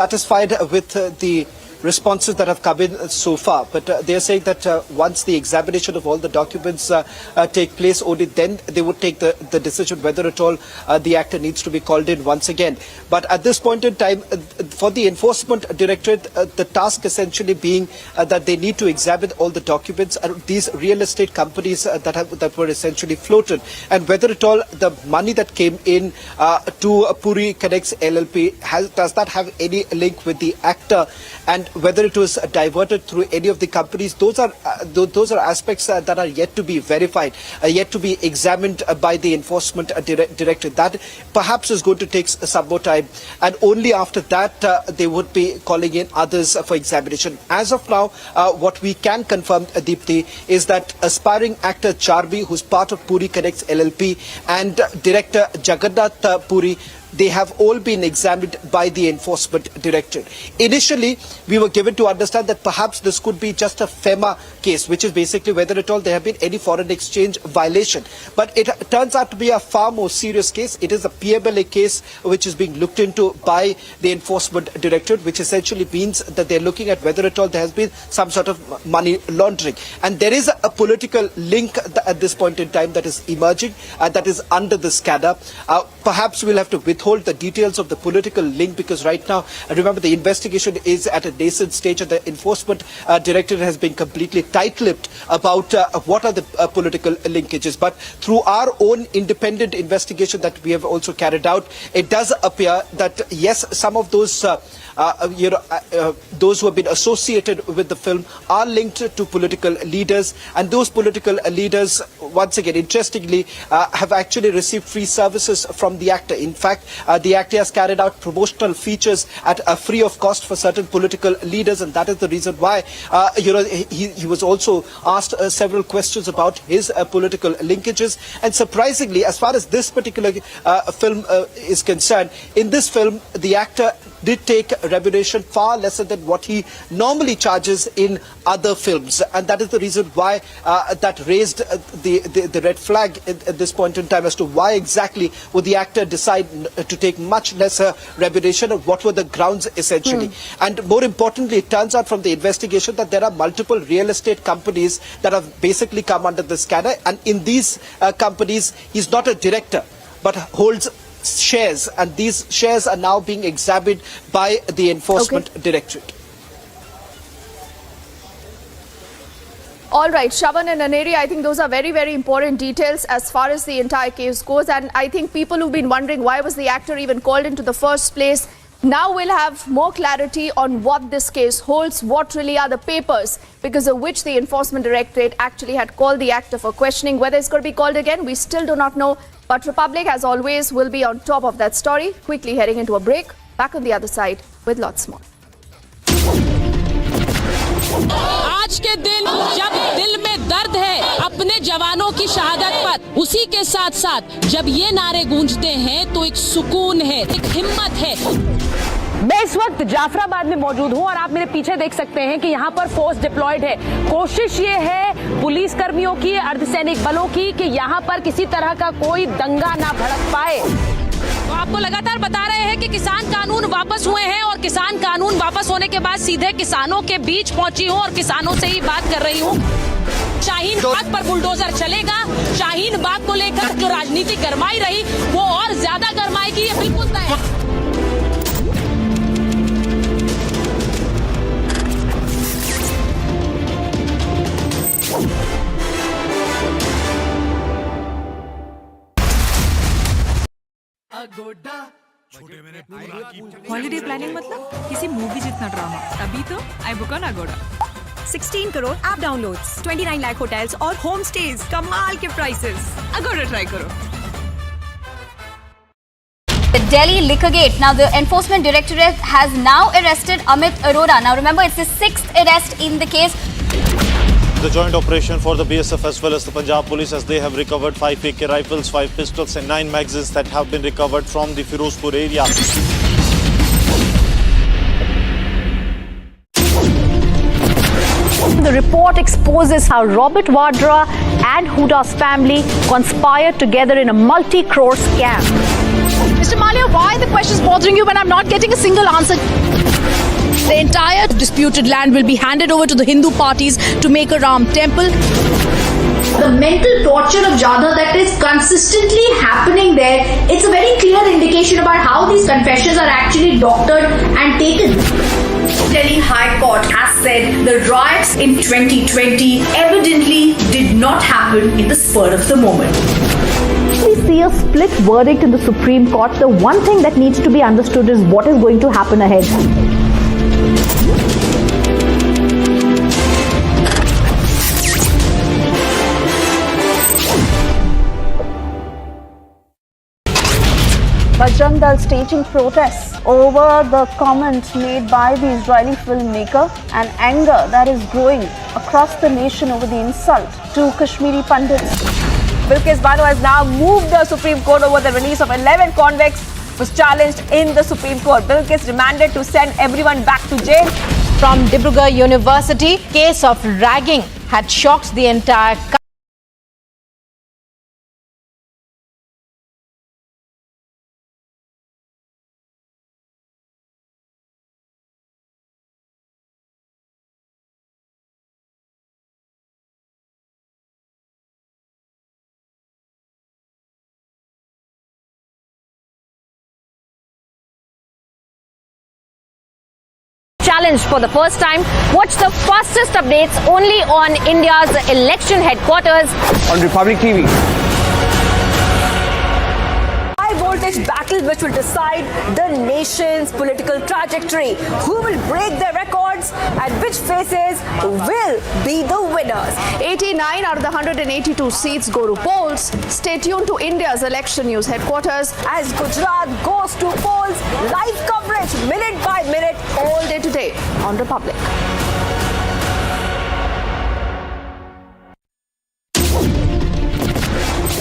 satisfied with the responses that have come in so far, but they are saying that once the examination of all the documents take place, only then they would take the decision whether at all the actor needs to be called in once again. But at this point in time, for the Enforcement Directorate, the task essentially being that they need to examine all the documents and these real estate companies that were essentially floated, and whether at all the money that came in to Puri Connects LLP does that have any link with the actor, and whether it was diverted through any of the companies. Those are aspects that are yet to be verified, yet to be examined by the Enforcement Directorate. That perhaps is going to take some more time, and only after that they would be calling in others for examination. As of now, what we can confirm, Deepthi, is that aspiring actor Charbi, who's part of Puri Connects LLP, and director Jagannath Puri, they have all been examined by the Enforcement Directorate. Initially, we were given to understand that perhaps this could be just a FEMA case, which is basically whether at all there have been any foreign exchange violation. But it turns out to be a far more serious case. It is a PMLA case which is being looked into by the Enforcement Directorate, which essentially means that they're looking at whether at all there has been some sort of money laundering. And there is a political link at this point in time that is emerging, that is under the scanner. Perhaps we'll have to withhold the details of the political link, because right now, remember, the investigation is at a nascent stage and the Enforcement Directorate has been completely tight-lipped about what are the political linkages. But through our own independent investigation that we have also carried out, it does appear that yes, some of those those who have been associated with the film are linked to political leaders, and those political leaders, once again, interestingly, have actually received free services from the actor. In fact, the actor has carried out promotional features at free of cost for certain political leaders, and that is the reason why he was also asked several questions about his political linkages. And surprisingly, as far as this particular film is concerned, in this film, the actor did take remuneration far lesser than what he normally charges in other films, and that is the reason why that raised the red flag at this point in time as to why exactly would the actor decide to take much lesser remuneration, and what were the grounds essentially. And more importantly, it turns out from the investigation that there are multiple real estate companies that have basically come under the scanner, and in these companies he's not a director but holds shares, and these shares are now being examined by the Enforcement Directorate. All right, Shravan and Aneri, I think those are very, very important details as far as the entire case goes. And I think people who've been wondering why was the actor even called into the first place, now we'll have more clarity on what this case holds, what really are the papers because of which the Enforcement Directorate actually had called the actor for questioning. Whether it's going to be called again, we still do not know. But Republic, as always, will be on top of that story. Quickly heading into a break. Back on the other side with lots more. आज के दिन जब दिल में दर्द है अपने जवानों की शहादत पर, उसी के साथ साथ जब ये नारे गूंजते हैं तो एक सुकून है, एक हिम्मत है। मैं इस वक्त जाफराबाद में मौजूद हूं और आप मेरे पीछे देख सकते हैं कि यहाँ पर फोर्स डिप्लॉयड है। कोशिश ये है पुलिस कर्मियों की, अर्धसैनिक बलों की, कि यहाँ पर किसी तरह का कोई दंगा ना भड़क पाए। तो आपको लगातार बता रहे हैं कि किसान कानून वापस हुए हैं, और किसान कानून वापस होने के बाद सीधे किसानों के बीच पहुंची हूं और किसानों से ही बात कर रही हूं। शाहीन बाग पर बुलडोजर चलेगा। शाहीन बाग को लेकर जो राजनीति गरमाई रही वो और ज्यादा गरमाएगी, ये बिल्कुल तय है। हॉलिडे प्लानिंग मतलब किसी मूवी जितना ड्रामा, तभी तो I book on Aguada. 16 crore app downloads, 29 lakh hotels और होम स्टेज, कमाल के प्राइसेस। अगोड़ा ट्राई करो। The Delhi liquor gate. Now the Enforcement Directorate has now arrested Amit Arora. Now remember, it's the 6th arrest in the case. The joint operation for the BSF as well as the Punjab Police, as they have recovered 5 AK rifles, 5 pistols and 9 magazines that have been recovered from the Firozpur area. The report exposes how Robert Vadra and Huda's family conspired together in a multi-crore scam. Mr. Malia, why are the questions bothering you when I'm not getting a single answer? The entire disputed land will be handed over to the Hindu parties to make a Ram temple. The mental torture of Jadhav that is consistently happening there, it's a very clear indication about how these confessions are actually doctored and taken. Delhi High Court has said the riots in 2020 evidently did not happen in the spur of the moment. We see a split verdict in the Supreme Court. The one thing that needs to be understood is what is going to happen ahead. Bajrang Dal staging protests over the comment made by the Israeli filmmaker and anger that is growing across the nation over the insult to Kashmiri Pandits. Bilkis Bano has now moved the Supreme Court over the release of 11 convicts was challenged in the Supreme Court. Bilkis demanded to send everyone back to jail. From Dibrugarh University, case of ragging had shocked the entire country. Challenge for the first time. Watch the fastest updates only on India's election headquarters on Republic TV. High voltage battle which will decide the nation's political trajectory. Who will break their records and which faces will be the winners? 89 out of the 182 seats go to polls. Stay tuned to India's election news headquarters As Gujarat goes to polls, live coverage minute by minute all day today on Republic.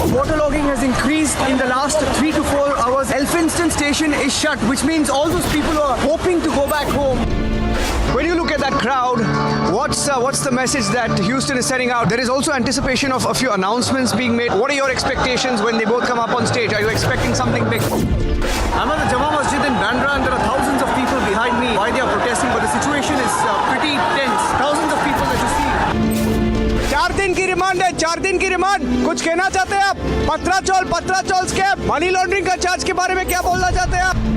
Waterlogging has increased in the last 3 to 4 hours. Elphinstone station is shut, which means all those people who are hoping to go back home. When you look at that crowd, what's the message that Houston is sending out? There is also anticipation of a few announcements being made. What are your expectations when they both come up on stage? Are you expecting something big? I'm at the Jama Masjid in Bandra and there are thousands of people behind me. Why they are protesting, but the situation is pretty tense. Thousands of people that you see. 4 दिन की remand है, 4 दिन की remand. कुछ कहना चाहते हैं आप? पत्राचौल स्कैम, मनी लॉन्ड्रिंग का चार्ज के बारे में क्या बोलना चाहते हैं आप?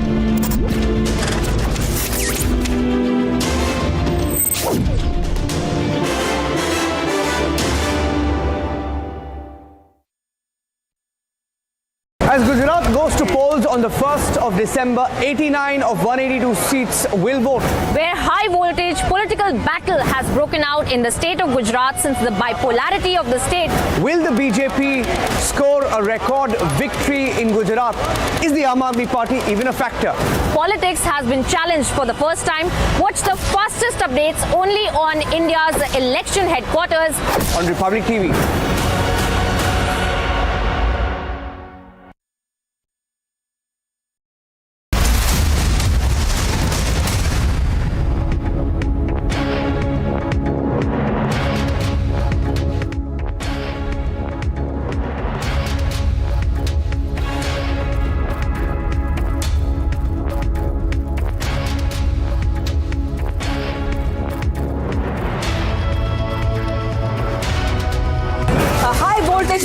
As Gujarat goes to polls on the 1st of December, 89 of 182 seats will vote. Where high voltage political battle has broken out in the state of Gujarat since the bipolarity of the state. Will the BJP score a record victory in Gujarat? Is the Aam Aadmi Party even a factor? Politics has been challenged for the first time. Watch the fastest updates only on India's election headquarters on Republic TV.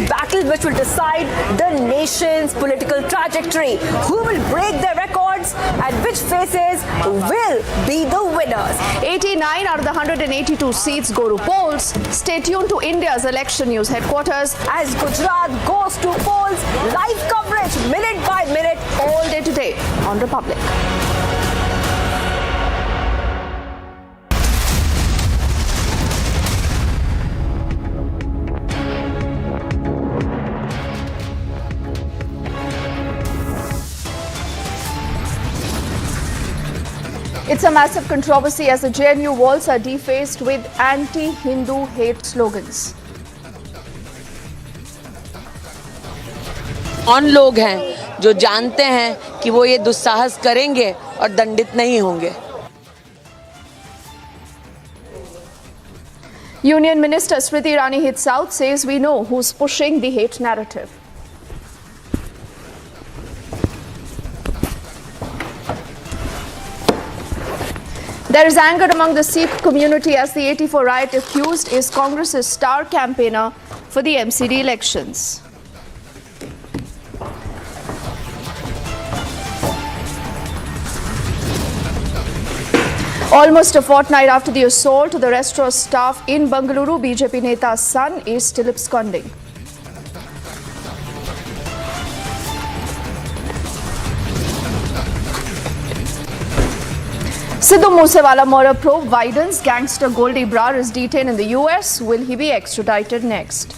Battle which will decide the nation's political trajectory. Who will break their records and which faces will be the winners? 89 out of the 182 seats go to polls. Stay tuned to India's election news headquarters as Gujarat goes to polls. Live coverage minute by minute all day today on Republic. It's a massive controversy as the JNU walls are defaced with anti-Hindu hate slogans. कौन लोग हैं जो जानते हैं कि वो ये दुस्साहस करेंगे और दंडित नहीं होंगे? Union Minister Smriti Irani hits out, says we know who's pushing the hate narrative. There is anger among the Sikh community as the 84 riot accused is Congress's star campaigner for the MCD elections. Almost a fortnight after the assault to the restaurant staff in Bengaluru, BJP Neta's son is still absconding. Sidhu Moosewala murder probe widens. Gangster Goldie Brar is detained in the US. Will he be extradited next?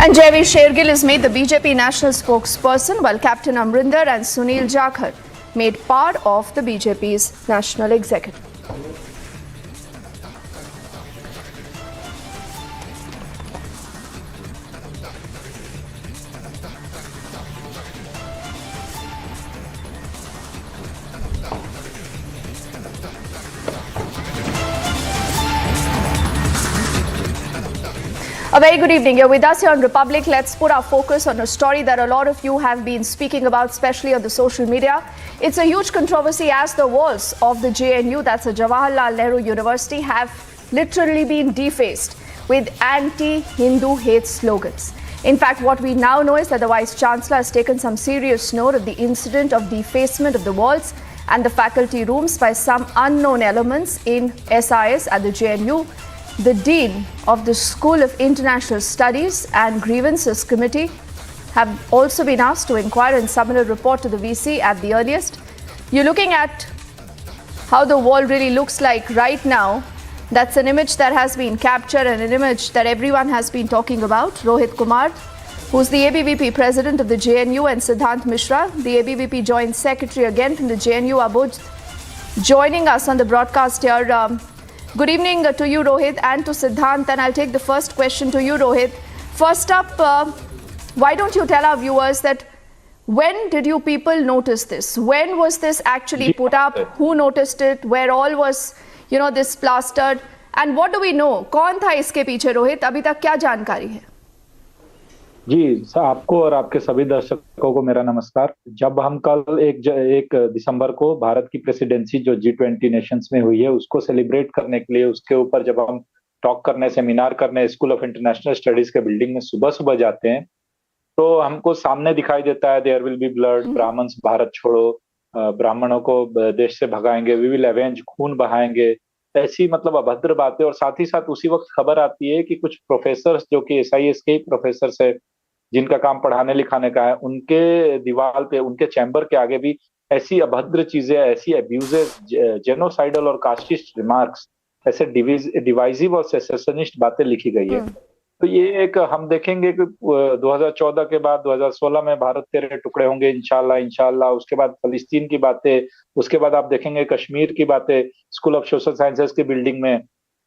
And Jaiveer Shergill is made the BJP national spokesperson, while Captain Amrinder and Sunil Jakhar made part of the BJP's national executive. A very good evening. You're with us here on Republic. Let's put our focus on a story that a lot of you have been speaking about, especially on the social media. It's a huge controversy as the walls of the JNU, that's the Jawaharlal Nehru University, have literally been defaced with anti-Hindu hate slogans. In fact, what we now know is that the Vice Chancellor has taken some serious note of the incident of defacement of the walls and the faculty rooms by some unknown elements in SIS at the JNU. The Dean of the School of International Studies and Grievances Committee have also been asked to inquire and submit a report to the VC at the earliest. You're looking at how the wall really looks like right now. That's an image that has been captured and an image that everyone has been talking about. Rohit Kumar, who's the ABVP president of the JNU, and Siddhant Mishra, the ABVP joint secretary again from the JNU, are both joining us on the broadcast here. Good evening to you, Rohit, and to Siddhant. And I'll take the first question to you, Rohit. First up, why don't you tell our viewers that when did you people notice this? When was this actually put up? Who noticed it? Where all was, this plastered? And what do we know? कौन था इसके पीछे, रोहित? अभी तक क्या जानकारी है? जी, आपको और आपके सभी दर्शकों को मेरा नमस्कार। जब हम कल एक दिसंबर को भारत की प्रेसिडेंसी जो G20 नेशंस में हुई है उसको सेलिब्रेट करने के लिए, उसके ऊपर जब हम टॉक करने, सेमिनार करने स्कूल ऑफ इंटरनेशनल स्टडीज के बिल्डिंग में सुबह जाते हैं तो हमको सामने दिखाई देता है there will be blood, Brahmins Bharat छोड़ो, ब्राह्मणों को देश से भगाएंगे, वी विल अवेंज, खून बहाएंगे, ऐसी मतलब अभद्र बातें। और साथ ही साथ उसी वक्त खबर आती है कि कुछ प्रोफेसर्स जो कि SIS के प्रोफेसर है जिनका काम पढ़ाने लिखाने का है, उनके दीवार पे, उनके चैम्बर के आगे भी ऐसी अभद्र चीजें, ऐसी अब्यूजेस, जेनोसाइडल और कास्टिस्ट रिमार्क्स, ऐसे डिवाइसिव और सेसेशनिस्ट बातें लिखी गई है। तो ये एक हम देखेंगे कि 2014 के बाद 2016 में भारत तेरे टुकड़े होंगे इंशाल्लाह, उसके बाद फलस्तीन की बातें, उसके बाद आप देखेंगे कश्मीर की बातें स्कूल ऑफ सोशल साइंसेज की बिल्डिंग में।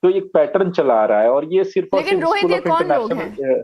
तो एक पैटर्न चला आ रहा है और ये सिर्फ और सिर्फ स्कूल ऑफ इंटरनेशनल,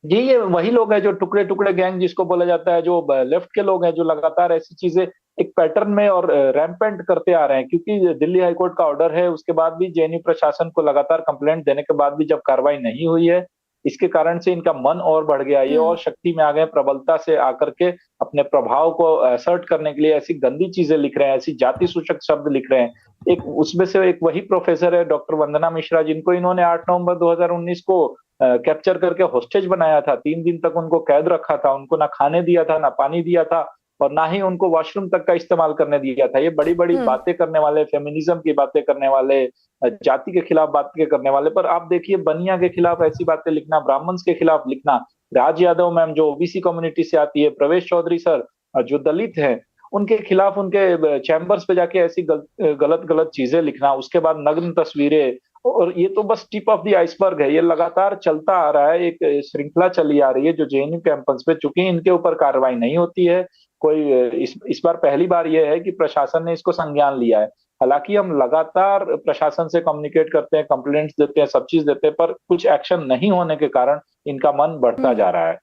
जी ये वही लोग हैं जो टुकड़े गैंग जिसको बोला जाता है, जो लेफ्ट के लोग हैं जो लगातार ऐसी चीजें एक पैटर्न में और रैम्पेंट करते आ रहे हैं। क्योंकि दिल्ली हाईकोर्ट का ऑर्डर है, उसके बाद भी JNU प्रशासन को लगातार कंप्लेंट देने के बाद भी जब कार्रवाई नहीं हुई है, इसके कारण से इनका मन और बढ़ गया, ये और शक्ति में आ गए, प्रबलता से आकर के अपने प्रभाव को असर्ट करने के लिए ऐसी गंदी चीजें लिख रहे हैं, ऐसी जाति सूचक शब्द लिख रहे हैं। एक उसमें से एक वही प्रोफेसर है डॉक्टर वंदना मिश्रा, जिनको इन्होंने 8 नवंबर 2019 को कैप्चर करके हॉस्टेज बनाया था, 3 दिन तक उनको कैद रखा था, उनको ना खाने दिया था, ना पानी दिया था और ना ही उनको वॉशरूम तक का इस्तेमाल करने दिया था। ये बड़ी बातें करने वाले, फेमिनिज्म की बातें करने वाले, जाति के खिलाफ बातें करने वाले, पर आप देखिए बनिया के खिलाफ ऐसी बातें लिखना, ब्राह्मण्स के खिलाफ लिखना, राज यादव मैम जो OBC कम्युनिटी से आती है, प्रवेश चौधरी सर जो दलित हैं, उनके खिलाफ उनके चैम्बर्स पे जाके ऐसी गलत चीजें लिखना, उसके बाद नग्न तस्वीरें, और ये तो बस टिप ऑफ द आइसबर्ग है। ये लगातार चलता आ रहा है, एक श्रृंखला चली आ रही है जो JNU कैंपस पे, चूंकि इनके ऊपर कार्रवाई नहीं होती है कोई, इस बार पहली बार ये है कि प्रशासन ने इसको संज्ञान लिया है। हालांकि हम लगातार प्रशासन से कम्युनिकेट करते हैं, कंप्लेंट्स देते हैं, सब चीज देते हैं, पर कुछ एक्शन नहीं होने के कारण इनका मन बढ़ता जा रहा है।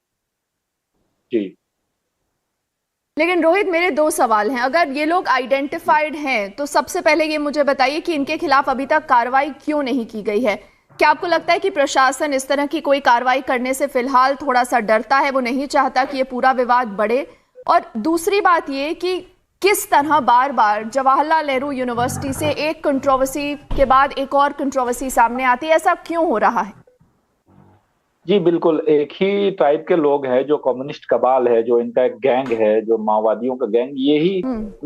जी लेकिन रोहित, मेरे 2 सवाल हैं। अगर ये लोग आइडेंटिफाइड हैं तो सबसे पहले ये मुझे बताइए कि इनके खिलाफ अभी तक कार्रवाई क्यों नहीं की गई है? क्या आपको लगता है कि प्रशासन इस तरह की कोई कार्रवाई करने से फिलहाल थोड़ा सा डरता है, वो नहीं चाहता कि ये पूरा विवाद बढ़े? और दूसरी बात ये कि किस तरह बार बार जवाहरलाल नेहरू यूनिवर्सिटी से एक कंट्रोवर्सी के बाद एक और कंट्रोवर्सी सामने आती है, ऐसा क्यों हो रहा है? जी बिल्कुल, एक ही टाइप के लोग हैं, जो कम्युनिस्ट कबाल है, जो इनका एक गैंग है, जो माओवादियों का गैंग, यही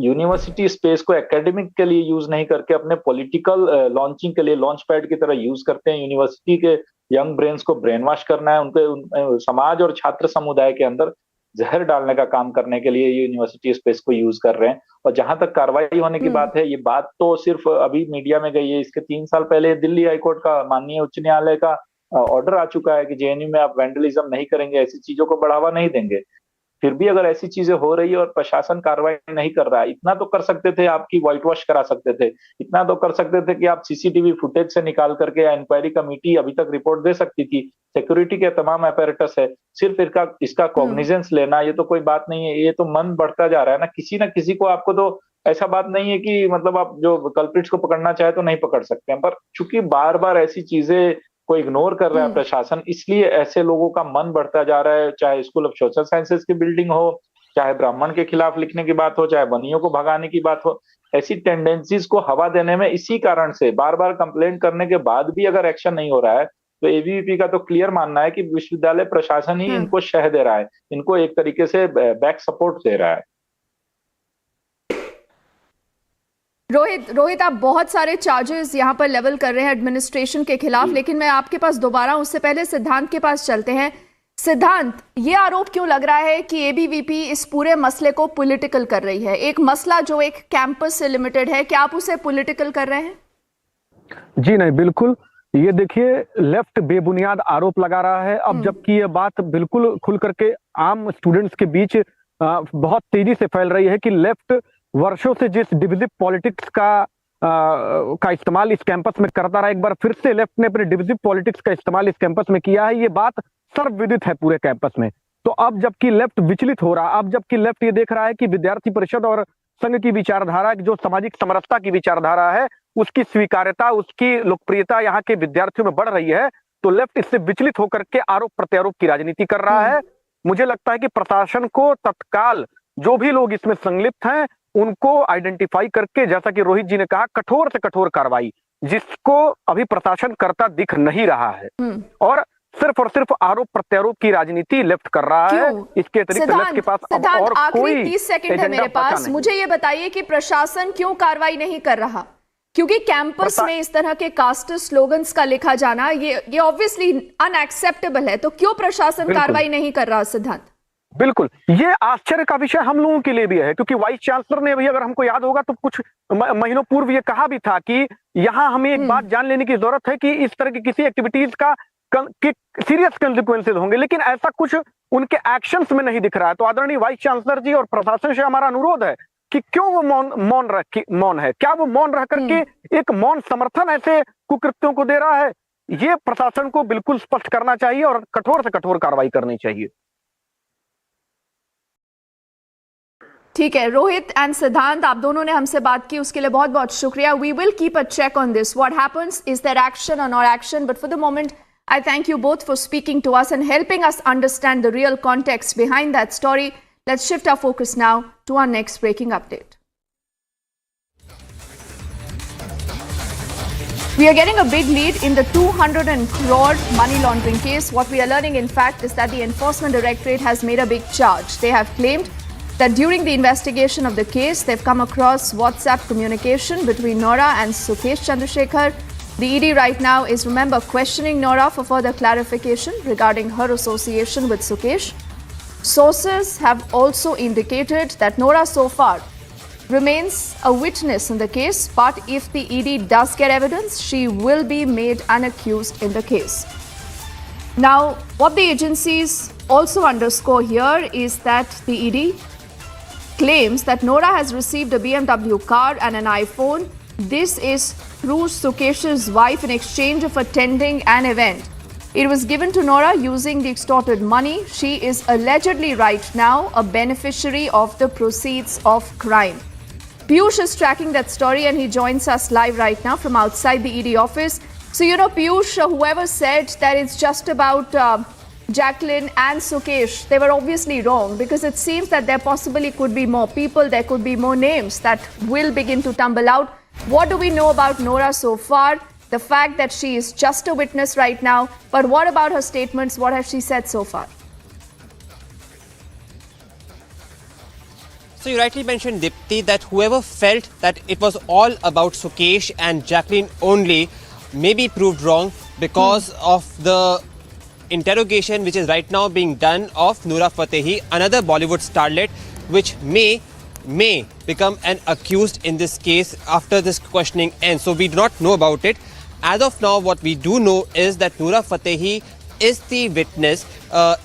यूनिवर्सिटी स्पेस को एकेडमिक के लिए यूज नहीं करके अपने पॉलिटिकल लॉन्चिंग के लिए लॉन्च पैड की तरह यूज करते हैं। यूनिवर्सिटी के यंग ब्रेन्स को ब्रेन वॉश करना है, उनके समाज और छात्र समुदाय के अंदर जहर डालने का काम करने के लिए यूनिवर्सिटी स्पेस को यूज कर रहे हैं। और जहां तक कार्रवाई होने की बात है, ये बात तो सिर्फ अभी मीडिया में गई है। इसके 3 साल पहले दिल्ली हाईकोर्ट का, माननीय उच्च न्यायालय का ऑर्डर आ चुका है कि जेएनयू में आप वैंडलिज्म नहीं करेंगे, ऐसी चीजों को बढ़ावा नहीं देंगे। फिर भी अगर ऐसी चीजें हो रही है और प्रशासन कार्रवाई नहीं कर रहा है, इतना तो कर सकते थे, आपकी व्हाइट वॉश करा सकते थे, इतना तो कर सकते थे कि आप सीसीटीवी फुटेज से निकाल करके, या इंक्वायरी कमेटी अभी तक रिपोर्ट दे सकती थी। सिक्योरिटी के तमाम अपैरेटस है, सिर्फ इसका कॉग्निजेंस लेना ये तो कोई बात नहीं है। ये तो मन बढ़ता जा रहा है ना किसी को। आपको तो ऐसा बात नहीं है कि मतलब आप जो कल्प्रिट्स को पकड़ना चाहे तो नहीं पकड़ सकते हैं, पर चूंकि बार बार ऐसी चीजें को इग्नोर कर रहा है प्रशासन, इसलिए ऐसे लोगों का मन बढ़ता जा रहा है। चाहे स्कूल ऑफ सोशल साइंसेज की बिल्डिंग हो, चाहे ब्राह्मण के खिलाफ लिखने की बात हो, चाहे बनियों को भगाने की बात हो, ऐसी टेंडेंसीज को हवा देने में इसी कारण से बार बार कंप्लेंट करने के बाद भी अगर एक्शन नहीं हो रहा है, तो एबीवीपी का तो क्लियर मानना है कि विश्वविद्यालय प्रशासन ही इनको शह दे रहा है, इनको एक तरीके से बैक सपोर्ट दे रहा है। रोहित, आप बहुत सारे चार्जेस यहाँ पर लेवल कर रहे हैं एडमिनिस्ट्रेशन के खिलाफ, लेकिन मैं आपके पास दोबारा, उससे पहले सिद्धांत के पास चलते हैं। सिद्धांत, ये आरोप क्यों लग रहा है कि एबीवीपी इस पूरे मसले को पॉलिटिकल कर रही है? एक मसला जो एक कैंपस से लिमिटेड है, क्या आप उसे पॉलिटिकल कर रहे हैं? जी नहीं, बिल्कुल। ये देखिए, लेफ्ट बेबुनियाद आरोप लगा रहा है। अब जबकि ये बात बिल्कुल खुल करके आम स्टूडेंट्स के बीच बहुत तेजी से फैल रही है कि लेफ्ट वर्षों से जिस डिविजिव पॉलिटिक्स का इस्तेमाल इस कैंपस में करता रहा, एक बार फिर से लेफ्ट ने अपने डिविजिव पॉलिटिक्स का इस्तेमाल इस कैंपस में किया है। ये बात सर्वविदित है पूरे कैंपस में। तो अब जबकि लेफ्ट विचलित हो रहा, अब जबकि लेफ्ट ये देख रहा है कि विद्यार्थी परिषद और संघ की विचारधारा, जो सामाजिक समरसता की विचारधारा है, उसकी स्वीकार्यता, उसकी लोकप्रियता यहाँ के विद्यार्थियों में बढ़ रही है, तो लेफ्ट इससे विचलित होकर के आरोप प्रत्यारोप की राजनीति कर रहा है। मुझे लगता है कि प्रशासन को तत्काल जो भी लोग इसमें संलिप्त हैं उनको आइडेंटिफाई करके, जैसा कि रोहित जी ने कहा, कठोर से कठोर कार्रवाई, जिसको अभी प्रशासन करता दिख नहीं रहा है, और सिर्फ आरोप प्रत्यारोप की राजनीति लेफ्ट कर रहा है। इसके अतिरिक्त लेफ्ट के पास अब और कोई 30 सेकंड है मेरे पास। मुझे ये बताइए कि प्रशासन क्यों कार्रवाई नहीं कर रहा? क्योंकि कैंपस में इस तरह के कास्ट स्लोगन्स का लिखा जाना ये ऑब्वियसली अनएक्सेप्टेबल है, तो क्यों प्रशासन कार्रवाई नहीं कर रहा? सिद्धांत, बिल्कुल, ये आश्चर्य का विषय हम लोगों के लिए भी है, क्योंकि वाइस चांसलर ने भी, अगर हमको याद होगा तो कुछ महीनों पूर्व ये कहा भी था कि यहाँ हमें एक बात जान लेने की जरूरत है कि इस तरह की किसी एक्टिविटीज का सीरियस कंसिक्वेंसेज होंगे, लेकिन ऐसा कुछ उनके एक्शंस में नहीं दिख रहा है। तो आदरणीय वाइस चांसलर जी और प्रशासन से हमारा अनुरोध है कि क्यों वो मौन है? क्या वो मौन रह करके एक मौन समर्थन ऐसे कुकृत्यों को दे रहा है? ये प्रशासन को बिल्कुल स्पष्ट करना चाहिए और कठोर से कठोर कार्रवाई करनी चाहिए। ठीक है, रोहित एंड सिद्धांत, आप दोनों ने हमसे बात की, उसके लिए बहुत बहुत शुक्रिया। We will keep a check on this, what happens, is there action और not action, but for the moment I thank you both for speaking to us and helping us understand the real context behind that story. Let's shift our focus now to our next breaking update. We are getting a big lead in the 200 crore money laundering case. What we are learning, in fact, is that the Enforcement Directorate has made a big charge. They have claimed that during the investigation of the case, they've come across WhatsApp communication between Nora and Sukesh Chandrasekhar. The ED right now is, remember, questioning Nora for further clarification regarding her association with Sukesh. Sources have also indicated that Nora so far remains a witness in the case, but if the ED does get evidence, she will be made an accused in the case. Now, what the agencies also underscore here is that the ED claims that Nora has received a BMW car and an iPhone. This is through Sukesh's wife in exchange of attending an event. It was given to Nora using the extorted money. She is allegedly right now a beneficiary of the proceeds of crime. Piyush is tracking that story and he joins us live right now from outside the ED office. So, Piyush, whoever said that it's just about Jacqueline and Sukesh, they were obviously wrong, because it seems that there possibly could be more people, there could be more names that will begin to tumble out. What do we know about Nora so far? The fact that she is just a witness right now, but what about her statements? What has she said so far? So you rightly mentioned, Dipti, that whoever felt that it was all about Sukesh and Jacqueline only may be proved wrong because of the interrogation which is right now being done of Nora Fatehi, another Bollywood starlet, which may become an accused in this case after this questioning ends. So we do not know about it. As of now, what we do know is that Nora Fatehi is the witness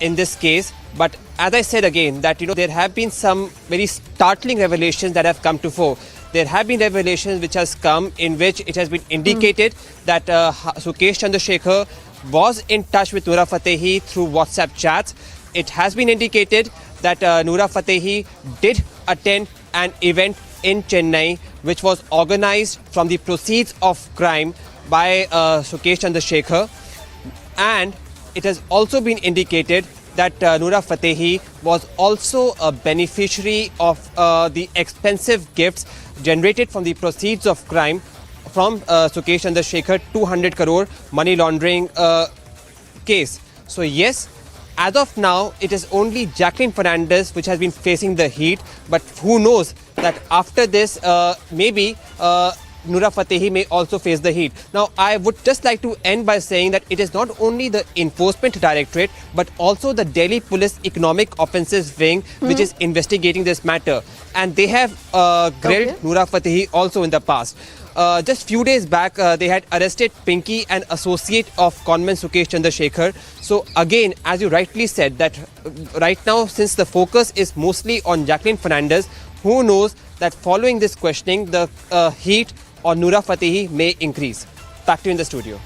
in this case. But as I said again, that there have been some very startling revelations that have come to fore. There have been revelations which has come in which it has been indicated that Sukesh Chandrasekhar was in touch with Nora Fatehi through WhatsApp chats. It has been indicated that Nora Fatehi did attend an event in Chennai which was organized from the proceeds of crime by Sukesh Chandrasekhar. And it has also been indicated that Nora Fatehi was also a beneficiary of the expensive gifts generated from the proceeds of crime from Sukesh Chandrasekhar 200 crore money laundering case. So yes, as of now, it is only Jacqueline Fernandez which has been facing the heat. But who knows that after this, maybe Nora Fatehi may also face the heat. Now, I would just like to end by saying that it is not only the Enforcement Directorate, but also the Delhi Police Economic Offences Wing, which is investigating this matter. And they have grilled Nora Fatehi also in the past. Just few days back, they had arrested Pinky, an associate of conman Sukesh Chandrasekhar. So again, as you rightly said, that right now, since the focus is mostly on Jacqueline Fernandez, who knows that following this questioning, the heat on Nora Fatehi may increase. Back to you in the studio.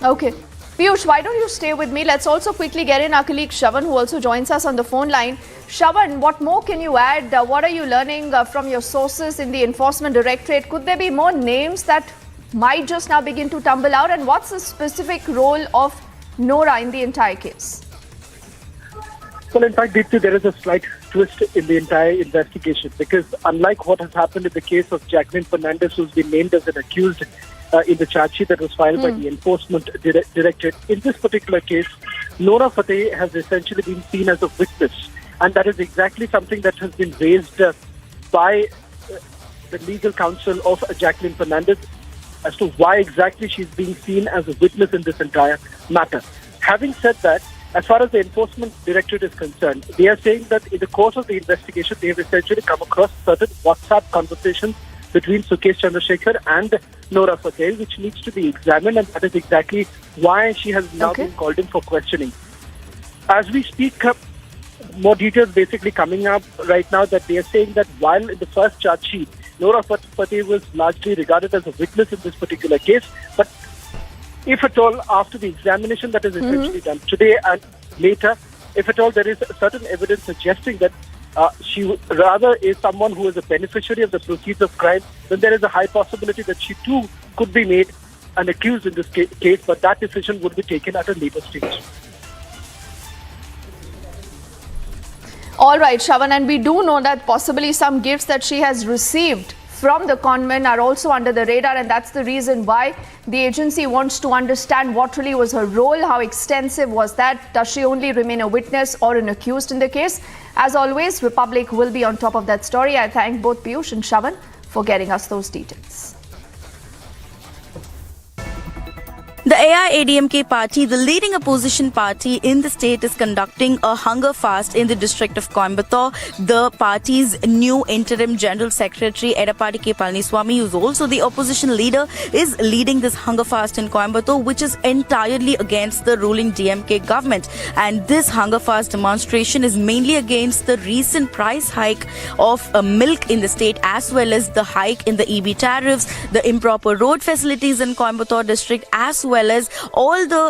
Okay. Piyush, why don't you stay with me? Let's also quickly get in our colleague Shravan, who also joins us on the phone line. Shravan, what more can you add? What are you learning from your sources in the Enforcement Directorate? Could there be more names that might just now begin to tumble out? And what's the specific role of Nora in the entire case? Well, in fact, Deepthi, there is a slight twist in the entire investigation, because unlike what has happened in the case of Jacqueline Fernandez, who's been named as an accused in the charge sheet that was filed by the Enforcement Directorate, in this particular case, Nora Fatehi has essentially been seen as a witness. And that is exactly something that has been raised by the legal counsel of Jacqueline Fernandez as to why exactly she's being seen as a witness in this entire matter. Having said that, as far as the Enforcement Directorate is concerned, they are saying that in the course of the investigation, they have essentially come across certain WhatsApp conversations between Sukesh Chandrasekhar and Nora Fatehi, which needs to be examined, and that is exactly why she has now been called in for questioning. As we speak, more details basically coming up right now, that they are saying that while in the first charge sheet, Nora Fatehi was largely regarded as a witness in this particular case, but if at all, after the examination that is essentially done today and later, if at all there is certain evidence suggesting that she rather is someone who is a beneficiary of the proceeds of crime, then there is a high possibility that she too could be made an accused in this case, but that decision would be taken at a later stage. All right, Shravan, and we do know that possibly some gifts that she has received from the conmen are also under the radar, and that's the reason why the agency wants to understand what really was her role, how extensive was that, does she only remain a witness or an accused in the case? As always, Republic will be on top of that story. I thank both Piyush and Shravan for getting us those details. The AIADMK party, the leading opposition party in the state, is conducting a hunger fast in the district of Coimbatore. The party's new interim general secretary, Edappadi K. Palaniswamy, who's also the opposition leader, is leading this hunger fast in Coimbatore, which is entirely against the ruling DMK government. And this hunger fast demonstration is mainly against the recent price hike of milk in the state, as well as the hike in the EB tariffs, the improper road facilities in Coimbatore district, as well well as all the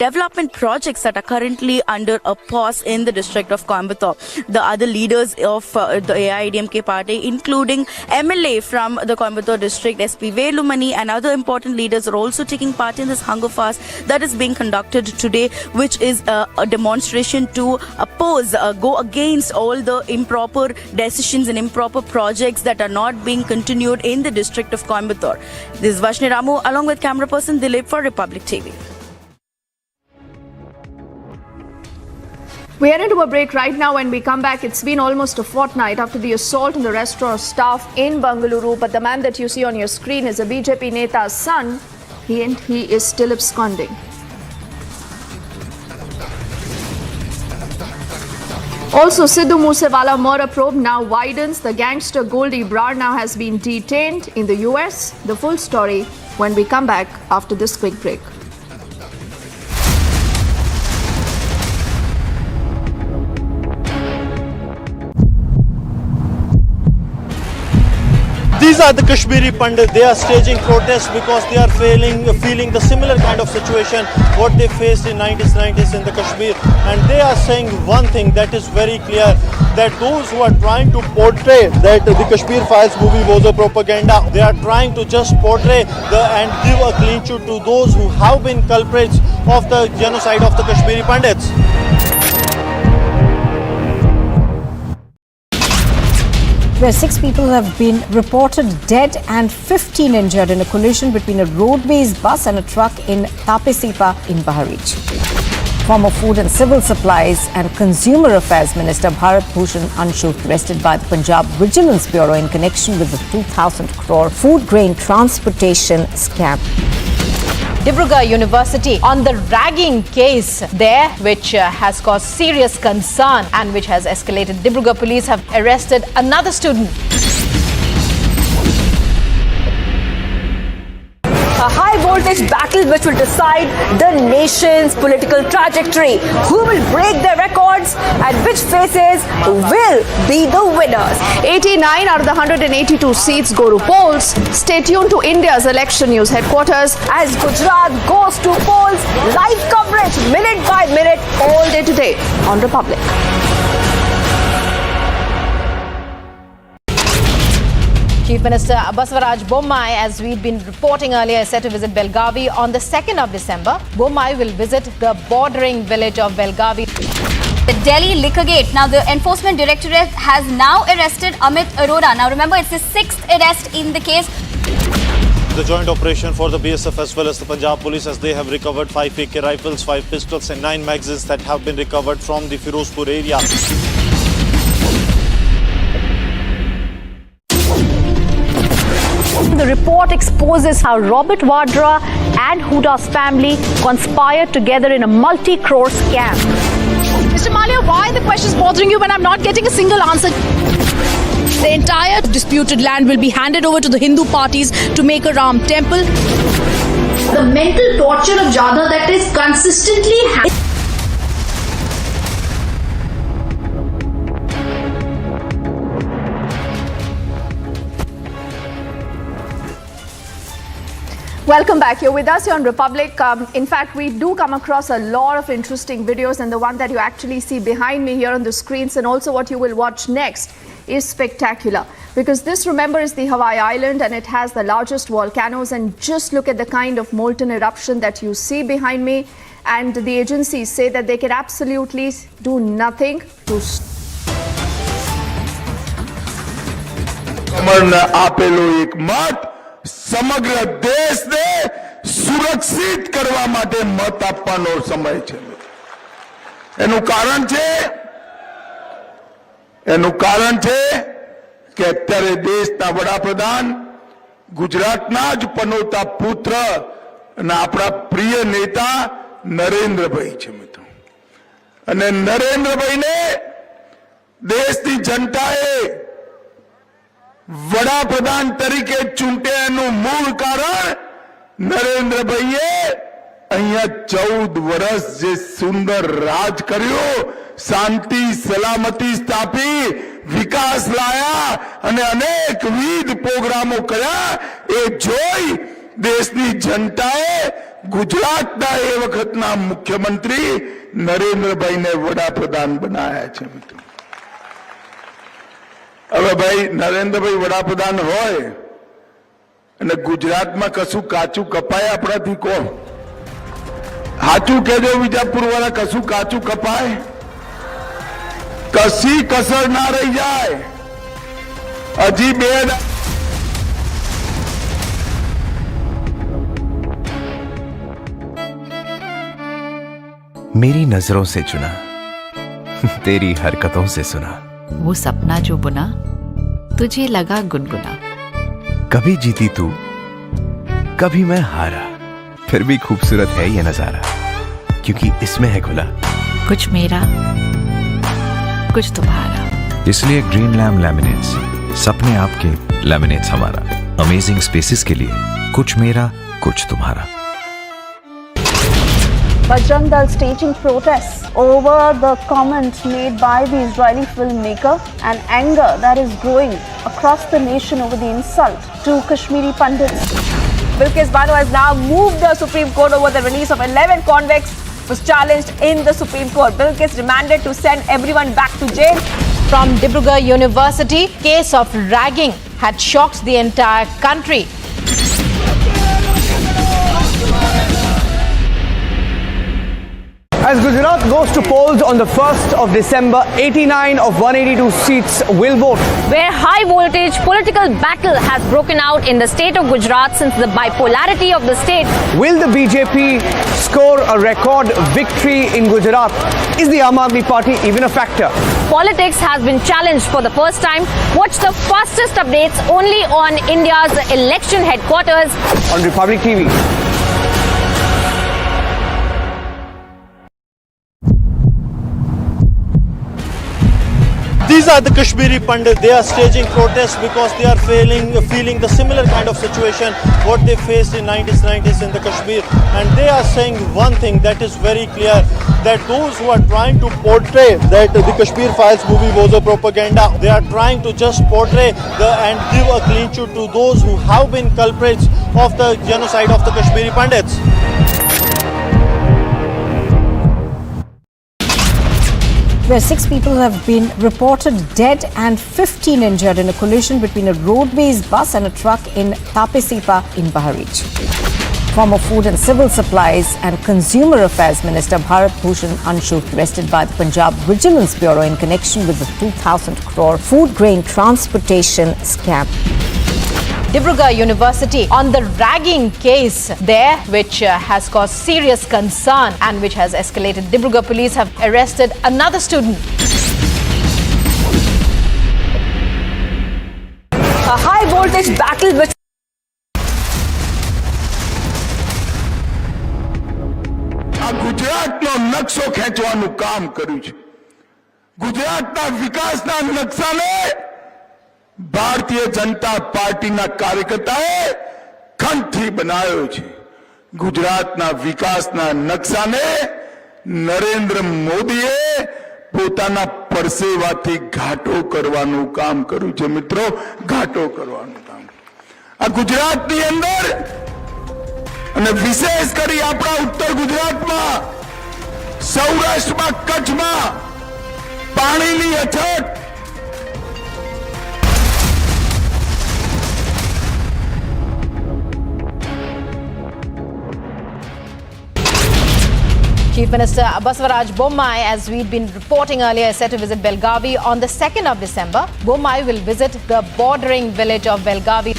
development projects that are currently under a pause in the district of Coimbatore. The other leaders of the AIADMK party, including MLA from the Coimbatore district, SP Velumani, and other important leaders are also taking part in this hunger fast that is being conducted today, which is a demonstration to oppose, go against all the improper decisions and improper projects that are not being continued in the district of Coimbatore. This is Vashni Ramu along with camera person Dilip for Republic TV. We are into a break right now. When we come back, it's been almost a fortnight after the assault on the restaurant staff in Bengaluru. But the man that you see on your screen is a BJP Neta's son. He is still absconding. Also, Sidhu Moosewala murder probe now widens. The gangster Goldie Brar now has been detained in the US. The full story when we come back after this quick break. These are the Kashmiri Pandit. They are staging protests because they are feeling the similar kind of situation what they faced in 90s in the Kashmir. And they are saying one thing that is very clear, that those who are trying to portray that the Kashmir Files movie was a propaganda, they are trying to just portray and give a clean sheet to those who have been culprits of the genocide of the Kashmiri Pandits. Where 6 people have been reported dead and 15 injured in a collision between a road-based bus and a truck in Tapesipa in Baharich. Former Food and Civil Supplies and Consumer Affairs Minister Bharat Bhushan Anshu arrested by the Punjab Vigilance Bureau in connection with the 2,000 crore food grain transportation scam. Dibrugarh University on the ragging case there, which has caused serious concern and which has escalated. Dibrugarh police have arrested another student. A high-voltage battle which will decide the nation's political trajectory. Who will break their records and which faces will be the winners? 89 out of the 182 seats go to polls. Stay tuned to India's election news headquarters as Gujarat goes to polls. Live coverage minute by minute all day today on Republic. Chief Minister Basavaraj Bommai, as we'd been reporting earlier, is set to visit Belgavi on the 2nd of December. Bommai will visit the bordering village of Belgavi. The Delhi liquor gate. Now, the Enforcement Directorate has now arrested Amit Arora. Now, remember, it's the 6th arrest in the case. The joint operation for the BSF as well as the Punjab police, as they have recovered 5 AK rifles, 5 pistols and 9 magazines that have been recovered from the Firozpur area. The report exposes how Robert Vadra and Huda's family conspired together in a multi-crore scam. Mr. Malia, why are the questions bothering you when I'm not getting a single answer? The entire disputed land will be handed over to the Hindu parties to make a Ram temple. The mental torture of Jadhav that is consistently happening. Welcome back. You're with us here on Republic. In fact, we do come across a lot of interesting videos, and the one that you actually see behind me here on the screens and also what you will watch next is spectacular. Because this, remember, is the Hawaii Island and it has the largest volcanoes, and just look at the kind of molten eruption that you see behind me, and the agencies say that they can absolutely do nothing to સમગ્ર દેશને સુરક્ષિત કરવા માટે મત આપવાનો સમય છે. એનું કારણ છે કે અત્યારે દેશના વડાપ્રધાન ગુજરાતના જ પનોતા પુત્ર અને આપણા પ્રિય નેતા નરેન્દ્રભાઈ છે મિત્રો. અને નરેન્દ્રભાઈને દેશની જનતાએ વડાપ્રધાન તરીકે ચૂંટ્યા એનું મૂળ કારણ નરેન્દ્રભાઈએ અહીંયા 14 વર્ષ જે સુંદર રાજ કર્યું, શાંતિ સલામતી સ્થાપી, વિકાસ લાયા અને અનેકવિધ પ્રોગ્રામો કર્યા, એ જોઈ દેશની જનતાએ ગુજરાતના એ વખતના મુખ્યમંત્રી નરેન્દ્રભાઈને વડાપ્રધાન બનાયા છે મિત્રો. હવે ભાઈ નરેન્દ્રભાઈ વડાપ્રધાન હોય અને ગુજરાતમાં કશું કાચું કપાય આપણાથી કહો? સાચું કહેજો વિજાપુર વાળા, કશું કાચું કપાય? કશી કસર ના રહી જાય. હજી બે मेरी नजरों से चुना, तेरी हरकतों से सुना, वो सपना जो बुना तुझे लगा गुनगुना. कभी जीती तू, कभी मैं हारा, फिर भी खूबसूरत है ये नजारा, क्योंकि इसमें है खुला कुछ मेरा कुछ तुम्हारा. इसलिए ग्रीन लैम्प लैमिनेट्स, सपने आपके, लैमिनेट्स हमारा. अमेजिंग स्पेसेस के लिए कुछ मेरा कुछ तुम्हारा. Bajrang Dal staging protests over the comment made by the Israeli filmmaker and anger that is growing across the nation over the insult to Kashmiri Pandits. Bilkis Bano has now moved the Supreme Court over the release of 11 convicts was challenged in the Supreme Court. Bilkis demanded to send everyone back to jail. From Dibrugarh University, case of ragging had shocked the entire country. As Gujarat goes to polls on the 1st of December, 89 of 182 seats will vote. Where high voltage political battle has broken out in the state of Gujarat since the bipolarity of the state. Will the BJP score a record victory in Gujarat? Is the Aam Aadmi Party even a factor? Politics has been challenged for the first time. Watch the fastest updates only on India's election headquarters on Republic TV. These are the Kashmiri Pandits. They are staging protests because they are feeling the similar kind of situation what they faced in 1990s in the Kashmir. And they are saying one thing that is very clear, that those who are trying to portray that the Kashmir Files movie was a propaganda, they are trying to just portray and give a clean sheet to those who have been culprits of the genocide of the Kashmiri Pandits. Where 6 people have been reported dead and 15 injured in a collision between a road-based bus and a truck in Tapesipa in Bahraich. Former Food and Civil Supplies and Consumer Affairs Minister Bharat Bhushan Anshu arrested by the Punjab Vigilance Bureau in connection with the 2,000 crore food grain transportation scam. Dibrugarh University on the ragging case there, which has caused serious concern and which has escalated. Dibrugarh police have arrested another student. A high voltage battle with ગુજરાતનો નકશો ખેંચવાનું કામ કર્યું છે. ગુજરાતના વિકાસના નકશાને ભારતીય જનતા પાર્ટીના કાર્યકર્તાએ ખંડથી બનાવ્યો છે. ગુજરાતના વિકાસના નકશાને નરેન્દ્ર મોદીએ પોતાના પરસેવાથી ઘાટો કરવાનું કામ કર્યું છે. મિત્રો, ઘાટો કરવાનું કામ. આ ગુજરાતની અંદર અને વિશેષ કરી આપણા ઉત્તર ગુજરાતમાં, સૌરાષ્ટ્રમાં, કચ્છમાં પાણીની અછત, Chief Minister Baswaraj Bommai, as we'd been reporting earlier, is set to visit Belgavi on the 2nd of December. Bommai will visit the bordering village of Belgavi.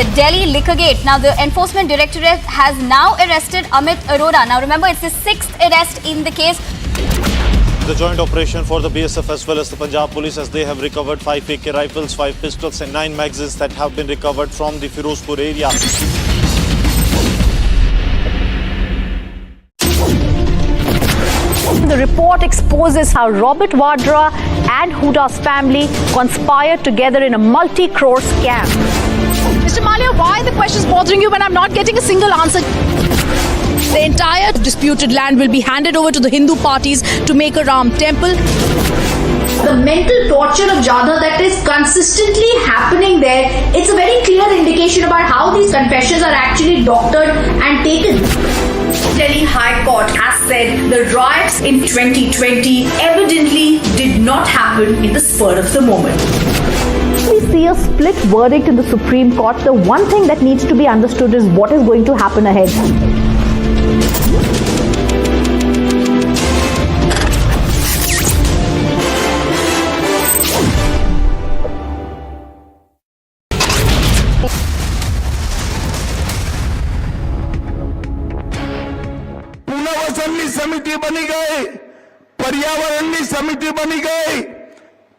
The Delhi liquor gate. Now, the Enforcement Directorate has now arrested Amit Arora. Now, remember, it's the 6th arrest in the case. The joint operation for the BSF as well as the Punjab Police, as they have recovered 5 AK rifles, 5 pistols and 9 magazines that have been recovered from the Firozpur area. The report exposes how Robert Vadra and Huda's family conspired together in a multi-crore scam. Mr. Malia, why are the questions bothering you when I'm not getting a single answer? The entire disputed land will be handed over to the Hindu parties to make a Ram temple. The mental torture of Jadhav that is consistently happening there, it's a very clear indication about how these confessions are actually doctored and taken. Delhi High Court has said the riots in 2020 evidently did not happen in the spur of the moment. We see a split verdict in the Supreme Court. The one thing that needs to be understood is what is going to happen ahead. પુનર્વસનની સમિતિ બની ગઈ, પર્યાવરણની સમિતિ બની ગઈ,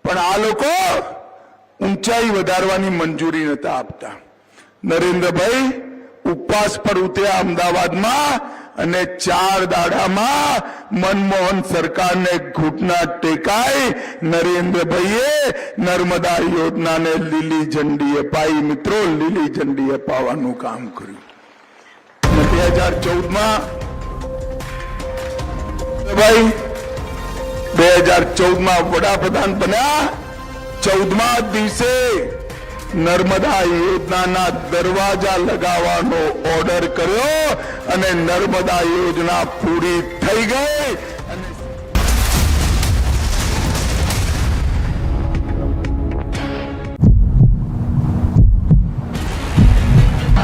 પણ આ લોકો ઊંચાઈ વધારવાની મંજૂરી નતા આપતા. નરેન્દ્રભાઈ ઉપવાસ પર ઉતર્યા અમદાવાદમાં અને 4 દાડામાં મનમોહન સરકારને ઘૂંટના ટેકાઈ નરેન્દ્રભાઈએ નર્મદા યોજનાને લીલી ઝંડી અપાઈ. મિત્રો, લીલી ઝંડી અપાવવાનું કામ કર્યું. 2014માં ભાઈ 2014માં વડાપ્રધાન બન્યા. 14મા દિવસે નર્મદા યોજનાના દરવાજા લગાવવાનો ઓર્ડર કર્યો અને નર્મદા યોજના પૂરી થઈ ગઈ.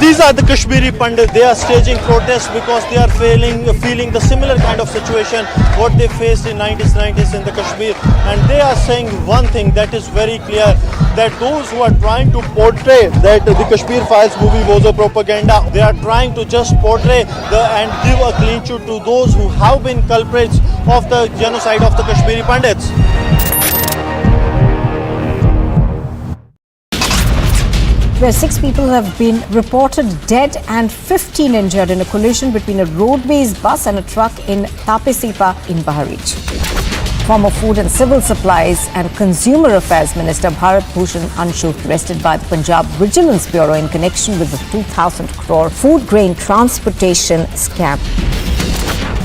These are the Kashmiri Pandits. They are staging protests because they are feeling the similar kind of situation what they faced in 90s in the Kashmir. And they are saying one thing that is very clear, that those who are trying to portray that the Kashmir Files movie was a propaganda, they are trying to just portray and give a clean sheet to those who have been culprits of the genocide of the Kashmiri Pandits. Where 6 people have been reported dead and 15 injured in a collision between a roadways bus and a truck in Tapesipa in Bahraich. Former Food and Civil Supplies and Consumer Affairs Minister Bharat Bhushan Anshu arrested by the Punjab Vigilance Bureau in connection with the 2,000 crore food grain transportation scam.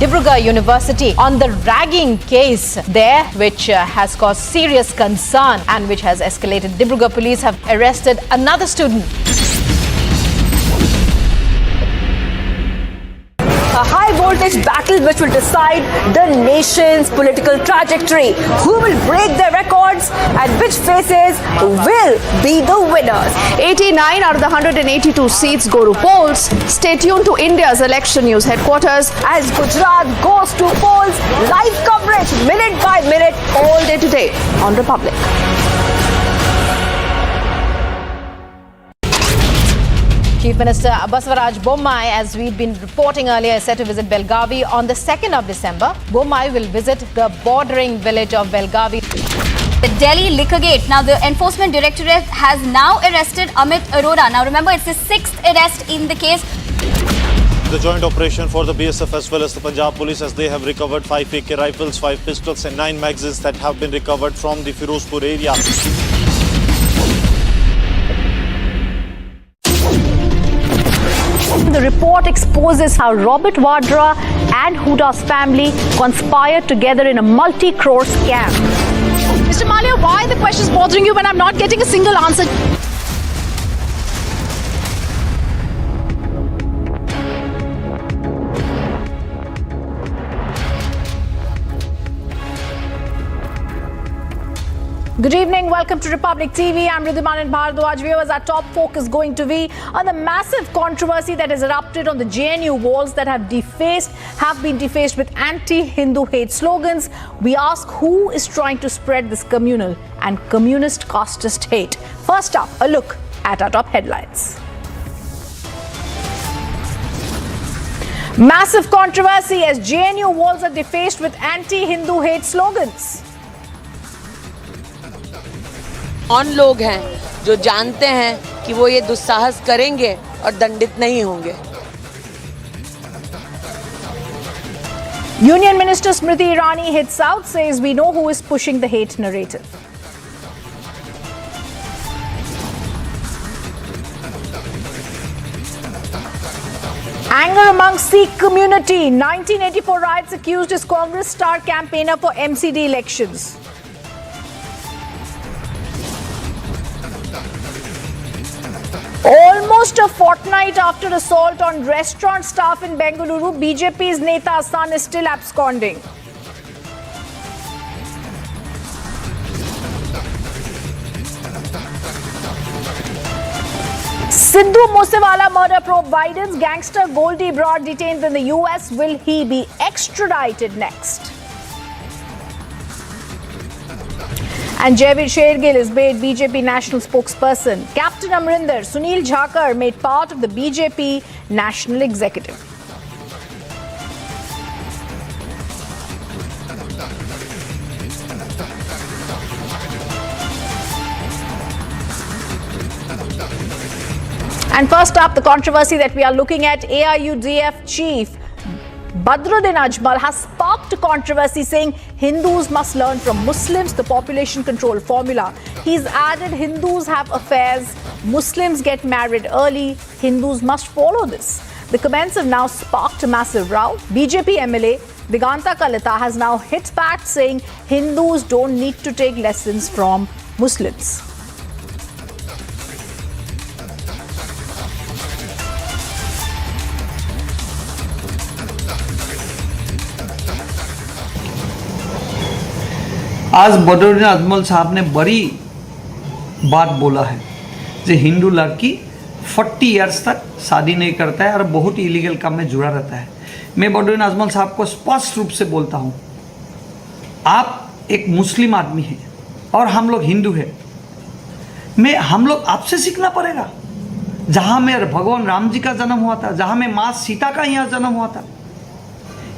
Dibrugarh University on the ragging case there, which has caused serious concern and which has escalated. Dibrugarh police have arrested another student. A high voltage battle which will decide the nation's political trajectory. Who will break their records and which faces will be the winners? 89 out of the 182 seats go to polls. Stay tuned to India's election news headquarters as Gujarat goes to polls. Live coverage minute by minute all day today on Republic. Chief Minister Basavaraj Bommai, as we'd been reporting earlier, is set to visit Belgavi on the 2nd of December. Bommai will visit the bordering village of Belgavi. The Delhi liquor gate. Now, the Enforcement Directorate has now arrested Amit Arora. Now, remember, it's the 6th arrest in the case. The joint operation for the BSF as well as the Punjab Police, as they have recovered 5 AK rifles, 5 pistols and 9 magazines that have been recovered from the Firozpur area. The report exposes how Robert Vadra and Huda's family conspired together in a multi-crore scam. Mr. Malia, why are the questions bothering you when I'm not getting a single answer? Good evening, welcome to Republic TV. I'm Ridhiman Bhardwaj. Viewers, our top focus going to be on the massive controversy that has erupted on the JNU walls that have been defaced with anti-Hindu hate slogans. We ask who is trying to spread this communal and communist casteist hate. First up, a look at our top headlines. Massive controversy as JNU walls are defaced with anti-Hindu hate slogans. कौन लोग हैं जो जानते हैं कि वो ये दुस्साहस करेंगे और दंडित नहीं होंगे? Union Minister Smriti Irani hits out, says we know who is pushing the hate narrative. Anger among Sikh community. 1984 riots accused as Congress star campaigner for MCD elections. Almost a fortnight after assault on restaurant staff in Bengaluru, BJP's Neta's son is still absconding. Sidhu Moosewala murder probe widens. Gangster Goldie Broad detained in the US. Will he be extradited next? And Javid Shergill is made BJP national spokesperson. Captain Amrinder Sunil Jhakar made part of the BJP national executive. And first up, the controversy that we are looking at, AIUDF chief Badruddin Ajmal has sparked controversy, saying Hindus must learn from Muslims the population control formula. He's added Hindus have affairs, Muslims get married early, Hindus must follow this. The comments have now sparked a massive row. BJP MLA Diganta Kalita has now hit back, saying Hindus don't need to take lessons from Muslims. आज बदरुद्दीन अजमल साहब ने बड़ी बात बोला है कि हिंदू लड़की 40 years तक शादी नहीं करता है और बहुत इलीगल काम में जुड़ा रहता है। मैं बदरुद्दीन अजमल साहब को स्पष्ट रूप से बोलता हूँ, आप एक मुस्लिम आदमी हैं और हम लोग हिंदू हैं। हम लोग आपसे सीखना पड़ेगा। जहाँ में भगवान राम जी का जन्म हुआ था, जहाँ में माँ सीता का यहाँ जन्म हुआ था,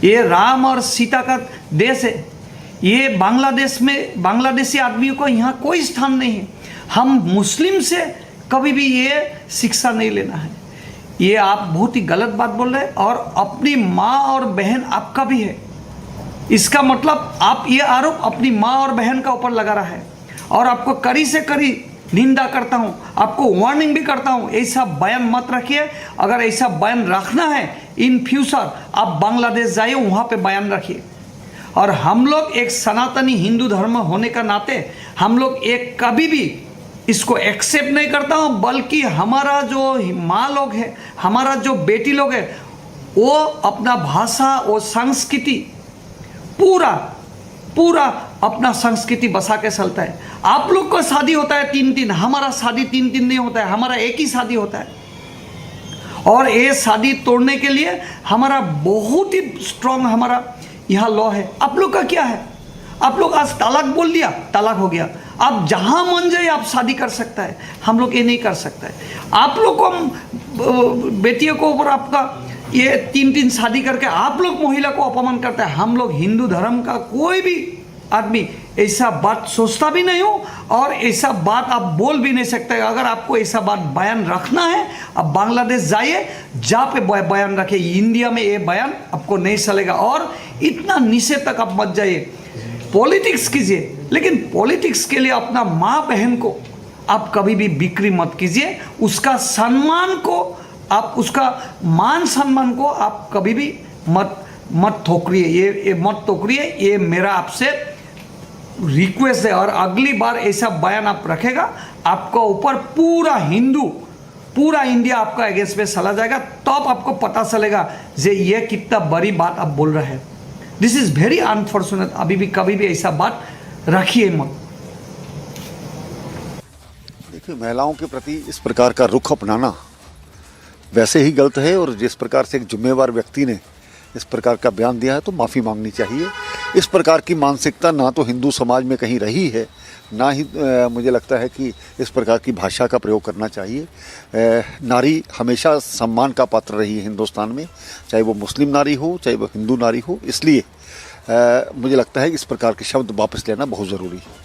ये राम और सीता का देश है। ये बांग्लादेश में बांग्लादेशी आदमियों को यहाँ कोई स्थान नहीं है। हम मुस्लिम से कभी भी ये शिक्षा नहीं लेना है। ये आप बहुत ही गलत बात बोल रहे हैं और अपनी माँ और बहन आपका भी है। इसका मतलब आप ये आरोप अपनी माँ और बहन का ऊपर लगा रहा है और आपको कड़ी से कड़ी निंदा करता हूँ, आपको वार्निंग भी करता हूँ, ऐसा बयान मत रखिए। अगर ऐसा बयान रखना है इन फ्यूचर, आप बांग्लादेश जाइए, वहाँ पे बयान रखिए। और हम लोग एक सनातनी हिंदू धर्म होने का नाते हम लोग एक कभी भी इसको एक्सेप्ट नहीं करता हूँ, बल्कि हमारा जो माँ लोग है, हमारा जो बेटी लोग है, वो अपना भाषा और संस्कृति पूरा अपना संस्कृति बसा के चलता है। आप लोग का शादी होता है 3 दिन, हमारा शादी 3 दिन नहीं होता है, हमारा एक ही शादी होता है। और ये शादी तोड़ने के लिए हमारा बहुत ही स्ट्रॉन्ग हमारा यहाँ लॉ है। आप लोग का क्या है? आप लोग आज तलाक बोल दिया, तलाक हो गया। आप जहाँ मन जाए आप शादी कर सकता है, हम लोग ये नहीं कर सकता है। आप लोग को बेटियों को ऊपर आपका ये 3 शादी करके आप लोग महिला को अपमान करते हैं। हम लोग हिंदू धर्म का कोई भी आदमी ऐसा बात सोचता भी नहीं हो और ऐसा बात आप बोल भी नहीं सकते। अगर आपको ऐसा बात बयान रखना है, आप बांग्लादेश जाइए, जहाँ पे बयान रखे। इंडिया में ये बयान आपको नहीं चलेगा और इतना नीचे तक आप मत जाइए। पॉलिटिक्स कीजिए, लेकिन पॉलिटिक्स के लिए अपना माँ बहन को आप कभी भी बिक्री मत कीजिए। उसका सम्मान को आप, उसका मान सम्मान को आप कभी भी मत ठोकरिए। ये मत ठोकरिए, ये मेरा आपसे रिक्वेस्ट है। और अगली बार ऐसा बयान आप रखेगा, आपका ऊपर पूरा इंडिया आपका अगेंस्ट में चला जाएगा। तब आपको पता चलेगा जे ये कितना बड़ी बात आप बोल रहे हैं। This is very unfortunate. अभी भी कभी भी ऐसा बात रखिए मत। देखिए, महिलाओं के प्रति इस प्रकार का रुख अपनाना वैसे ही गलत है और जिस प्रकार से एक जिम्मेवार व्यक्ति ने इस प्रकार का बयान दिया है तो माफ़ी मांगनी चाहिए। इस प्रकार की मानसिकता ना तो हिंदू समाज में कहीं रही है, ना ही मुझे लगता है कि इस प्रकार की भाषा का प्रयोग करना चाहिए। नारी हमेशा सम्मान का पात्र रही है हिंदुस्तान में, चाहे वो मुस्लिम नारी हो, चाहे वो हिंदू नारी हो। इसलिए मुझे लगता है कि इस प्रकार के शब्द वापस लेना बहुत ज़रूरी है।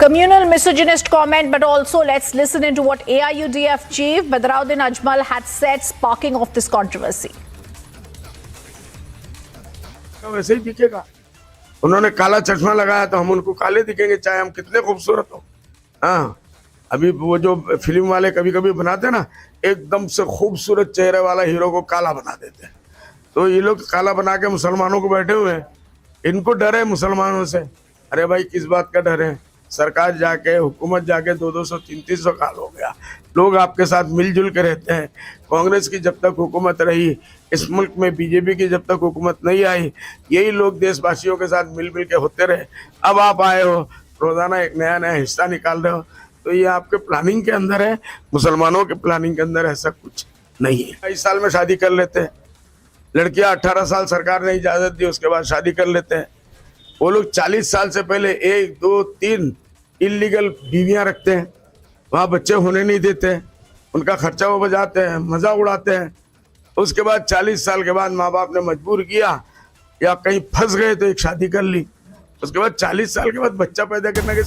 Communal misogynist comment, but also let's listen into what AIUDF chief Badruddin Ajmal had said, sparking off this controversy. वैसे ही दिखेगा। उन्होंने काला चश्मा लगाया तो हम उनको काले दिखेंगे, चाहे हम कितने खूबसूरत हो। हाँ, अभी वो जो फिल्म वाले कभी कभी बनाते ना, एकदम से खूबसूरत चेहरे वाला हीरो को काला बना देते हैं। तो ये लोग काला बना के मुसलमानों को बैठे हुए हैं। इनको डर है मुसलमानों से। अरे भाई किस बात का डर है? सरकार जाके, हुकूमत जाके 200 300 साल हो गया, लोग आपके साथ मिलजुल के रहते हैं। कांग्रेस की जब तक हुकूमत रही इस मुल्क में, बीजेपी की जब तक हुकूमत नहीं आई, यही लोग देशवासियों के साथ मिल के होते रहे। अब आप आए हो, रोजाना एक नया नया हिस्सा निकाल रहे हो, तो ये आपके प्लानिंग के अंदर है। मुसलमानों के प्लानिंग के अंदर ऐसा कुछ नहीं है। 22 साल में शादी कर लेते हैं लड़कियां, 18 साल सरकार ने इजाजत दी, उसके बाद शादी कर लेते हैं। वो लोग 40 साल से पहले 1 2 3 इलीगल बीवियां रखते हैं, वहाँ बच्चे होने नहीं देते, उनका खर्चा वो बजाते हैं, मजा उड़ाते हैं। उसके बाद 40 साल के बाद माँ बाप ने मजबूर किया या कहीं फंस गए तो एक शादी कर ली। उसके बाद 40 साल के बाद बच्चा पैदा करने के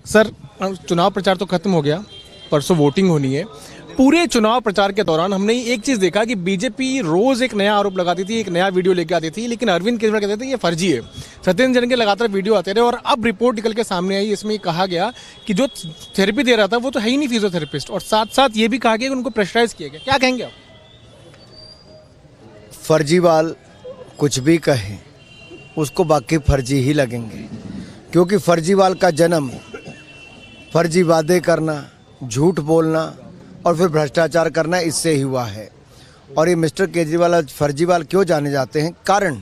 सर, चुनाव प्रचार तो खत्म हो गया, परसों वोटिंग होनी है। पूरे चुनाव प्रचार के दौरान हमने एक चीज देखा कि बीजेपी रोज एक नया आरोप लगाती थी, एक नया वीडियो लेके आती थी, लेकिन अरविंद केजरीवाल कहते थे ये फर्जी है। सत्येंद्र जैन के लगातार वीडियो आते रहे और अब रिपोर्ट निकल के सामने आई, इसमें कहा गया कि जो थेरेपी दे रहा था वो तो है ही नहीं फिजियोथेरेपिस्ट, और साथ साथ ये भी कहा गया कि उनको प्रेशराइज किया गया। क्या कहेंगे आप? फर्जीवाल कुछ भी कहे उसको बाकी फर्जी ही लगेंगे, क्योंकि फर्जीवाल का जन्म फर्जी वादे करना, झूठ बोलना और फिर भ्रष्टाचार करना, इससे ही हुआ है। और ये मिस्टर केजरीवाल फर्जीवाल क्यों जाने जाते हैं? कारण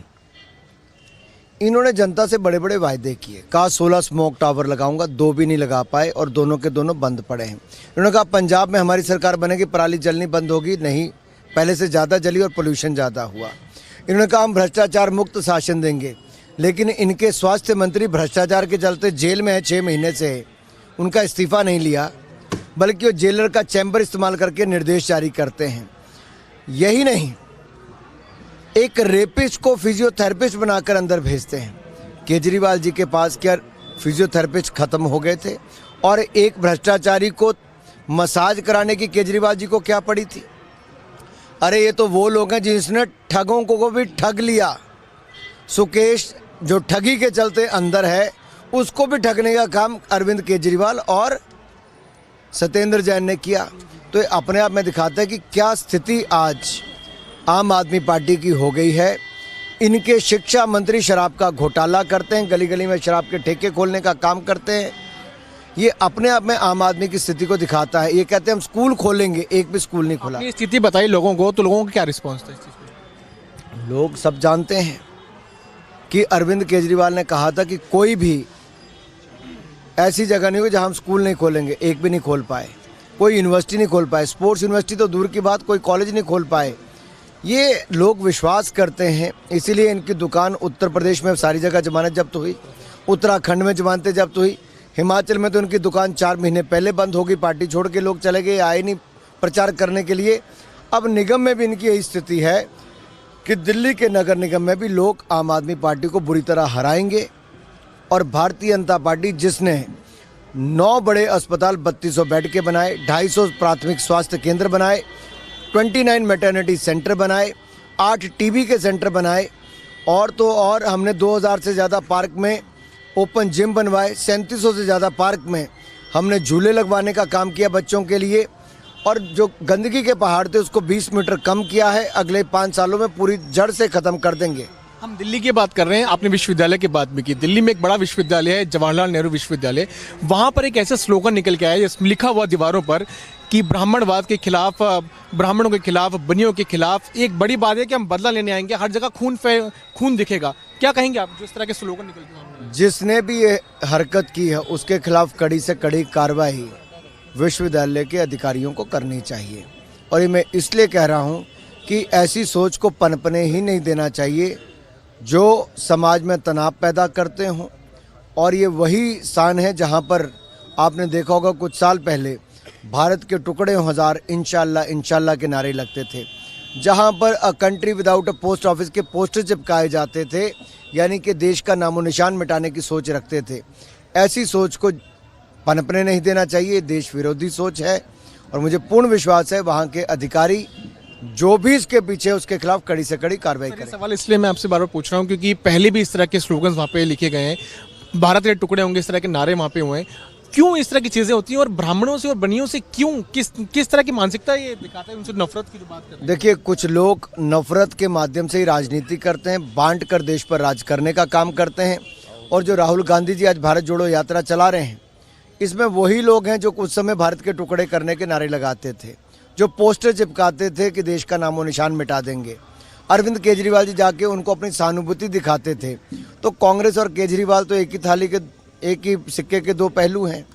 इन्होंने जनता से बड़े बड़े वायदे किए, कहा 16 स्मोक टावर लगाऊंगा, 2 भी नहीं लगा पाए और दोनों के दोनों बंद पड़े हैं। इन्होंने कहा पंजाब में हमारी सरकार बनेगी, पराली जलनी बंद होगी, नहीं, पहले से ज़्यादा जली और पोल्यूशन ज़्यादा हुआ। इन्होंने कहा हम भ्रष्टाचार मुक्त शासन देंगे, लेकिन इनके स्वास्थ्य मंत्री भ्रष्टाचार के चलते जेल में है, 6 महीने से उनका इस्तीफा नहीं लिया, बल्कि वो जेलर का चैम्बर इस्तेमाल करके निर्देश जारी करते हैं। यही नहीं, एक रेपिस्ट को फिजियोथेरेपिस्ट बनाकर अंदर भेजते हैं। केजरीवाल जी के पास क्या फिजियोथेरेपिस्ट खत्म हो गए थे? और एक भ्रष्टाचारी को मसाज कराने की केजरीवाल जी को क्या पड़ी थी? अरे ये तो वो लोग हैं जिसने ठगों को भी ठग लिया। सुकेश जो ठगी के चलते अंदर है, उसको भी ठगने का काम अरविंद केजरीवाल और सत्येंद्र जैन ने किया। तो ये अपने आप में दिखाता है कि क्या स्थिति आज आम आदमी पार्टी की हो गई है। इनके शिक्षा मंत्री शराब का घोटाला करते हैं, गली गली में शराब के ठेके खोलने का काम करते हैं। ये अपने आप में आम आदमी की स्थिति को दिखाता है। ये कहते हैं हम स्कूल खोलेंगे, एक भी स्कूल नहीं खोला। ये स्थिति बताई लोगों को, तो लोगों का क्या रिस्पॉन्स था इस चीज़ पे? लोग सब जानते हैं कि अरविंद केजरीवाल ने कहा था कि कोई भी ऐसी जगह नहीं हुई जहां हम स्कूल नहीं खोलेंगे, एक भी नहीं खोल पाए। कोई यूनिवर्सिटी नहीं खोल पाए, स्पोर्ट्स यूनिवर्सिटी तो दूर की बात, कोई कॉलेज नहीं खोल पाए। ये लोग विश्वास करते हैं, इसीलिए इनकी दुकान उत्तर प्रदेश में सारी जगह जमानत जब्त हुई, उत्तराखंड में जमानतें जब्त हुई, हिमाचल में तो इनकी दुकान 4 महीने पहले बंद होगी, पार्टी छोड़ के लोग चले गए, आए नहीं प्रचार करने के लिए। अब निगम में भी इनकी यही स्थिति है कि दिल्ली के नगर निगम में भी लोग आम आदमी पार्टी को बुरी तरह हराएंगे। और भारतीय जनता पार्टी जिसने 9 बड़े अस्पताल 3200 बेड के बनाए, 250 प्राथमिक स्वास्थ्य केंद्र बनाए, 29 मैटरनिटी सेंटर बनाए, 8 टीबी के सेंटर बनाए, और तो और हमने 2000 से ज़्यादा पार्क में ओपन जिम बनवाए, 3700 से ज़्यादा पार्क में हमने झूले लगवाने का काम किया बच्चों के लिए, और जो गंदगी के पहाड़ थे उसको 20 मीटर कम किया है। अगले 5 सालों में पूरी जड़ से ख़त्म कर देंगे। हम दिल्ली की बात कर रहे हैं, आपने विश्वविद्यालय की बात भी की। दिल्ली में एक बड़ा विश्वविद्यालय है, जवाहरलाल नेहरू विश्वविद्यालय। वहाँ पर एक ऐसा स्लोगन निकल के आया जिसमें लिखा हुआ दीवारों पर कि ब्राह्मणवाद के खिलाफ, ब्राह्मणों के खिलाफ, बनियों के खिलाफ। एक बड़ी बात है कि हम बदला लेने आएंगे, हर जगह खून दिखेगा। क्या कहेंगे आप जो इस तरह के स्लोगन निकलते हैं? जिसने भी ये हरकत की है उसके खिलाफ कड़ी से कड़ी कार्रवाई विश्वविद्यालय के अधिकारियों को करनी चाहिए। और ये मैं इसलिए कह रहा हूँ कि ऐसी सोच को पनपने ही नहीं देना चाहिए जो समाज में तनाव पैदा करते हों। और ये वही स्थान है जहाँ पर आपने देखा होगा कुछ साल पहले भारत के टुकड़े हजार इंशाल्लाह इंशाल्लाह के नारे लगते थे, जहाँ पर a country without a post office के पोस्टर चिपकाए जाते थे, यानी कि देश का नामो निशान मिटाने की सोच रखते थे। ऐसी सोच को पनपने नहीं देना चाहिए, देश विरोधी सोच है। और मुझे पूर्ण विश्वास है वहाँ के अधिकारी जो भी इसके पीछे उसके खिलाफ कड़ी से कड़ी कार्रवाई करें। सवाल इसलिए मैं आपसे बार बार पूछ रहा हूँ क्योंकि पहले भी इस तरह के स्लोगन्स वहाँ पे लिखे गए हैं, भारत के टुकड़े होंगे, इस तरह के नारे वहाँ पे हुए हैं। क्यों इस तरह की चीजें होती हैं और ब्राह्मणों से और बनियों से क्यों किस तरह की मानसिकता ये दिखाता है, उनसे नफरत की जो बात करते हैं? देखिए, कुछ लोग नफरत के माध्यम से ही राजनीति करते हैं, बांट कर देश पर राज करने का काम करते हैं। और जो राहुल गांधी जी आज भारत जोड़ो यात्रा चला रहे हैं, इसमें वही लोग हैं जो कुछ समय भारत के टुकड़े करने के नारे लगाते थे, जो पोस्टर चिपकाते थे कि देश का नामो निशान मिटा देंगे। अरविंद केजरीवाल जी जाके उनको अपनी सहानुभूति दिखाते थे। तो कांग्रेस और केजरीवाल तो एक ही सिक्के के दो पहलू हैं,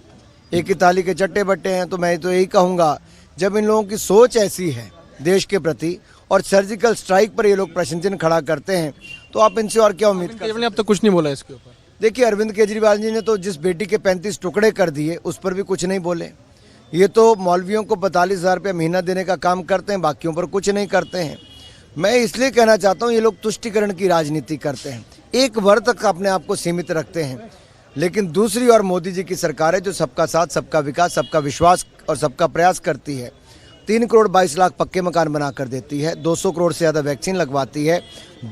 एक ही थाली के चट्टे बट्टे हैं। तो मैं तो यही कहूँगा, जब इन लोगों की सोच ऐसी है देश के प्रति और सर्जिकल स्ट्राइक पर ये लोग प्रश्न चिन्ह खड़ा करते हैं, तो आप इनसे और क्या उम्मीद करते हैं? अब तक कुछ नहीं बोला इसके ऊपर। देखिए, अरविंद केजरीवाल जी ने तो जिस बेटी के 35 टुकड़े कर दिए उस पर भी कुछ नहीं बोले। ये तो मौलवियों को 42,000 रुपये महीना देने का काम करते हैं, बाकियों पर कुछ नहीं करते हैं। मैं इसलिए कहना चाहता हूँ, ये लोग तुष्टिकरण की राजनीति करते हैं, एक वर्ग तक अपने आप को सीमित रखते हैं। लेकिन दूसरी ओर मोदी जी की सरकार है जो सबका साथ, सबका विकास, सबका विश्वास और सबका प्रयास करती है। 3 करोड़ 22 लाख पक्के मकान बना कर देती है, 200 करोड़ से ज़्यादा वैक्सीन लगवाती है,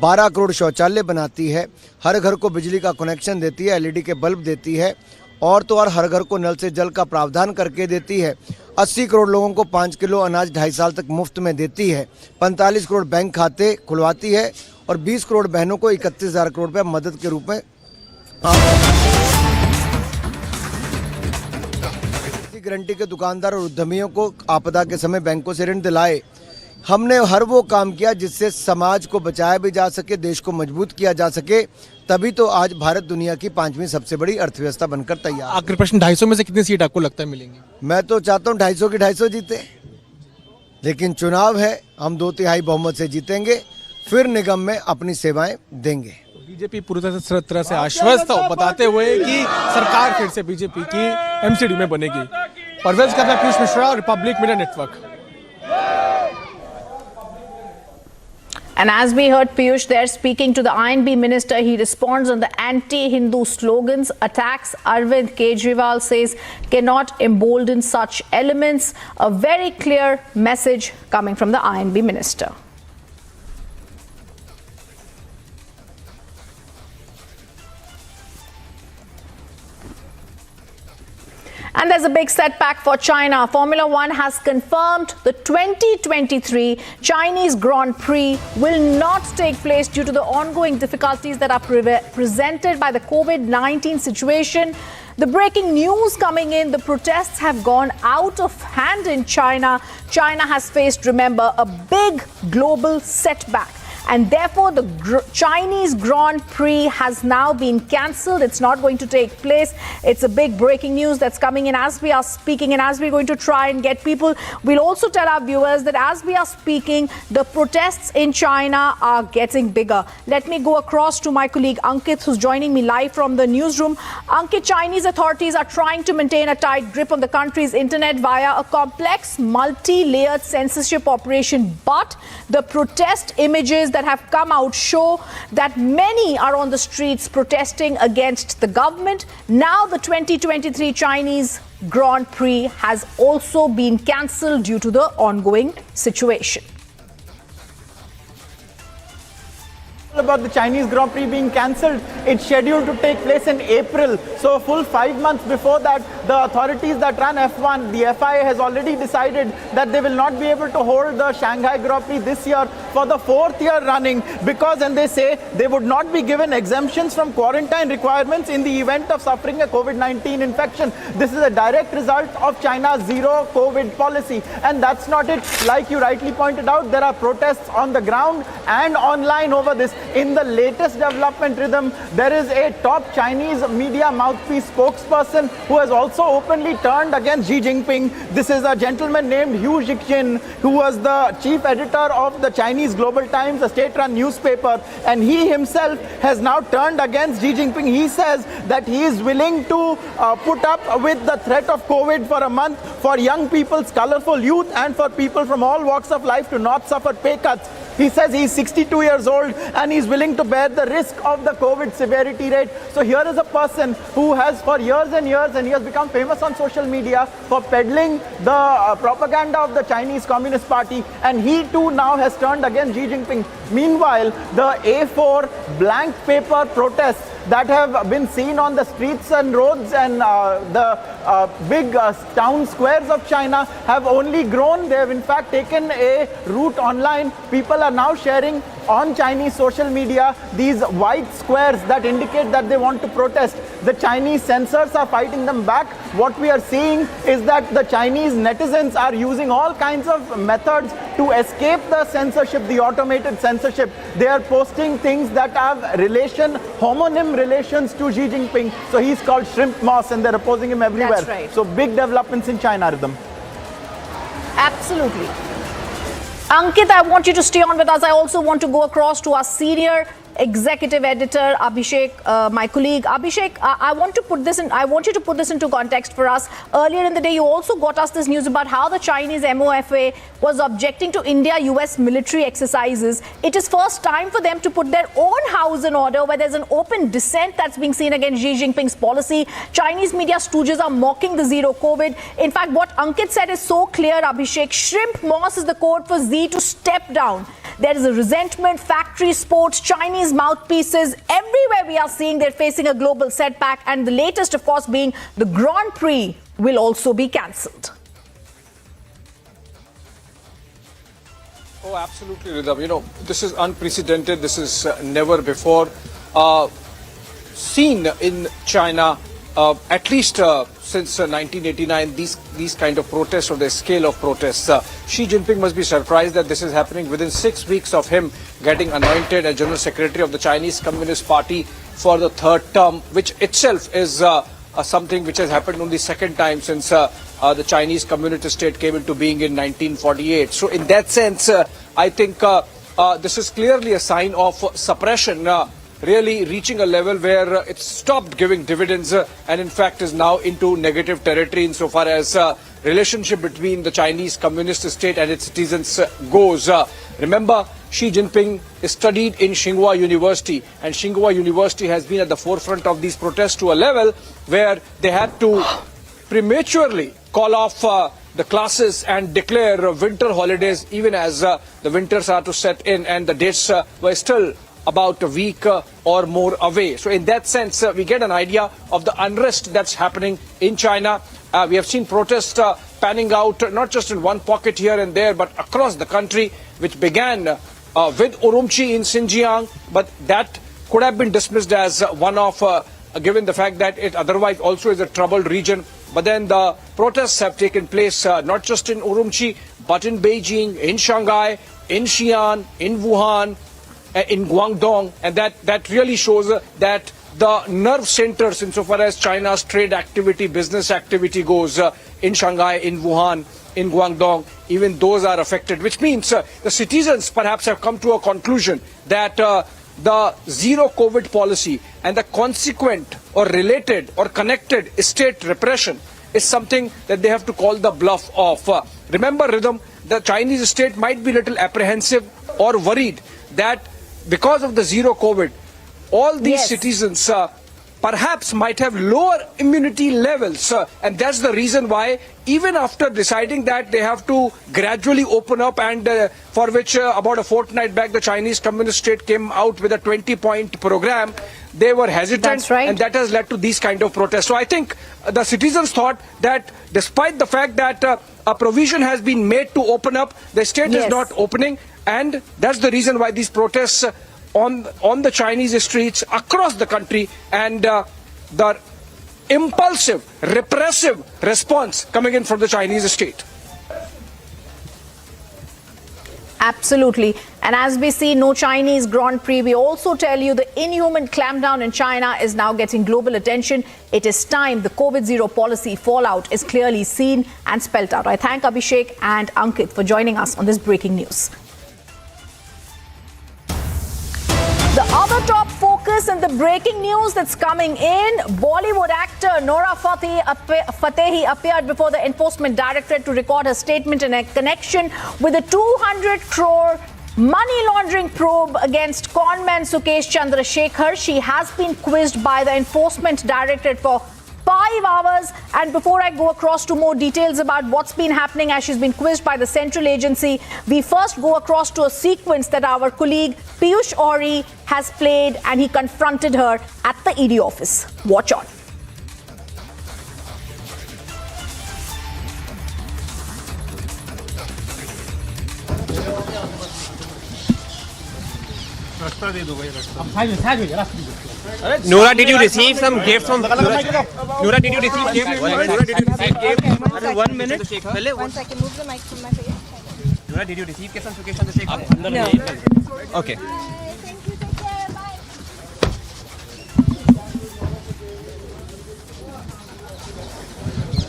12 करोड़ शौचालय बनाती है, हर घर को बिजली का कनेक्शन देती है, LED के बल्ब देती है, और तो और हर घर को नल से जल का प्रावधान करके देती है। 80 करोड़ लोगों को 5 किलो अनाज 2.5 साल तक मुफ्त में देती है, 45 करोड़ बैंक खाते खुलवाती है और 20 करोड़ बहनों को 31,000 करोड़ रुपये मदद के रूप में गारंटी के दुकानदार और उद्यमियों को आपदा के समय बैंकों से ऋण दिलाए। हमने हर वो काम किया जिससे समाज को बचाया भी जा सके, देश को मजबूत किया जा सके। तभी तो आज भारत दुनिया की 5वीं सबसे बड़ी अर्थव्यवस्था बनकर तैयार। आखिरी प्रश्न, 250 में से कितनी सीट आपको लगता है मिलेंगी? मैं तो चाहता हूँ 250 की 250 जीते, लेकिन चुनाव है, हम 2/3 बहुमत से जीतेंगे, फिर निगम में अपनी सेवाएं देंगे। बीजेपी पूरी तरह से आश्वस्त हो बताते हुए कि सरकार फिर से बीजेपी की MCD में बनेगी। परवेज करना, Piyush Mishra, Republic media network. And as we heard Piyush there speaking to the INB minister, he responds on the anti-Hindu slogans, attacks Arvind Kejriwal, says cannot embolden such elements. A very clear message coming from the INB minister. And there's a big setback for China. Formula One has confirmed the 2023 Chinese Grand Prix will not take place due to the ongoing difficulties that are presented by the COVID-19 situation. The breaking news coming in, the protests have gone out of hand in China. China has faced, remember, a big global setback. And therefore, the Chinese Grand Prix has now been cancelled. It's not going to take place. It's a big breaking news that's coming in as we are speaking, and as we're going to try and get people. We'll also tell our viewers that as we are speaking, the protests in China are getting bigger. Let me go across to my colleague Ankit, who's joining me live from the newsroom. Ankit, Chinese authorities are trying to maintain a tight grip on the country's internet via a complex, multi-layered censorship operation. But the protest images that have come out show that many are on the streets protesting against the government. Now the 2023 Chinese Grand Prix has also been cancelled due to the ongoing situation. About the Chinese Grand Prix being cancelled, it's scheduled to take place in April. So a full 5 months before that, the authorities that run F1, the FIA, has already decided that they will not be able to hold the Shanghai Grand Prix this year for the 4th year running, because, and they say, they would not be given exemptions from quarantine requirements in the event of suffering a COVID-19 infection. This is a direct result of China's zero COVID policy. And that's not it. Like you rightly pointed out, there are protests on the ground and online over this. In the latest development, Rhythm, there is a top Chinese media mouthpiece spokesperson who has also openly turned against Xi Jinping. This is a gentleman named Hu Jixin, who was the chief editor of the Chinese Global Times, a state-run newspaper, and he himself has now turned against Xi Jinping. He says that he is willing to put up with the threat of COVID for a month for young people's colorful youth and for people from all walks of life to not suffer pay cuts. He says he's 62 years old and he's willing to bear the risk of the COVID severity rate. So here is a person who has for years and years, and he has become famous on social media for peddling the propaganda of the Chinese Communist Party, and he too now has turned against Xi Jinping. Meanwhile, the A4 blank paper protests that have been seen on the streets and roads and the big town squares of China have only grown. They have in fact taken a route online. People are now sharing on Chinese social media these white squares that indicate that they want to protest. The Chinese censors are fighting them back. What we are seeing is that the Chinese netizens are using all kinds of methods to escape the censorship, the automated censorship. They are posting things that have homonym relations to Xi Jinping. So he's called Shrimp Moss and they're opposing him everywhere. That's right. So big developments in China, Rhythm. Absolutely. Ankit, I want you to stay on with us. I also want to go across to our senior executive editor Abhishek, my colleague. Abhishek, I want you to put this into context for us. Earlier in the day, you also got us this news about how the Chinese MOFA was objecting to India-US military exercises. It is first time for them to put their own house in order, where there's an open dissent that's being seen against Xi Jinping's policy. Chinese media stooges are mocking the zero COVID. In fact, what Ankit said is so clear, Abhishek. Shrimp Moss is the code for Xi to step down. There is a resentment, factory sports, Chinese mouthpieces. Everywhere we are seeing they're facing a global setback. And the latest, of course, being the Grand Prix will also be cancelled. Oh, absolutely, Ridham. You know, this is unprecedented. This is never before seen in China, at least since 1989, these kind of protests or the scale of protests. Xi Jinping must be surprised that this is happening within 6 weeks of him getting anointed as General Secretary of the Chinese Communist Party for the third term, which itself is something which has happened only second time since the Chinese Communist state came into being in 1948. So in that sense, I think this is clearly a sign of suppression, really reaching a level where it stopped giving dividends and in fact is now into negative territory insofar as relationship between the Chinese Communist state and its citizens goes. Remember, Xi Jinping studied in Tsinghua University, and Tsinghua University has been at the forefront of these protests to a level where they had to prematurely call off the classes and declare winter holidays even as the winters are to set in, and the dates were still about a week or more away. So in that sense, we get an idea of the unrest that's happening in China. We have seen protests panning out not just in one pocket here and there, but across the country, which began with Urumqi in Xinjiang, but that could have been dismissed as one-off given the fact that it otherwise also is a troubled region. But then the protests have taken place not just in Urumqi, but in Beijing, in Shanghai, in Xi'an, in Wuhan, in Guangdong, and that really shows that the nerve centers insofar as China's trade activity, business activity goes in Shanghai, in Wuhan, in Guangdong, even those are affected, which means the citizens perhaps have come to a conclusion that the zero COVID policy and the consequent or related or connected state repression is something that they have to call the bluff of. Remember, Rhythm, the Chinese state might be a little apprehensive or worried that because of the zero COVID, all these citizens perhaps might have lower immunity levels. And that's the reason why, even after deciding that they have to gradually open up, and for which about a fortnight back the Chinese Communist state came out with a 20-point program, they were hesitant. That's right. And that has led to these kind of protests. So I think the citizens thought that despite the fact that a provision has been made to open up, the state is not opening. And that's the reason why these protests on the Chinese streets across the country, and the impulsive, repressive response coming in from the Chinese state. Absolutely. And as we see no Chinese Grand Prix, we also tell you the inhuman clampdown in China is now getting global attention. It is time. The COVID zero policy fallout is clearly seen and spelt out. I thank Abhishek and Ankit for joining us on this breaking news. The other top focus in the breaking news that's coming in, Bollywood actor Nora Fatehi appeared before the Enforcement Directorate to record her statement in a connection with a 200 crore money laundering probe against conman Sukesh Chandra Shekhar. She has been quizzed by the Enforcement Directorate for 5 hours. And before I go across to more details about what's been happening as she's been quizzed by the central agency, we first go across to a sequence that our colleague Piyush Ohri has played, and he confronted her at the ED office. Watch on. Nora, did you receive some gifts from Nora, did you receive gifts? Nora, did you receive gifts? 1 minute. One second, move the mic from my face. Nora, did you receive gifts from Sukesh Chandrasekhar? No. Okay.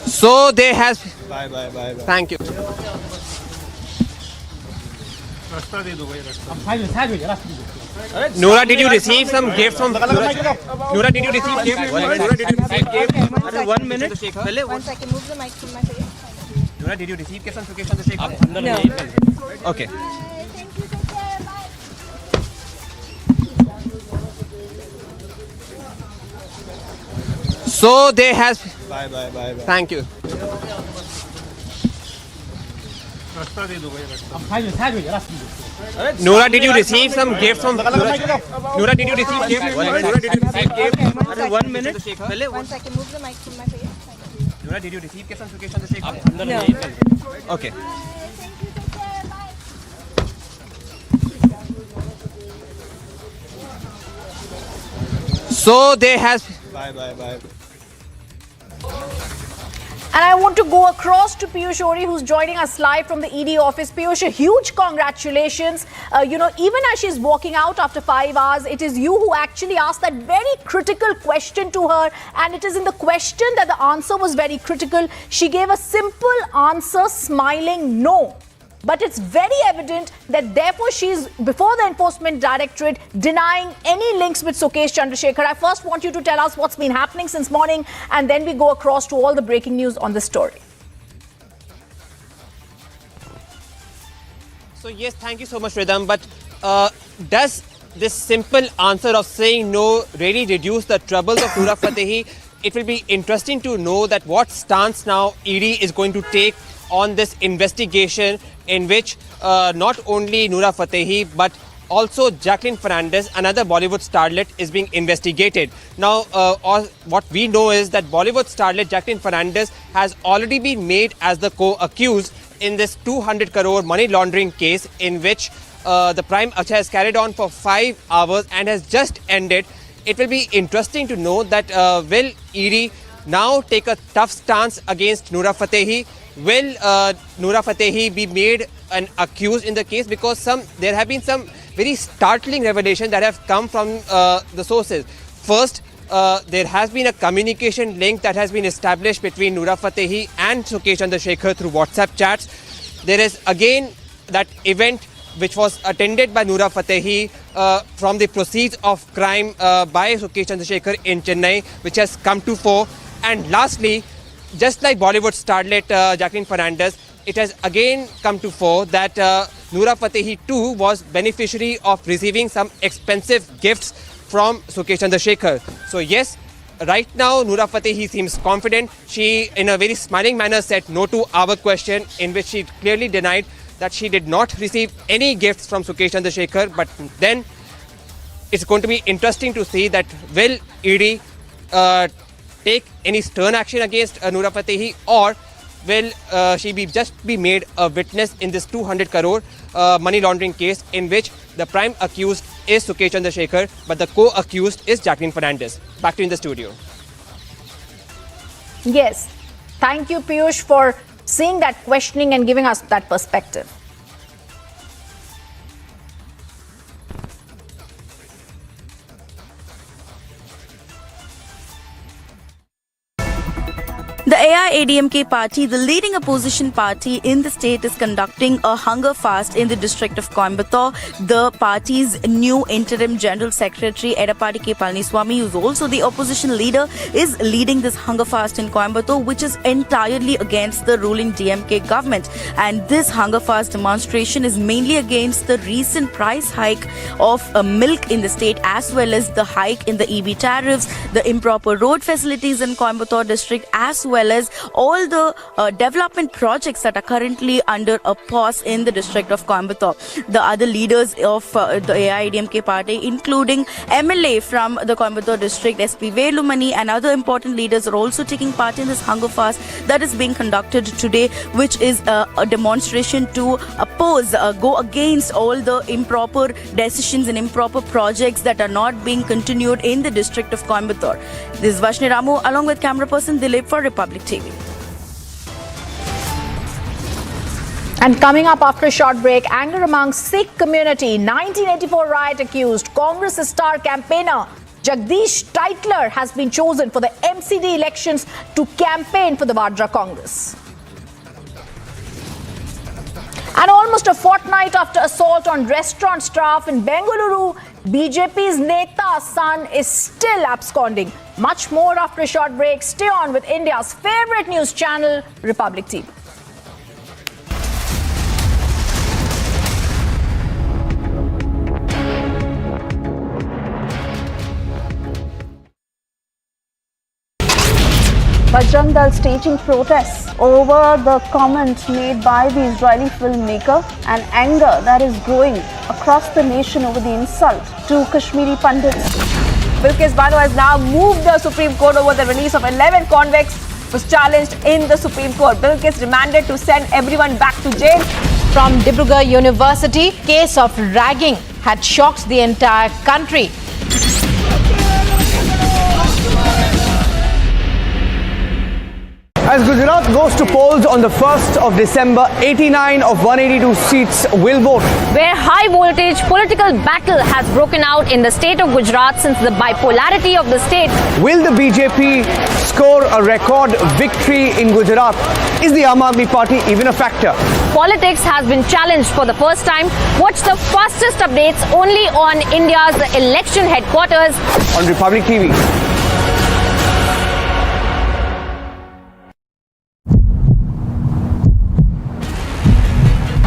So there has. Bye. Thank you. Nora, did you receive some gifts from Nora, did you receive gifts? Nora, did you receive gifts? 1 minute. One second, move the mic from my face. Nora, did you receive gifts from Sukesh Chandrasekhar? No. Okay. So there has. Bye. Thank you. Nora, did you receive some gifts from Nora, did you receive gifts? Nora, did you receive gifts? 1 minute. One second, move the mic from my face. Nora, did you receive gifts from Sukesh Chandrasekhar? No. Okay. So there has. Bye. And I want to go across to Piyush Ohri, who's joining us live from the ED office. Piyush, a huge congratulations. Even as she's walking out after 5 hours, it is you who actually asked that very critical question to her. And it is in the question that the answer was very critical. She gave a simple answer, smiling no. But it's very evident that therefore she's, before the Enforcement Directorate, denying any links with Sukesh Chandrasekhar. I first want you to tell us what's been happening since morning, and then we go across to all the breaking news on the story. So yes, thank you so much, Rhythm. But does this simple answer of saying no really reduce the troubles of Nora Fatehi? It will be interesting to know that what stance now ED is going to take on this investigation, in which not only Nora Fatehi but also Jacqueline Fernandez, another Bollywood starlet, is being investigated. Now, what we know is that Bollywood starlet Jacqueline Fernandez has already been made as the co-accused in this 200 crore money laundering case, in which the prime has carried on for 5 hours and has just ended. It will be interesting to know that will ED now take a tough stance against Nora Fatehi? Will Nora Fatehi be made an accused in the case? Because there have been some very startling revelations that have come from the sources. First, there has been a communication link that has been established between Nora Fatehi and Sukesh Chandrasekhar through WhatsApp chats. There is again that event which was attended by Nora Fatehi from the proceeds of crime by Sukesh Chandrasekhar in Chennai, which has come to fore. And lastly, just like Bollywood starlet Jacqueline Fernandez, it has again come to fore that Nora Fatehi too was beneficiary of receiving some expensive gifts from Sukesh Chandrasekhar. So yes, right now Nora Fatehi seems confident. She, in a very smiling manner, said no to our question, in which she clearly denied that she did not receive any gifts from Sukesh Chandrasekhar. But then it's going to be interesting to see that will ED take any stern action against Nora Fatehi, or will she just be made a witness in this 200 crore money laundering case, in which the prime accused is Sukesh Chandrasekhar but the co-accused is Jacqueline Fernandez. Back to you in the studio. Yes. Thank you, Piyush, for seeing that questioning and giving us that perspective. The AIADMK party, the leading opposition party in the state, is conducting a hunger fast in the district of Coimbatore. The party's new interim general secretary, Edappadi K. Palaniswamy, who is also the opposition leader, is leading this hunger fast in Coimbatore, which is entirely against the ruling DMK government. And this hunger fast demonstration is mainly against the recent price hike of milk in the state, as well as the hike in the EB tariffs, the improper road facilities in Coimbatore district, as well as all the development projects that are currently under a pause in the district of Coimbatore. The other leaders of the AIADMK party, including MLA from the Coimbatore district, SP Velumani, and other important leaders are also taking part in this hunger fast that is being conducted today, which is a demonstration to oppose, go against all the improper decisions and improper projects that are not being continued in the district of Coimbatore. This is Vashni Ramu along with camera person Dilip for Republic TV. And coming up after a short break, anger among Sikh community. 1984 riot accused Congress star campaigner Jagdish Titler has been chosen for the MCD elections to campaign for the Vadra Congress. And almost a fortnight after assault on restaurant staff in Bengaluru, BJP's Neta's son is still absconding. Much more after a short break. Stay on with India's favorite news channel, Republic TV. Bajrang Dal staging protests over the comment made by the Israeli filmmaker, and anger that is growing across the nation over the insult to Kashmiri Pandits. Bilkis Bano has now moved the Supreme Court over the release of 11 convicts was challenged in the Supreme Court. Bilkis demanded to send everyone back to jail. From Dibrugarh University, case of ragging had shocked the entire country. As Gujarat goes to polls on the 1st of December, 89 of 182 seats will vote. Where high voltage political battle has broken out in the state of Gujarat since the bipolarity of the state. Will the BJP score a record victory in Gujarat? Is the Aam Aadmi Party even a factor? Politics has been challenged for the first time. Watch the fastest updates only on India's election headquarters on Republic TV.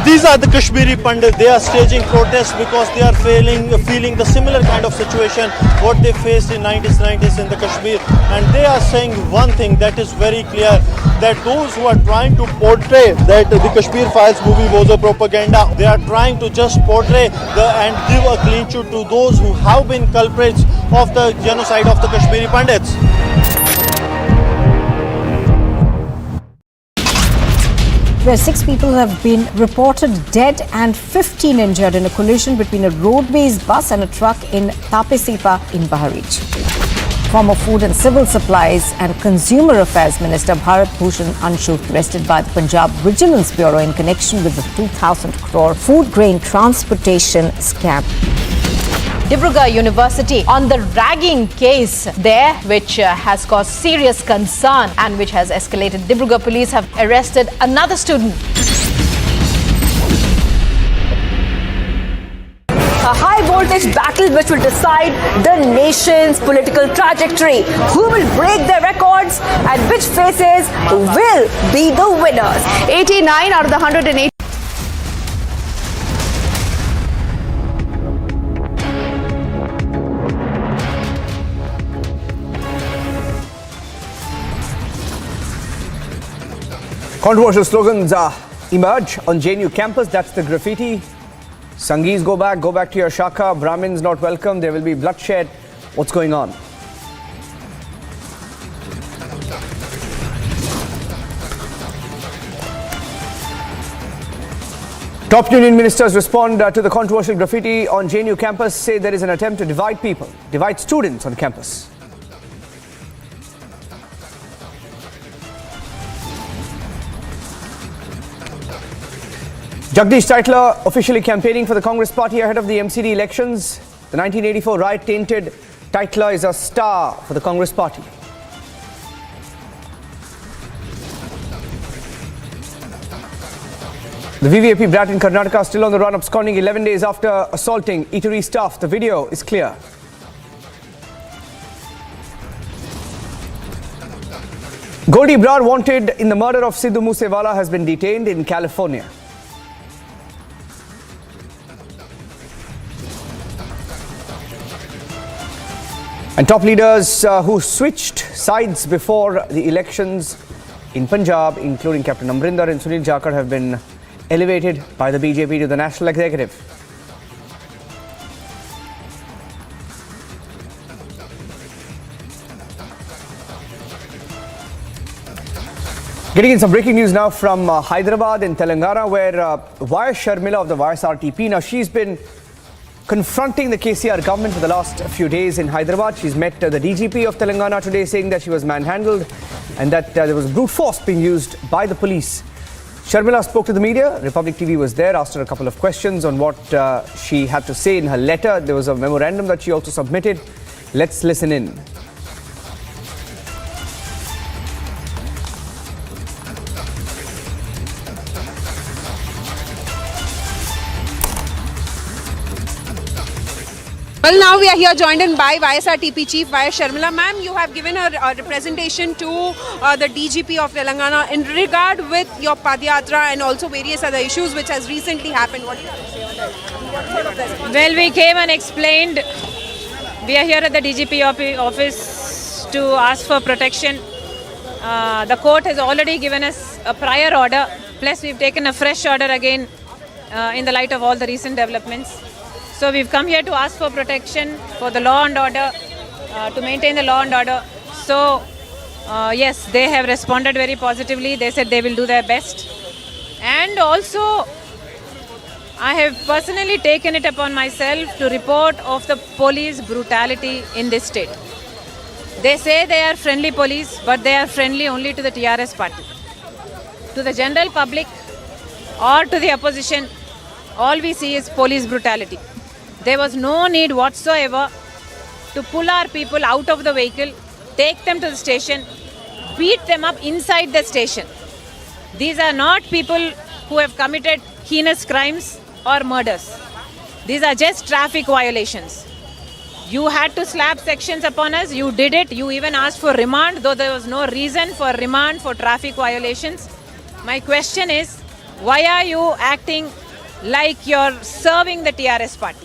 These are the Kashmiri Pandits. They are staging protests because they are feeling the similar kind of situation what they faced in 1990s in the Kashmir. And they are saying one thing that is very clear, that those who are trying to portray that the Kashmir Files movie was a propaganda, they are trying to just portray and give a clean sheet to those who have been culprits of the genocide of the Kashmiri Pandits. Where 6 people have been reported dead and 15 injured in a collision between a road-based bus and a truck in Tapesipa in Bahraich. Former Food and Civil Supplies and Consumer Affairs Minister Bharat Bhushan Anshu arrested by the Punjab Vigilance Bureau in connection with the 2,000 crore food grain transportation scam. Dibrugarh University on the ragging case there, which has caused serious concern and which has escalated. Dibrugarh police have arrested another student. A high voltage battle which will decide the nation's political trajectory. Who will break their records and which faces will be the winners? 89 out of the 108. Controversial slogans emerge on JNU campus. That's the graffiti. Sangees go back to your shaka. Brahmins not welcome. There will be bloodshed. What's going on? Top union ministers respond to the controversial graffiti on JNU campus, say there is an attempt to divide people, divide students on campus. Jagdish Titler officially campaigning for the Congress party ahead of the MCD elections. The 1984 riot tainted Titler is a star for the Congress party. The VVIP brat in Karnataka still on the run, absconding 11 days after assaulting eatery staff. The video is clear. Goldie Brar, wanted in the murder of Sidhu Moosewala, has been detained in California. And top leaders who switched sides before the elections in Punjab, including Captain Amrinder and Sunil Jakhar, have been elevated by the BJP to the national executive. Getting in some breaking news now from Hyderabad in Telangana, where Vijay Sharmila of the YSRTP, now she's been confronting the KCR government for the last few days in Hyderabad. She's met the DGP of Telangana today, saying that she was manhandled and that there was brute force being used by the police. Sharmila spoke to the media. Republic TV was there, asked her a couple of questions on what she had to say in her letter. There was a memorandum that she also submitted. Let's listen in. Well, now we are here joined in by YSRTP Chief Vijay Sharmila. Ma'am, you have given a representation to the DGP of Telangana in regard with your Padyatra and also various other issues which has recently happened. What do you have to say on that? Well, we came and explained. We are here at the DGP office to ask for protection. The court has already given us a prior order. Plus, we've taken a fresh order again in the light of all the recent developments. So we've come here to ask for protection for the law and order, to maintain the law and order. So yes, they have responded very positively. They said they will do their best. And also, I have personally taken it upon myself to report of the police brutality in this state. They say they are friendly police, but they are friendly only to the TRS party. To the general public or to the opposition, all we see is police brutality. There was no need whatsoever to pull our people out of the vehicle, take them to the station, beat them up inside the station. These are not people who have committed heinous crimes or murders. These are just traffic violations. You had to slap sections upon us, you did it. You even asked for remand, though there was no reason for remand for traffic violations. My question is, why are you acting like you're serving the TRS party?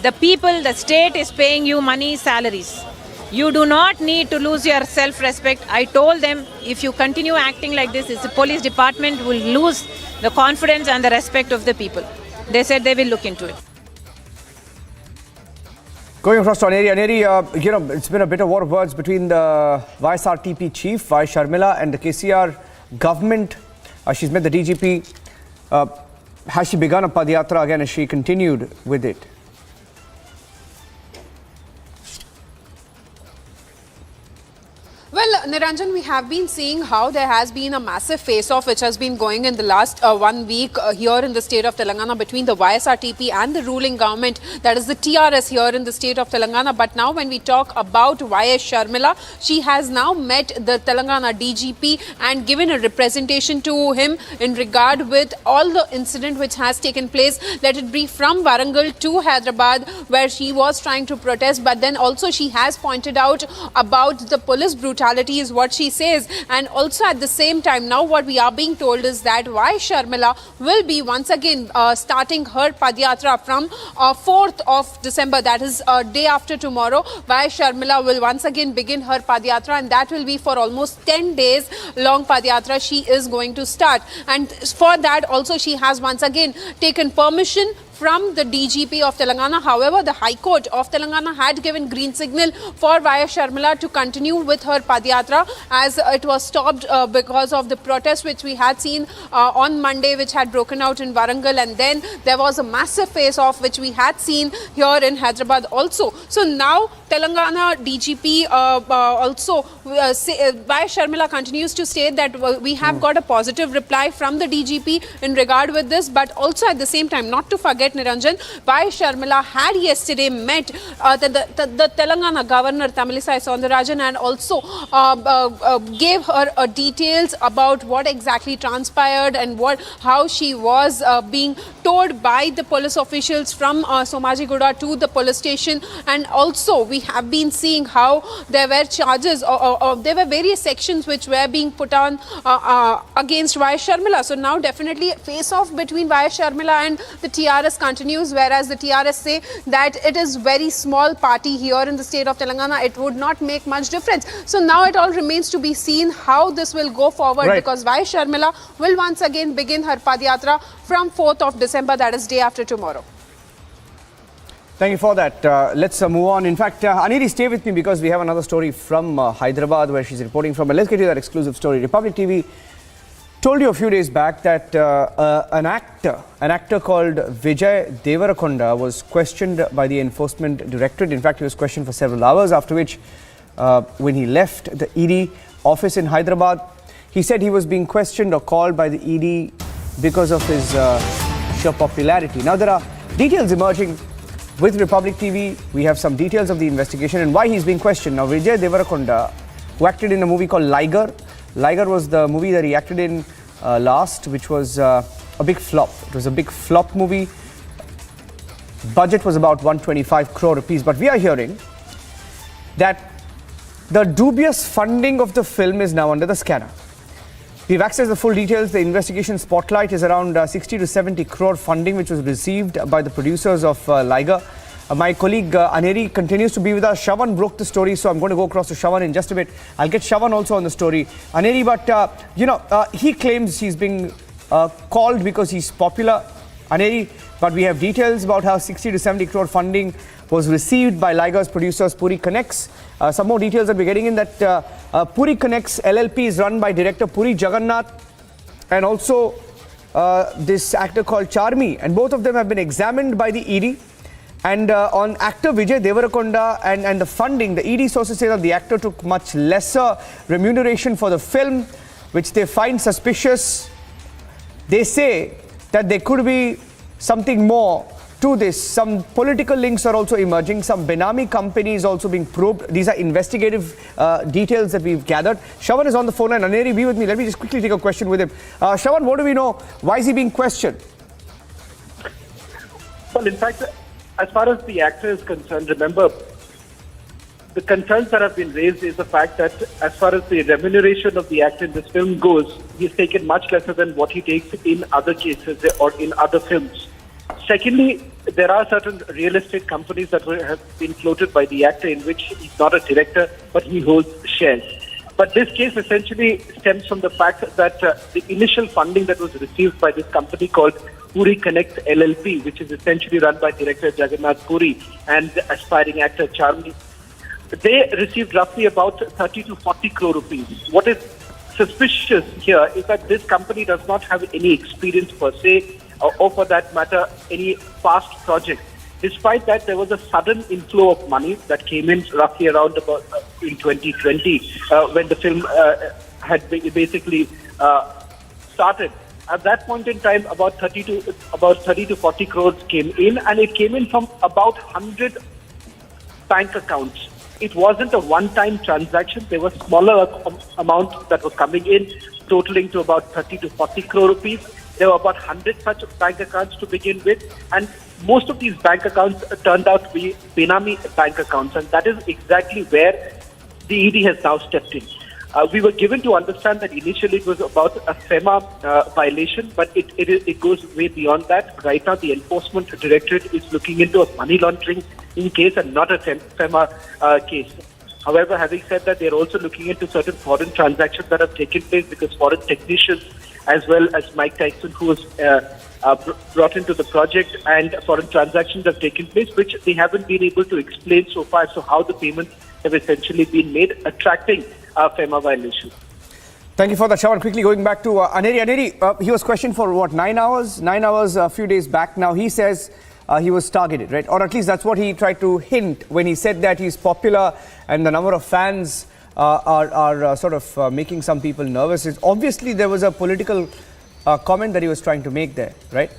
The people, the state is paying you money, salaries. You do not need to lose your self-respect. I told them, if you continue acting like this, the police department will lose the confidence and the respect of the people. They said they will look into it. Going across to Neri, it's been a bit of war of words between the YSRTP chief, Vijay Sharmila, and the KCR government. She's met the DGP. Has she begun a Padyatra again? Has she continued with it? Well, Niranjan, we have been seeing how there has been a massive face-off which has been going in the last 1 week here in the state of Telangana between the YSRTP and the ruling government, that is the TRS here in the state of Telangana. But now when we talk about Vijay Sharmila, she has now met the Telangana DGP and given a representation to him in regard with all the incident which has taken place, let it be from Warangal to Hyderabad, where she was trying to protest, but then also she has pointed out about the police brutality is what she says. And also at the same time, now what we are being told is that Vijay Sharmila will be once again starting her Padyatra from 4th of December, that is day after tomorrow. Vijay Sharmila will once again begin her Padyatra, and that will be for almost 10 days long Padyatra she is going to start. And for that also she has once again taken permission from the DGP of Telangana. However, the High Court of Telangana had given green signal for Vijay Sharmila to continue with her Padyatra, as it was stopped because of the protest which we had seen on Monday, which had broken out in Warangal, and then there was a massive face-off which we had seen here in Hyderabad also. So now Telangana DGP also, Vijay Sharmila continues to state that we have got a positive reply from the DGP in regard with this, but also at the same time, not to forget forget, Niranjan, Vijay Sharmila had yesterday met the Telangana governor Tamilisai Soundarajan and also gave her details about what exactly transpired and how she was being towed by the police officials from Somajiguda to the police station. And also we have been seeing how there were charges or there were various sections which were being put on against Vijay Sharmila. So now definitely face-off between Vijay Sharmila and the TRS continues, whereas the TRS say that it is very small party here in the state of Telangana. It would not make much difference. So now it all remains to be seen how this will go forward, because Vijay Sharmila will once again begin her Padyatra from 4th of December, that is day after tomorrow. Thank you for that. Let's move on. In fact, Aneri, stay with me because we have another story from Hyderabad where she's reporting from. And let's get you that exclusive story. Republic TV told you a few days back that an actor called Vijay Deverakonda was questioned by the Enforcement Directorate. In fact, he was questioned for several hours, after which when he left the ED office in Hyderabad, he said he was being questioned or called by the ED because of his sheer popularity. Now, there are details emerging with Republic TV. We have some details of the investigation and why he's being questioned. Now, Vijay Deverakonda, who acted in a movie called Liger. Liger was the movie that he acted in last, which was a big flop. It was a big flop movie. Budget was about 125 crore rupees. But we are hearing that the dubious funding of the film is now under the scanner. We've accessed the full details. The investigation spotlight is around 60 to 70 crore funding, which was received by the producers of Liger. My colleague Aneri continues to be with us. Shawan broke the story, so I'm going to go across to Shawan in just a bit. I'll get Shawan also on the story. Aneri, but he claims he's being called because he's popular. Aneri, but we have details about how 60 to 70 crore funding was received by Liger's producers, Puri Connects. Some more details that we're getting in that Puri Connects LLP is run by director Puri Jagannath and also this actor called Charmi, and both of them have been examined by the ED. And on actor Vijay Deverakonda and the funding, the ED sources say that the actor took much lesser remuneration for the film, which they find suspicious. They say that there could be something more to this. Some political links are also emerging. Some Benami companies also being probed. These are investigative details that we've gathered. Shawan is on the phone line. Aneri, be with me. Let me just quickly take a question with him. Shawan, what do we know? Why is he being questioned? Well, in fact, as far as the actor is concerned, remember, the concerns that have been raised is the fact that as far as the remuneration of the actor in this film goes, he's taken much lesser than what he takes in other cases or in other films. Secondly, there are certain real estate companies that have been floated by the actor in which he's not a director, but he holds shares. But this case essentially stems from the fact that the initial funding that was received by this company called Puri Connect LLP, which is essentially run by director Jagannath Puri and aspiring actor Charmi, they received roughly about 30 to 40 crore rupees. What is suspicious here is that this company does not have any experience per se, or for that matter, any past project. Despite that, there was a sudden inflow of money that came in roughly around about in 2020 when the film had basically started. At that point in time, about 30 to 40 crores came in, and it came in from about 100 bank accounts. It wasn't a one-time transaction. There was smaller amount that was coming in, totaling to about 30 to 40 crore rupees. There were about 100 such bank accounts to begin with, and most of these bank accounts turned out to be Benami bank accounts, and that is exactly where the ED has now stepped in. We were given to understand that initially it was about a FEMA violation, but it goes way beyond that. Right now, the Enforcement Directorate is looking into a money laundering case and not a FEMA case. However, having said that, they are also looking into certain foreign transactions that have taken place because foreign technicians, as well as Mike Tyson, who was brought into the project, and foreign transactions have taken place, which they haven't been able to explain so far. So how the payments have essentially been made, attracting FEMA violation. Thank you for that, Shawan. Quickly going back to Aneri. Aneri, he was questioned for what, 9 hours? 9 hours a few days back. Now he says he was targeted, right? Or at least that's what he tried to hint when he said that he's popular and the number of fans are sort of making some people nervous. Obviously, there was a political comment that he was trying to make there, right?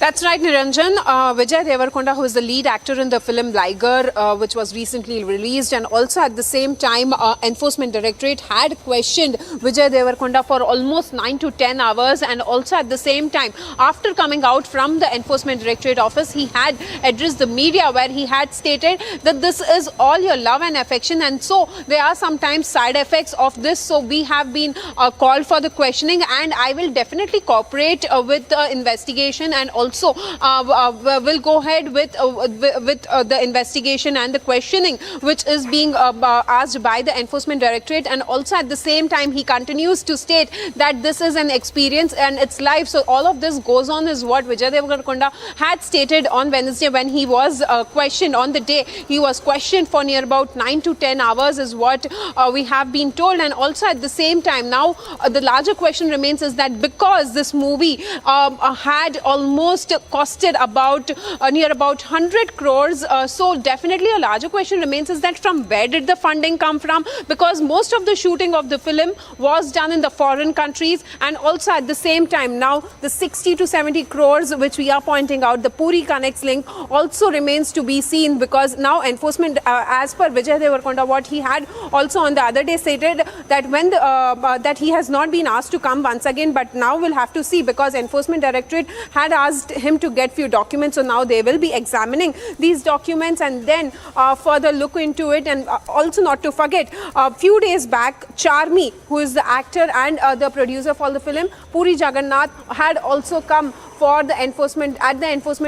That's right, Niranjan. Vijay Deverakonda, who is the lead actor in the film Liger, which was recently released, and also at the same time, Enforcement Directorate had questioned Vijay Deverakonda for almost 9 to 10 hours, and also at the same time, after coming out from the Enforcement Directorate office, he had addressed the media where he had stated that this is all your love and affection, and so there are sometimes side effects of this. So we have been called for the questioning, and I will definitely cooperate with the investigation, and also will go ahead with the investigation and the questioning which is being asked by the Enforcement Directorate. And also at the same time, he continues to state that this is an experience and it's life. So all of this goes on is what Vijay Deverakonda had stated on Wednesday when he was questioned. On the day he was questioned for near about 9 to 10 hours is what we have been told. And also at the same time, now the larger question remains is that because this movie had almost costed about near about 100 crores, so definitely a larger question remains is that from where did the funding come from, because most of the shooting of the film was done in the foreign countries. And also at the same time, now the 60 to 70 crores which we are pointing out, the Puri Connects link also remains to be seen, because now enforcement, as per Vijay Deverakonda, what he had also on the other day stated that when that he has not been asked to come once again, but now we'll have to see, because Enforcement Directorate had asked him to get few documents, so now they will be examining these documents and then further look into it. And also not to forget, a few days back, Charmi, who is the actor and the producer for the film, Puri Jagannath, had also come for the Enforcement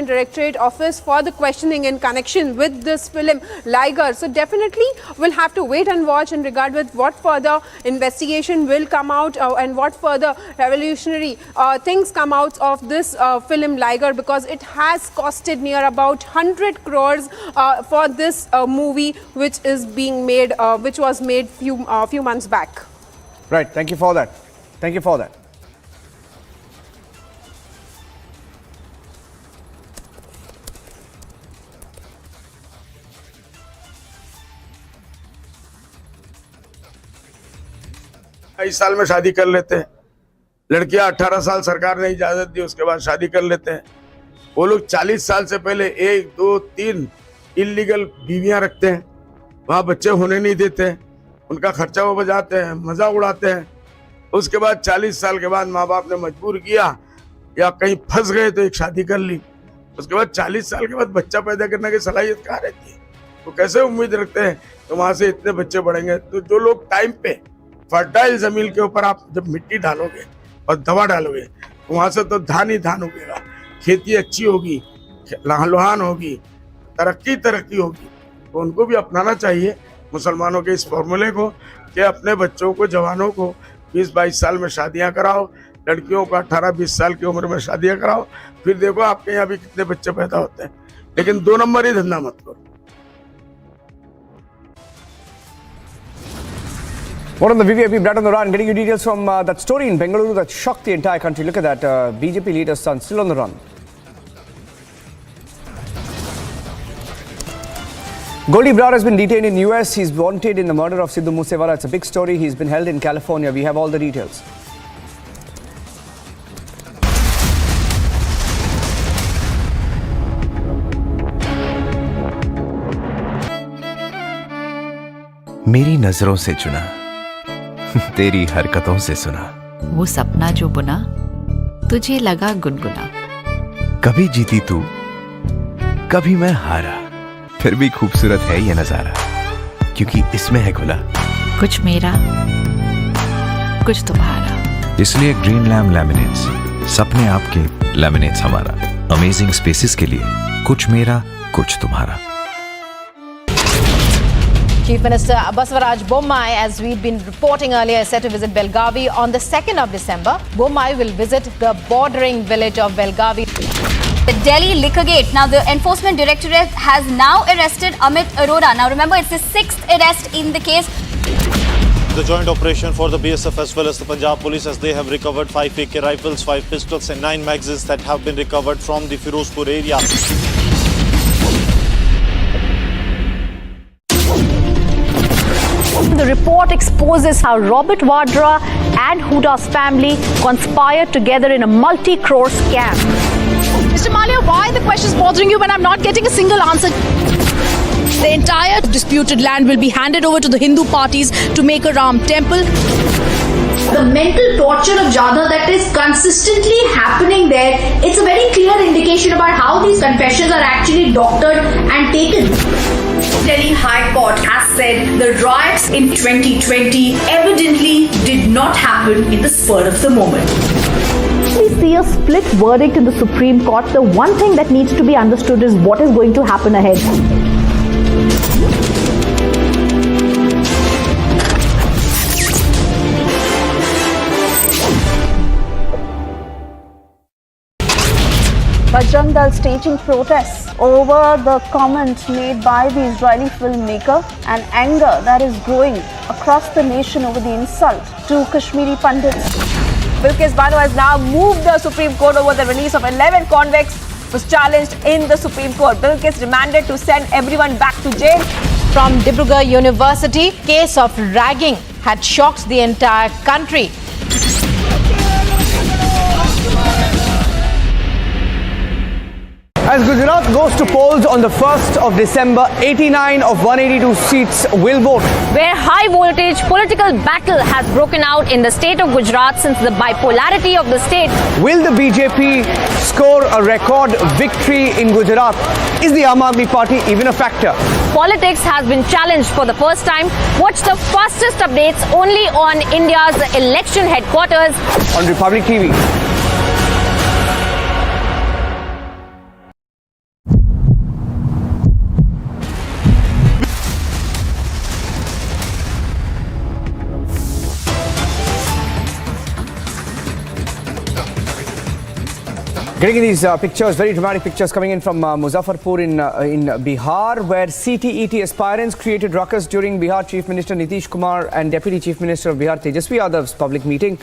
Directorate office for the questioning in connection with this film Liger. So definitely we'll have to wait and watch in regard with what further investigation will come out and what further revolutionary things come out of this film Liger, because it has costed near about 100 crores for this movie which is being made, which was made few months back. Right, thank you for that. Thank you for that. इस साल में शादी कर लेते हैं, लड़कियां 18 साल सरकार ने इजाजत दी, उसके बाद शादी कर लेते हैं। वो लोग 40 साल से पहले 1, 2, 3 इलीगल बीवियां रखते हैं, वहां बच्चे होने नहीं देते, उनका खर्चा वो बजाते हैं, मजा उड़ाते हैं। उसके बाद 40 साल के बाद माँ बाप ने मजबूर किया या कहीं फंस गए तो एक शादी कर ली, उसके बाद 40 साल के बाद बच्चा पैदा करने की सलाहियत कहाँ रहती है? तो कैसे उम्मीद रखते हैं तो वहां से इतने बच्चे बढ़ेंगे? तो जो लोग टाइम पे फर्टाइल जमीन के ऊपर आप जब मिट्टी डालोगे और दवा डालोगे तो वहां से तो धान ही धान उगेगा, खेती अच्छी होगी, लहान होगी, तरक्की होगी। तो उनको भी अपनाना चाहिए मुसलमानों के इस फॉर्मूले को कि अपने बच्चों को, जवानों को 20-22 साल में शादियां कराओ, लड़कियों को 18-20 साल की उम्र में शादियां कराओ, फिर देखो आपके यहाँ भी कितने बच्चे पैदा होते हैं। लेकिन 2 नंबर ही धंधा मत करो। More on the VVIP, Brad on the run, getting you details from that story in Bengaluru that shocked the entire country. Look at that, BJP leader's son still on the run. Goldie Brar has been detained in US. He's wanted in the murder of Sidhu Moosewala. It's a big story. He's been held in California. We have all the details. मेरी नजरों से चुना, तेरी हरकतों से सुना, वो सपना जो बुना तुझे लगा गुनगुना। कभी जीती तू, कभी मैं हारा, फिर भी खूबसूरत है ये नजारा, क्योंकि इसमें है खुला कुछ मेरा कुछ तुम्हारा। इसलिए ग्रीन लैम्प लैमिनेट्स, सपने आपके, लैमिनेट्स हमारा। अमेजिंग स्पेसेस के लिए कुछ मेरा कुछ तुम्हारा। Chief Minister Basavaraj Bommai, as we'd been reporting earlier, is set to visit Belgavi on the 2nd of December. Bommai will visit the bordering village of Belgavi. The Delhi liquor gate. Now, the Enforcement Directorate has now arrested Amit Arora. Now, remember, it's the 6th arrest in the case. The joint operation for the BSF as well as the Punjab Police, as they have recovered 5 AK rifles, 5 pistols and 9 magazines that have been recovered from the Firozpur area. The report exposes how Robert Vadra and Huda's family conspired together in a multi-crore scam. Mr. Malia, why the questions bothering you when I'm not getting a single answer? The entire disputed land will be handed over to the Hindu parties to make a Ram temple. The mental torture of Jadhav that is consistently happening there, it's a very clear indication about how these confessions are actually doctored and taken. Delhi High Court has said the riots in 2020 evidently did not happen in the spur of the moment. We see a split verdict in the Supreme Court. The one thing that needs to be understood is what is going to happen ahead. Bajrang Dal staging protests over the comment made by the Israeli filmmaker and anger that is growing across the nation over the insult to Kashmiri pundits. Bilkis Bano has now moved the Supreme Court over the release of 11 convicts was challenged in the Supreme Court. Bilkis demanded to send everyone back to jail. From Dibrugarh University, case of ragging had shocked the entire country. As Gujarat goes to polls on the 1st of December, 89 of 182 seats will vote. Where high voltage political battle has broken out in the state of Gujarat since the bipolarity of the state. Will the BJP score a record victory in Gujarat? Is the AIADMK party even a factor? Politics has been challenged for the first time. Watch the fastest updates only on India's election headquarters on Republic TV. Getting these pictures, very dramatic pictures coming in from Muzaffarpur in Bihar, where CTET aspirants created ruckus during Bihar Chief Minister Nitish Kumar and Deputy Chief Minister of Bihar Tejasvi Yadav's public meeting.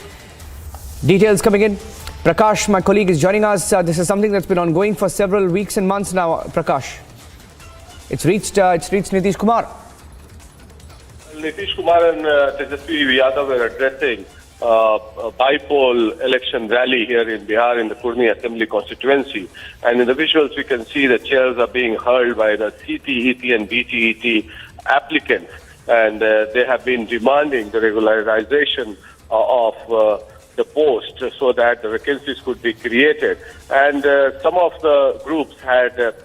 Details coming in. Prakash, my colleague, is joining us. This is something that's been ongoing for several weeks and months now. Prakash, it's reached Nitish Kumar. Nitish Kumar and Tejasvi Yadav were addressing a bi-poll election rally here in Bihar in the Kurni Assembly constituency. And in the visuals, we can see the chairs are being hurled by the CTET and BTET applicants. And they have been demanding the regularization of the post so that the vacancies could be created. And some of the groups had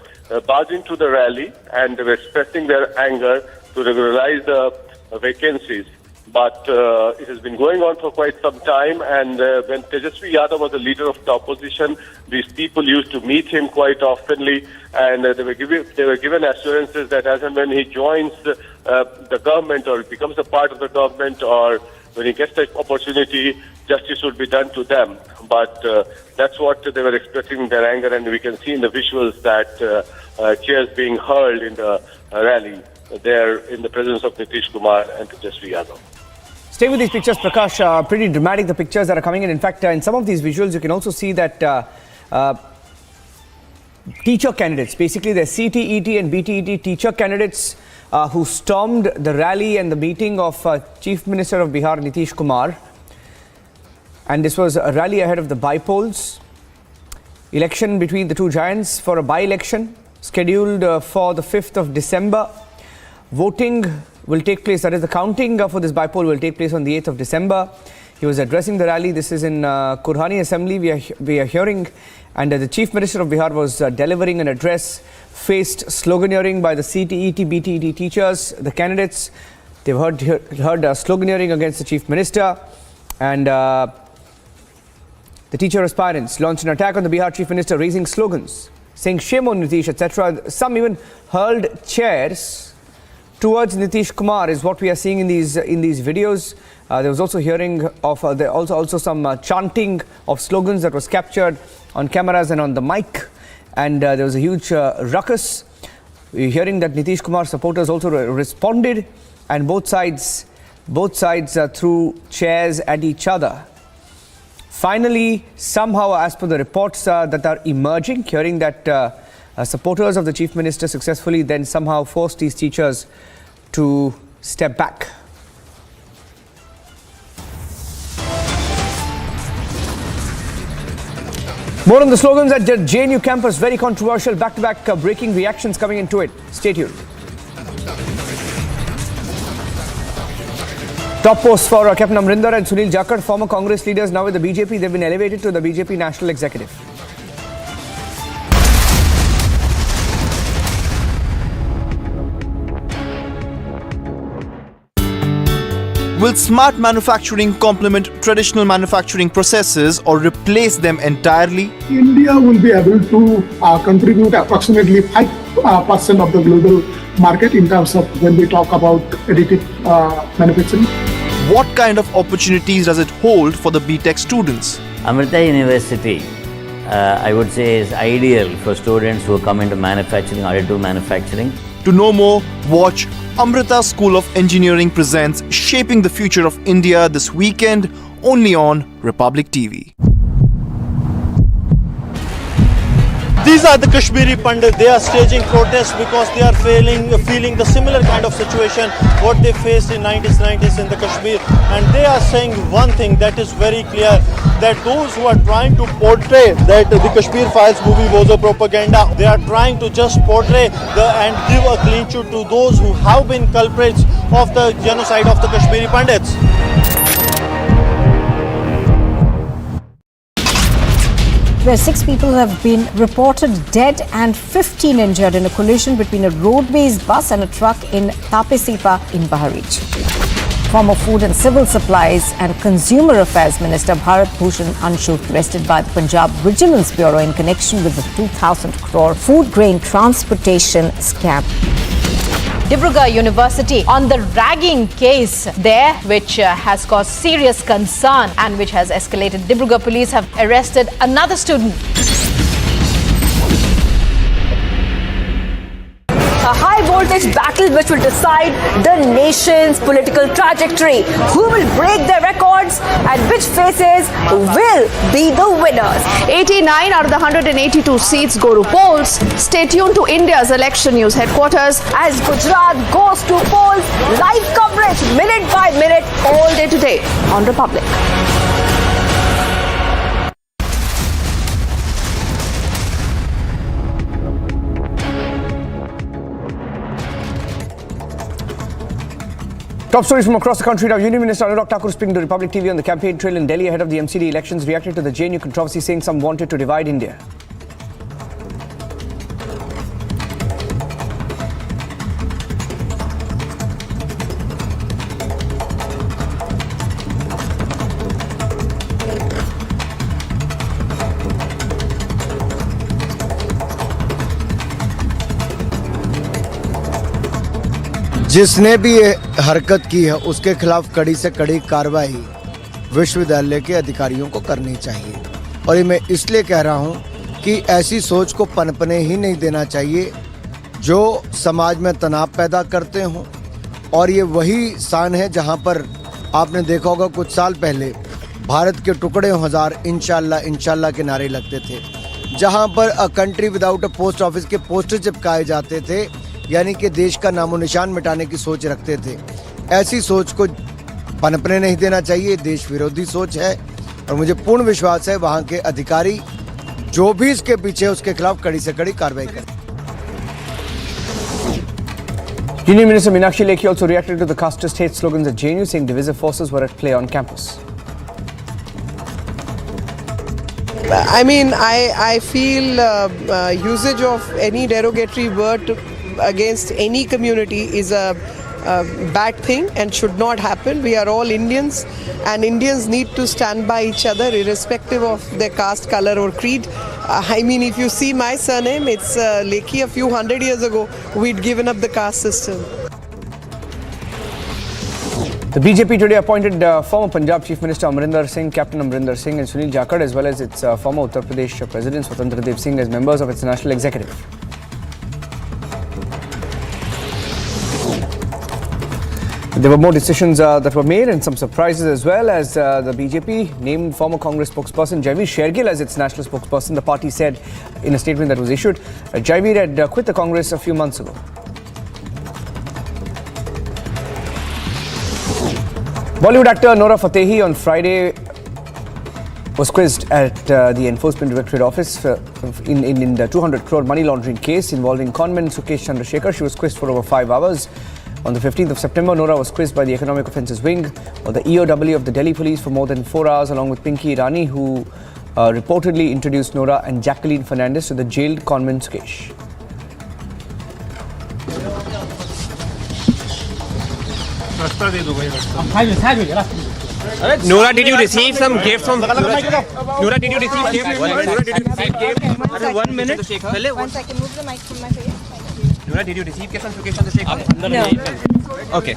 barged into the rally and they were expressing their anger to regularize the vacancies. But it has been going on for quite some time, and when Tejasvi Yadav was the leader of the opposition, these people used to meet him quite oftenly, and they were given assurances that as and when he joins the government or becomes a part of the government, or when he gets the opportunity, justice would be done to them. But that's what they were expressing their anger, and we can see in the visuals that chairs being hurled in the rally there in the presence of Nitish Kumar and Tejasvi Yadav. Stay with these pictures, Prakash. Pretty dramatic, the pictures that are coming in. In fact, in some of these visuals, you can also see that teacher candidates, basically the CTET and BTET teacher candidates who stormed the rally and the meeting of Chief Minister of Bihar, Nitish Kumar. And this was a rally ahead of the by-polls. Election between the two giants for a by-election scheduled for the 5th of December. Voting will take place, that is the counting for this by-poll will take place on the 8th of December. He was addressing the rally. This is in Kurhani Assembly. We are hearing, and the Chief Minister of Bihar was delivering an address, faced sloganeering by the CTET, BTET teachers, the candidates. They've heard sloganeering against the Chief Minister, and the teacher aspirants launched an attack on the Bihar Chief Minister, raising slogans, saying shame on Nitish, etc. Some even hurled chairs towards Nitish Kumar, is what we are seeing in these videos. There was also hearing of also some chanting of slogans that was captured on cameras and on the mic, and there was a huge ruckus. We're hearing that Nitish Kumar supporters also responded, and both sides threw chairs at each other. Finally, somehow, as per the reports that are emerging, hearing that supporters of the Chief Minister successfully then somehow forced these teachers to step back. More on the slogans at JNU campus, very controversial, back-to-back breaking reactions coming into it. Stay tuned. Top posts for Captain Amrinder and Sunil Jakhar, former Congress leaders now with the BJP. They've been elevated to the BJP National Executive. Will smart manufacturing complement traditional manufacturing processes or replace them entirely? India will be able to contribute approximately 5% of the global market in terms of when we talk about additive manufacturing. What kind of opportunities does it hold for the BTech students? Amrita University, I would say, is ideal for students who come into manufacturing, additive manufacturing. To know more, watch Amrita School of Engineering presents Shaping the Future of India this weekend, only on Republic TV. These are the Kashmiri Pandits. They are staging protests because they are feeling the similar kind of situation what they faced in 90s in the Kashmir. And they are saying one thing that is very clear, that those who are trying to portray that the Kashmir Files movie was a propaganda, they are trying to just portray and give a clean sheet to those who have been culprits of the genocide of the Kashmiri Pandits. Where 6 people have been reported dead and 15 injured in a collision between a road-based bus and a truck in Tapesipa in Bahraich. Former Food and Civil Supplies and Consumer Affairs Minister Bharat Bhushan Anshu arrested by the Punjab Vigilance Bureau in connection with the 2,000 crore food grain transportation scam. Dibrugarh University on the ragging case there, which has caused serious concern and which has escalated. Dibrugarh police have arrested another student. A high voltage battle which will decide the nation's political trajectory. Who will break their records and which faces will be the winners? 89 out of the 182 seats go to polls. Stay tuned to India's election news headquarters as Gujarat goes to polls. Live coverage minute by minute all day today on Republic. Top stories from across the country now. Union Minister Anurag Thakur speaking to Republic TV on the campaign trail in Delhi ahead of the MCD elections, reacted to the JNU controversy, saying some wanted to divide India. जिसने भी ये हरकत की है उसके खिलाफ कड़ी से कड़ी कार्रवाई विश्वविद्यालय के अधिकारियों को करनी चाहिए। और ये मैं इसलिए कह रहा हूँ कि ऐसी सोच को पनपने ही नहीं देना चाहिए जो समाज में तनाव पैदा करते हों। और ये वही स्थान है जहाँ पर आपने देखा होगा कुछ साल पहले भारत के टुकड़े हजार इंशाल्लाह इंशाल्लाह के नारे लगते थे, जहाँ पर a country without a post office के पोस्टर चिपकाए जाते थे, यानी कि देश का नामो निशान मिटाने की सोच रखते थे। ऐसी सोच को पनपने नहीं देना चाहिए, देश विरोधी सोच है। और मुझे पूर्ण विश्वास है वहाँ के अधिकारी जो भी इसके पीछे है उसके खिलाफ कड़ी से कड़ी कार्रवाई करें। Union Minister Meenakshi Lekhi also reacted to the casteist hate slogans at JNU, saying divisive forces were at play on campus. I mean, I feel usage of any derogatory word against any community is a bad thing and should not happen. We are all Indians and Indians need to stand by each other irrespective of their caste, color or creed. I mean, if you see my surname, it's Lekhi. A few hundred years ago, we'd given up the caste system. The BJP today appointed former Punjab Chief Minister Amrinder Singh, Captain Amrinder Singh and Sunil Jakhar, as well as its former Uttar Pradesh President Swatantra Dev Singh as members of its national executive. There were more decisions that were made and some surprises as well, as the BJP named former Congress spokesperson Jaivir Shergill as its national spokesperson. The party said in a statement that was issued, Jaivir had quit the Congress a few months ago. Bollywood actor Nora Fatehi on Friday was quizzed at the Enforcement Directorate office in the 200 crore money laundering case involving conman Sukesh Chandrasekhar. She was quizzed for over 5 hours. On the 15th of September, Nora was quizzed by the Economic Offences Wing or the EOW of the Delhi Police for more than 4 hours, along with Pinky Irani, who reportedly introduced Nora and Jacqueline Fernandez to the jailed conman Sukesh. Nora, did you receive some gifts from Nora, did you receive gifts? Nora, did you receive gifts? 1 minute. 1 second, move the mic from my face. Nora, did you receive gifts from Sukesh Chandrasekhar? No. Okay.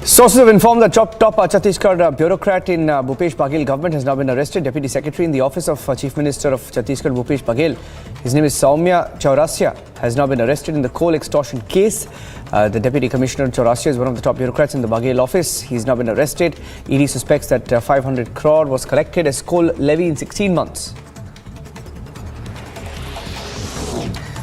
Sources have informed that top Chhattisgarh bureaucrat in Bhupesh Baghel government has now been arrested. Deputy Secretary in the office of Chief Minister of Chhattisgarh, Bhupesh Baghel, his name is Soumya Chaurasia, has now been arrested in the coal extortion case. The Deputy Commissioner Chaurasia is one of the top bureaucrats in the Baghel office. He's now been arrested. ED suspects that 500 crore was collected as coal levy in 16 months.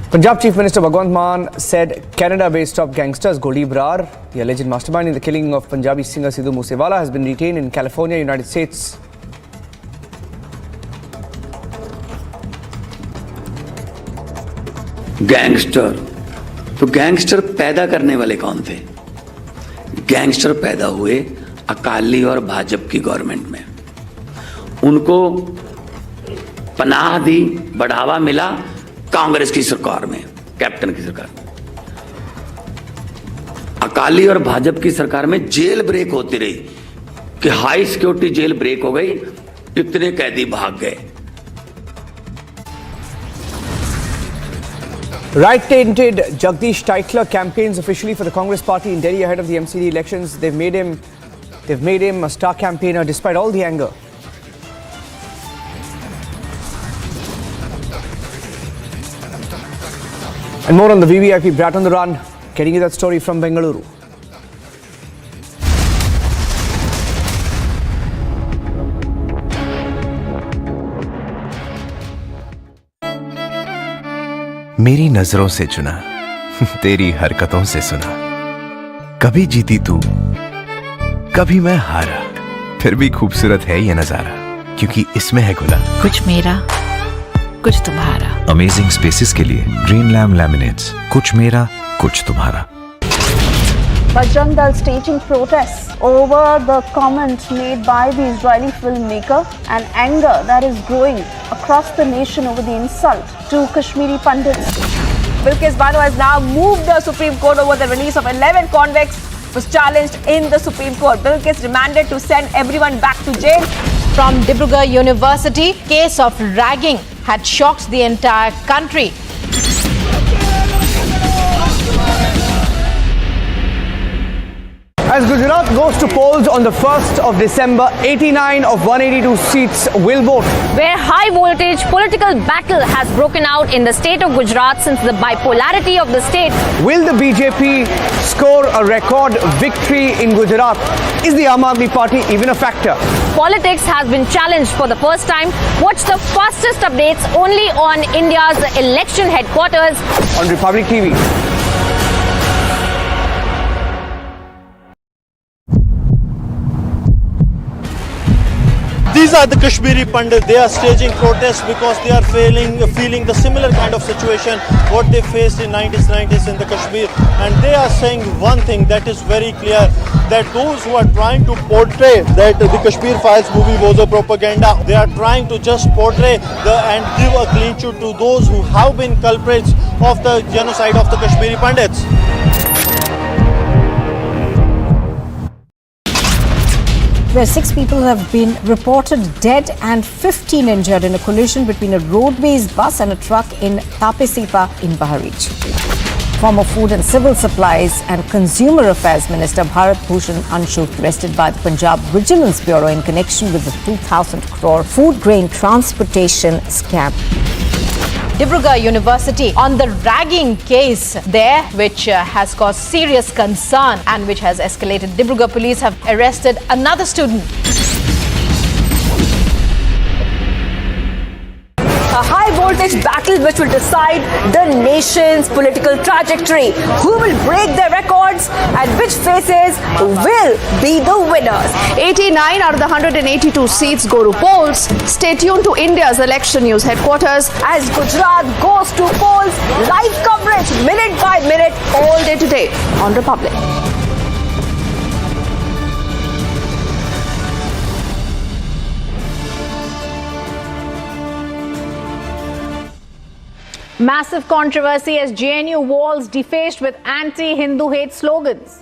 Punjab Chief Minister Bhagwant Mann said Canada-based top gangsters Goli Brar, the alleged mastermind in the killing of Punjabi singer Sidhu Moosewala, has been detained in California, United States. Gangster, तो gangster पैदा करने वाले कौन थे? Gangster पैदा हुए अकाली और भाजपा की गवर्नमेंट में, उनको पनाह दी, बढ़ावा मिला कांग्रेस की सरकार में, कैप्टन की सरकार में। अकाली और भाजपा की सरकार में जेल ब्रेक होती रही कि हाई सिक्योरिटी जेल ब्रेक हो गई, इतने कैदी भाग गए। Right-tainted Jagdish Titler campaigns officially for the Congress party in Delhi ahead of the MCD elections. They've made him a star campaigner despite all the anger. And more on the VVIP Brat on the Run, getting you that story from Bengaluru. मेरी नजरों से चुना, तेरी हरकतों से सुना, कभी जीती तू, कभी मैं हारा, फिर भी खूबसूरत है ये नजारा, क्योंकि इसमें है खुला कुछ मेरा, कुछ तुम्हारा। अमेजिंग स्पेसेस के लिए ग्रीन लैम लैमिनेट्स, कुछ मेरा, कुछ तुम्हारा। Bajrang Dal staging protests over the comment made by the Israeli filmmaker and anger that is growing across the nation over the insult to Kashmiri Pandits. Bilkis Bano has now moved the Supreme Court over the release of 11 convicts was challenged in the Supreme Court. Bilkis demanded to send everyone back to jail. From Dibrugarh University, case of ragging had shocked the entire country. As Gujarat goes to polls on the 1st of December, 89 of 182 seats will vote. Where high voltage political battle has broken out in the state of Gujarat since the bipolarity of the state. Will the BJP score a record victory in Gujarat? Is the Aam Aadmi Party even a factor? Politics has been challenged for the first time. Watch the fastest updates only on India's election headquarters on Republic TV. These are the Kashmiri Pandits. They are staging protests because they are feeling the similar kind of situation what they faced in 1990s in the Kashmir. And they are saying one thing that is very clear, that those who are trying to portray that the Kashmir Files movie was a propaganda, they are trying to just portray and give a clean sheet to those who have been culprits of the genocide of the Kashmiri Pandits. Where 6 people have been reported dead and 15 injured in a collision between a road-based bus and a truck in Tapesipa in Bahraich. Former Food and Civil Supplies and Consumer Affairs Minister Bharat Bhushan Anshu arrested by the Punjab Vigilance Bureau in connection with the 2,000 crore food grain transportation scam. Dibrugarh University on the ragging case there, which has caused serious concern and which has escalated. Dibrugarh police have arrested another student. A high voltage battle which will decide the nation's political trajectory. Who will break their records and which faces will be the winners? 89 out of the 182 seats go to polls. Stay tuned to India's election news headquarters as Gujarat goes to polls. Live coverage minute by minute all day today on Republic. Massive controversy as JNU walls defaced with anti-Hindu hate slogans.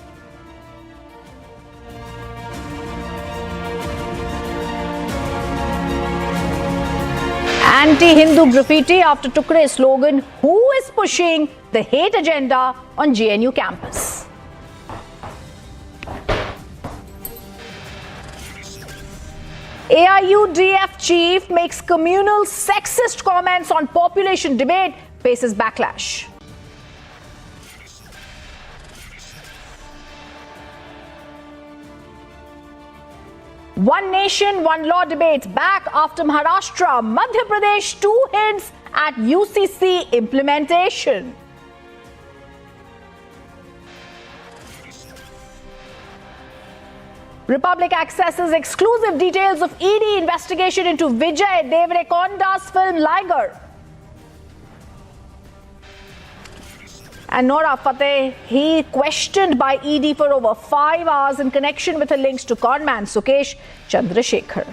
Anti-Hindu graffiti after Tukre slogan, who is pushing the hate agenda on JNU campus? AIUDF chief makes communal sexist comments on population debate, faces backlash. One nation, one law debates back after Maharashtra, Madhya Pradesh, 2 hints at UCC implementation. Republic accesses exclusive details of ED investigation into Vijay Deverakonda's film Liger. And Nora Fatehi questioned by ED for over 5 hours in connection with her links to conman Sukesh Chandrasekhar.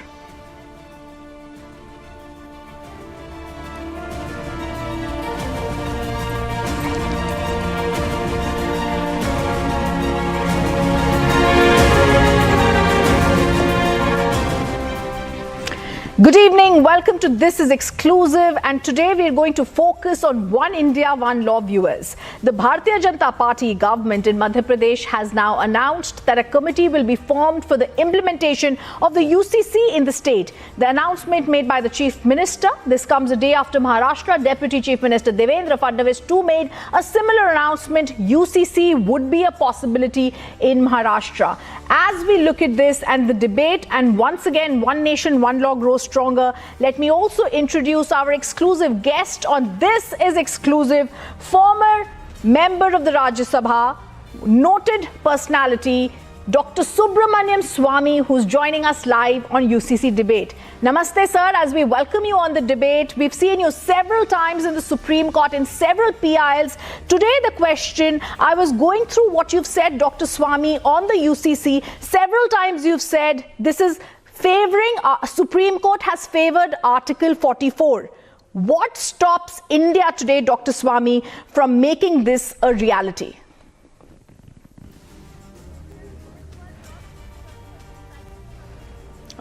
Good evening, welcome to This is Exclusive, and today we are going to focus on One India, One Law viewers. The Bharatiya Janata Party government in Madhya Pradesh has now announced that a committee will be formed for the implementation of the UCC in the state. The announcement made by the Chief Minister, this comes a day after Maharashtra Deputy Chief Minister Deverakonda too made a similar announcement. UCC would be a possibility in Maharashtra. As we look at this and the debate, and once again, one nation, one law grows stronger, let me also introduce our exclusive guest on This is Exclusive, former member of the Rajya Sabha, noted personality, Dr. Subramaniam Swamy, who's joining us live on UCC debate. Namaste, sir, as we welcome you on the debate. We've seen you several times in the Supreme Court in several PILs. Today, the question, I was going through what you've said, Dr. Swamy, on the UCC. Several times you've said this is favoring, Supreme Court has favored Article 44. What stops India today, Dr. Swamy, from making this a reality?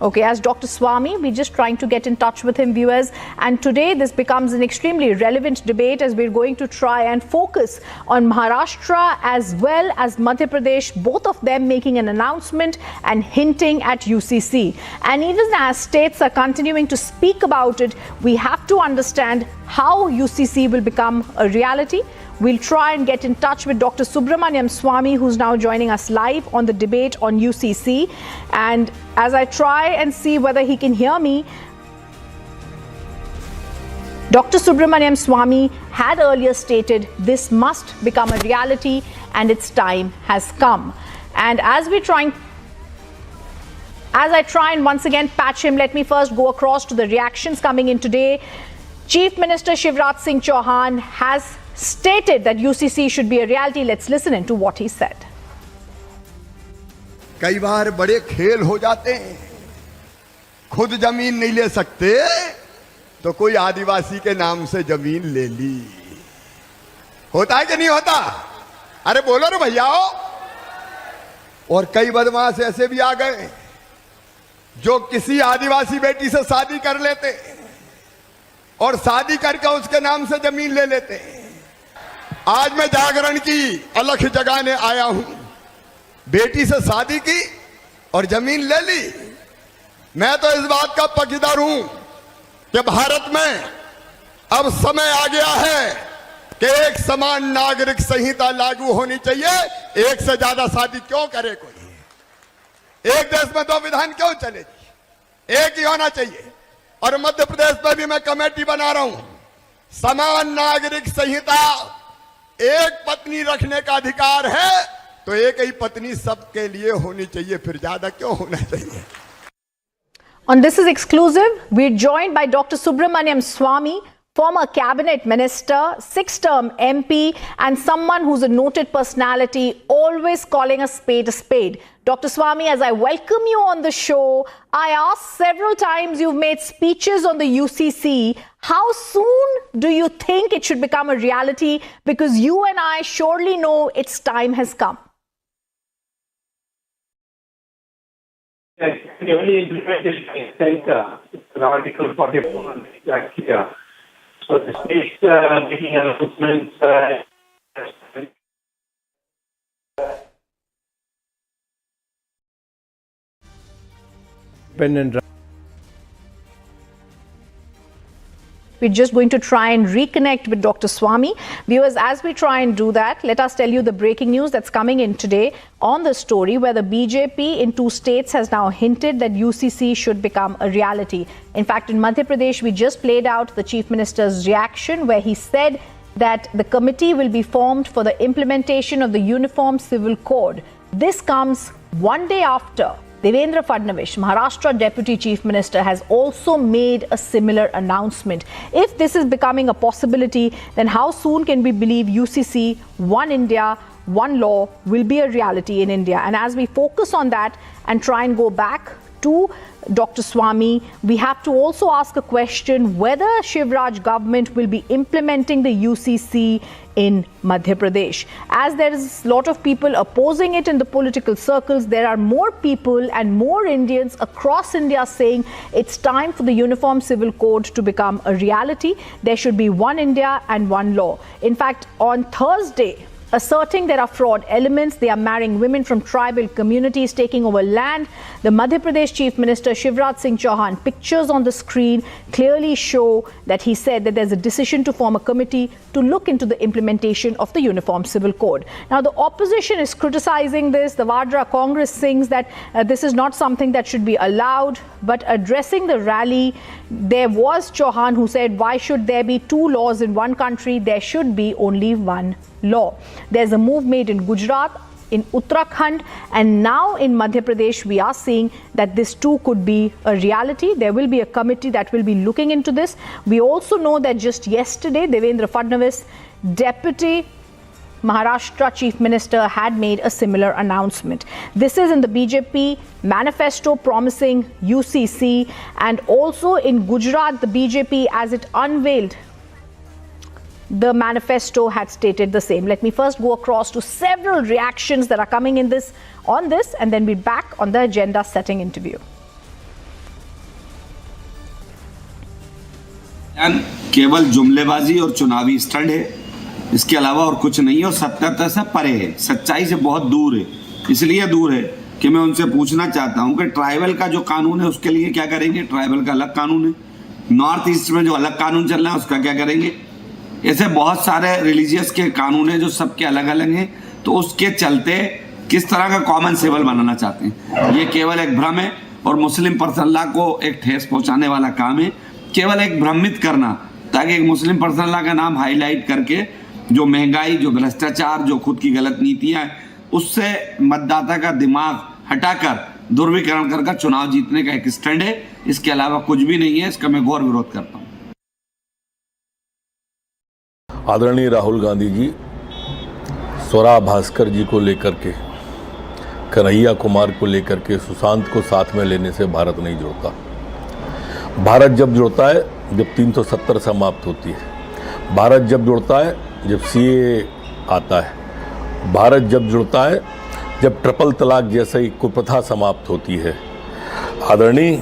Okay, as Dr. Swamy, we're just trying to get in touch with him, viewers. And today this becomes an extremely relevant debate as we're going to try and focus on Maharashtra as well as Madhya Pradesh, both of them making an announcement and hinting at UCC. And even as states are continuing to speak about it, we have to understand how UCC will become a reality. We'll try and get in touch with Dr. Subramaniam Swamy, who's now joining us live on the debate on UCC. And as I try and see whether he can hear me, Dr. Subramaniam Swamy had earlier stated this must become a reality and its time has come. And as I try and once again patch him, let me first go across to the reactions coming in today. Chief Minister Shivraj Singh Chauhan has stated that UCC should be a reality. Let's listen in to what he said. कई बार बड़े खेल हो जाते हैं, खुद जमीन नहीं ले सकते तो कोई आदिवासी के नाम से जमीन ले ली। होता है कि नहीं होता? अरे बोलो रे भैयाओ। और कई बदमाश ऐसे भी आ गए जो किसी आदिवासी बेटी से शादी कर लेते और शादी करके उसके नाम से जमीन ले लेते। आज मैं जागरण की अलख जगाने आया हूं। बेटी से शादी की और जमीन ले ली। मैं तो इस बात का पक्षधर हूं कि भारत में अब समय आ गया है कि एक समान नागरिक संहिता लागू होनी चाहिए। एक से ज्यादा शादी क्यों करे कोई? एक देश में 2 विधान क्यों चलेगी? एक ही होना चाहिए। और मध्य प्रदेश में भी मैं कमेटी बना रहा हूं समान नागरिक संहिता, एक पत्नी रखने का अधिकार है तो एक ही पत्नी सबके लिए होनी चाहिए, फिर ज्यादा क्यों होना चाहिए? On This Is Exclusive, we're joined by Dr. Subramaniam Swamy, former cabinet minister, 6-term MP, and someone who's a noted personality, always calling a spade a spade. Dr. Swamy, as I welcome you on the show, I asked several times, you've made speeches on the UCC. How soon do you think it should become a reality? Because you and I surely know its time has come. The only implementation is Article 44 here. So the states making announcements. We're just going to try and reconnect with Dr. Swamy. Viewers, as we try and do that, let us tell you the breaking news that's coming in today on the story where the BJP in 2 states has now hinted that UCC should become a reality. In fact, in Madhya Pradesh, we just played out the Chief Minister's reaction where he said that the committee will be formed for the implementation of the Uniform Civil Code. This comes one day after Devendra Fadnavis, Maharashtra Deputy Chief Minister, has also made a similar announcement. If this is becoming a possibility, then how soon can we believe UCC, One India, One Law will be a reality in India? And as we focus on that and try and go back to Dr. Swamy, we have to also ask a question whether Shivraj government will be implementing the UCC in Madhya Pradesh. As there is a lot of people opposing it in the political circles, there are more people and more Indians across India saying it's time for the Uniform Civil Code to become a reality. There should be one India and one law. In fact, on Thursday, asserting there are fraud elements, they are marrying women from tribal communities, taking over land. The Madhya Pradesh Chief Minister Shivraj Singh Chauhan, pictures on the screen clearly show that he said that there's a decision to form a committee to look into the implementation of the Uniform Civil Code. Now, the opposition is criticizing this. The Vadra Congress sings that this is not something that should be allowed. But addressing the rally, there was Chauhan who said, why should there be 2 laws in one country? There should be only one law. There's a move made in Gujarat, in Uttarakhand, and now in Madhya Pradesh, we are seeing that this too could be a reality. There will be a committee that will be looking into this. We also know that just yesterday, Devendra Fadnavis, Deputy Maharashtra Chief Minister, had made a similar announcement. This is in the BJP manifesto promising UCC, and also in Gujarat, the BJP, as it unveiled the manifesto, had stated the same. Let me first go across to several reactions that are coming in on this, and then be back on the agenda setting interview. केवल जुमलेबाजी और चुनावी stunt है, इसके अलावा और कुछ नहीं है, और सत्यता से परे है, सच्चाई से बहुत दूर है। इसलिए दूर है कि मैं उनसे पूछना चाहता हूं कि ट्राइबल का जो कानून है उसके लिए क्या करेंगे? ट्राइबल का अलग कानून है। नॉर्थ ईस्ट में जो अलग कानून चल रहा है उसका क्या करेंगे? ऐसे बहुत सारे रिलीजियस के कानून हैं जो सबके अलग अलग हैं, तो उसके चलते किस तरह का कॉमन सिविल बनाना चाहते हैं? ये केवल एक भ्रम है और मुस्लिम पर्सनल लॉ को एक ठेस पहुंचाने वाला काम है। केवल एक भ्रमित करना ताकि एक मुस्लिम पर्सनल लॉ का नाम हाईलाइट करके जो महंगाई, जो भ्रष्टाचार, जो खुद की गलत नीतियां, उससे मतदाता का दिमाग हटाकर ध्रुवीकरण कर चुनाव जीतने का एक स्टैंड है। इसके अलावा कुछ भी नहीं है। इसका मैं घोर विरोध करता हूँ। आदरणीय राहुल गांधी जी स्वरा भास्कर जी को लेकर के, कन्हैया कुमार को लेकर के, सुशांत को साथ में लेने से भारत नहीं जुड़ता। भारत जब जुड़ता है जब 370 समाप्त होती है। भारत जब जुड़ता है जब सीए आता है। भारत जब जुड़ता है जब ट्रिपल तलाक जैसी कुप्रथा समाप्त होती है। आदरणीय,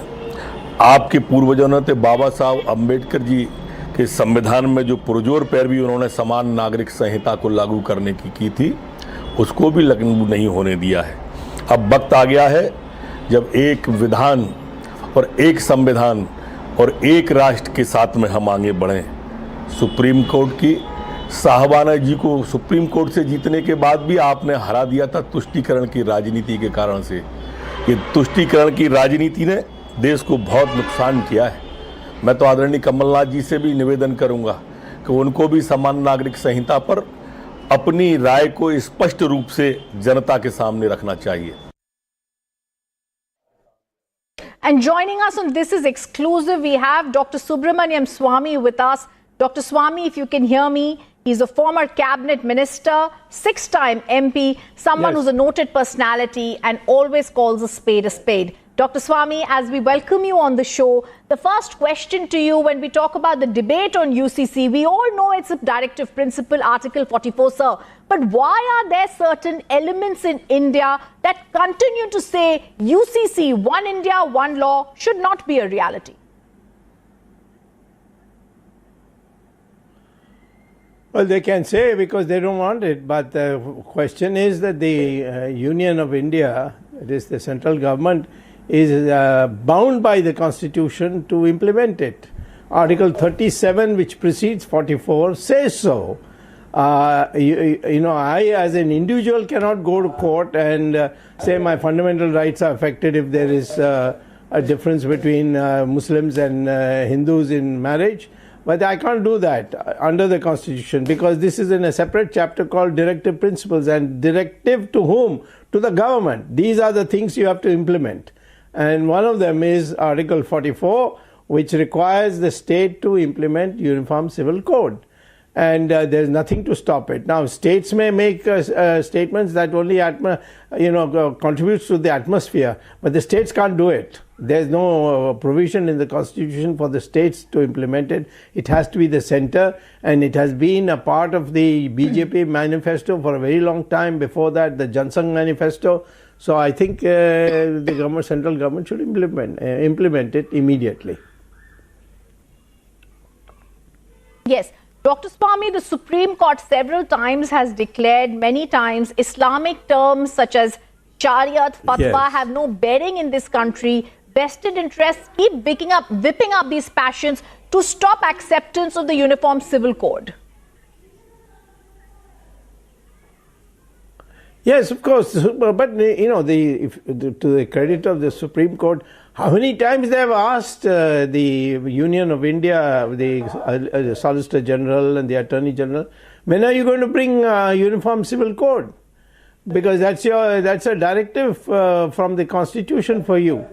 आपके पूर्वजों ने बाबा साहब अम्बेडकर जी के संविधान में जो पुरजोर पैरवी उन्होंने समान नागरिक संहिता को लागू करने की थी, उसको भी लागू नहीं होने दिया है। अब वक्त आ गया है जब एक विधान और एक संविधान और एक राष्ट्र के साथ में हम आगे बढ़ें। सुप्रीम कोर्ट की साहबाना जी को सुप्रीम कोर्ट से जीतने के बाद भी आपने हरा दिया था तुष्टीकरण की राजनीति के कारण से। ये तुष्टीकरण की राजनीति ने देश को बहुत नुकसान किया है। मैं तो आदरणीय कमलनाथ जी से भी निवेदन करूंगा कि उनको भी समान नागरिक संहिता पर अपनी राय को स्पष्ट रूप से जनता के सामने रखना चाहिए. And joining us on This Is Exclusive, we have Dr. Subramaniam Swamy with us. Dr. Swamy, if you can hear me, he's a former cabinet minister, 6-time MP, someone who's a noted personality and always calls a spade a spade. Dr. Swamy, as we welcome you on the show, the first question to you when we talk about the debate on UCC, we all know it's a directive principle, Article 44, sir. But why are there certain elements in India that continue to say UCC, One India, One Law, should not be a reality? Well, they can say because they don't want it. But the question is that the Union of India, that is the central government, is bound by the Constitution to implement it. Article 37, which precedes 44, says so. You know, I as an individual cannot go to court and say my fundamental rights are affected if there is a difference between Muslims and Hindus in marriage. But I can't do that under the Constitution because this is in a separate chapter called Directive Principles. And directive to whom? To the government. These are the things you have to implement. And one of them is Article 44, which requires the state to implement Uniform Civil Code. And there's nothing to stop it. Now, states may make statements that only contributes to the atmosphere, but the states can't do it. There's no provision in the Constitution for the states to implement it. It has to be the center, and it has been a part of the BJP manifesto for a very long time. Before that, the Jansangh manifesto. So I think the central government should implement it immediately. Yes. Dr. Swamy, the Supreme Court several times has declared many times Islamic terms such as Shariat, Fatwa have no bearing in this country. Vested interests keep whipping up these passions to stop acceptance of the Uniform Civil Code. Yes, of course. But, you know, to the credit of the Supreme Court, how many times they have asked the Union of India, the Solicitor General and the Attorney General, when are you going to bring Uniform Civil Code? Because that's a directive from the Constitution for you.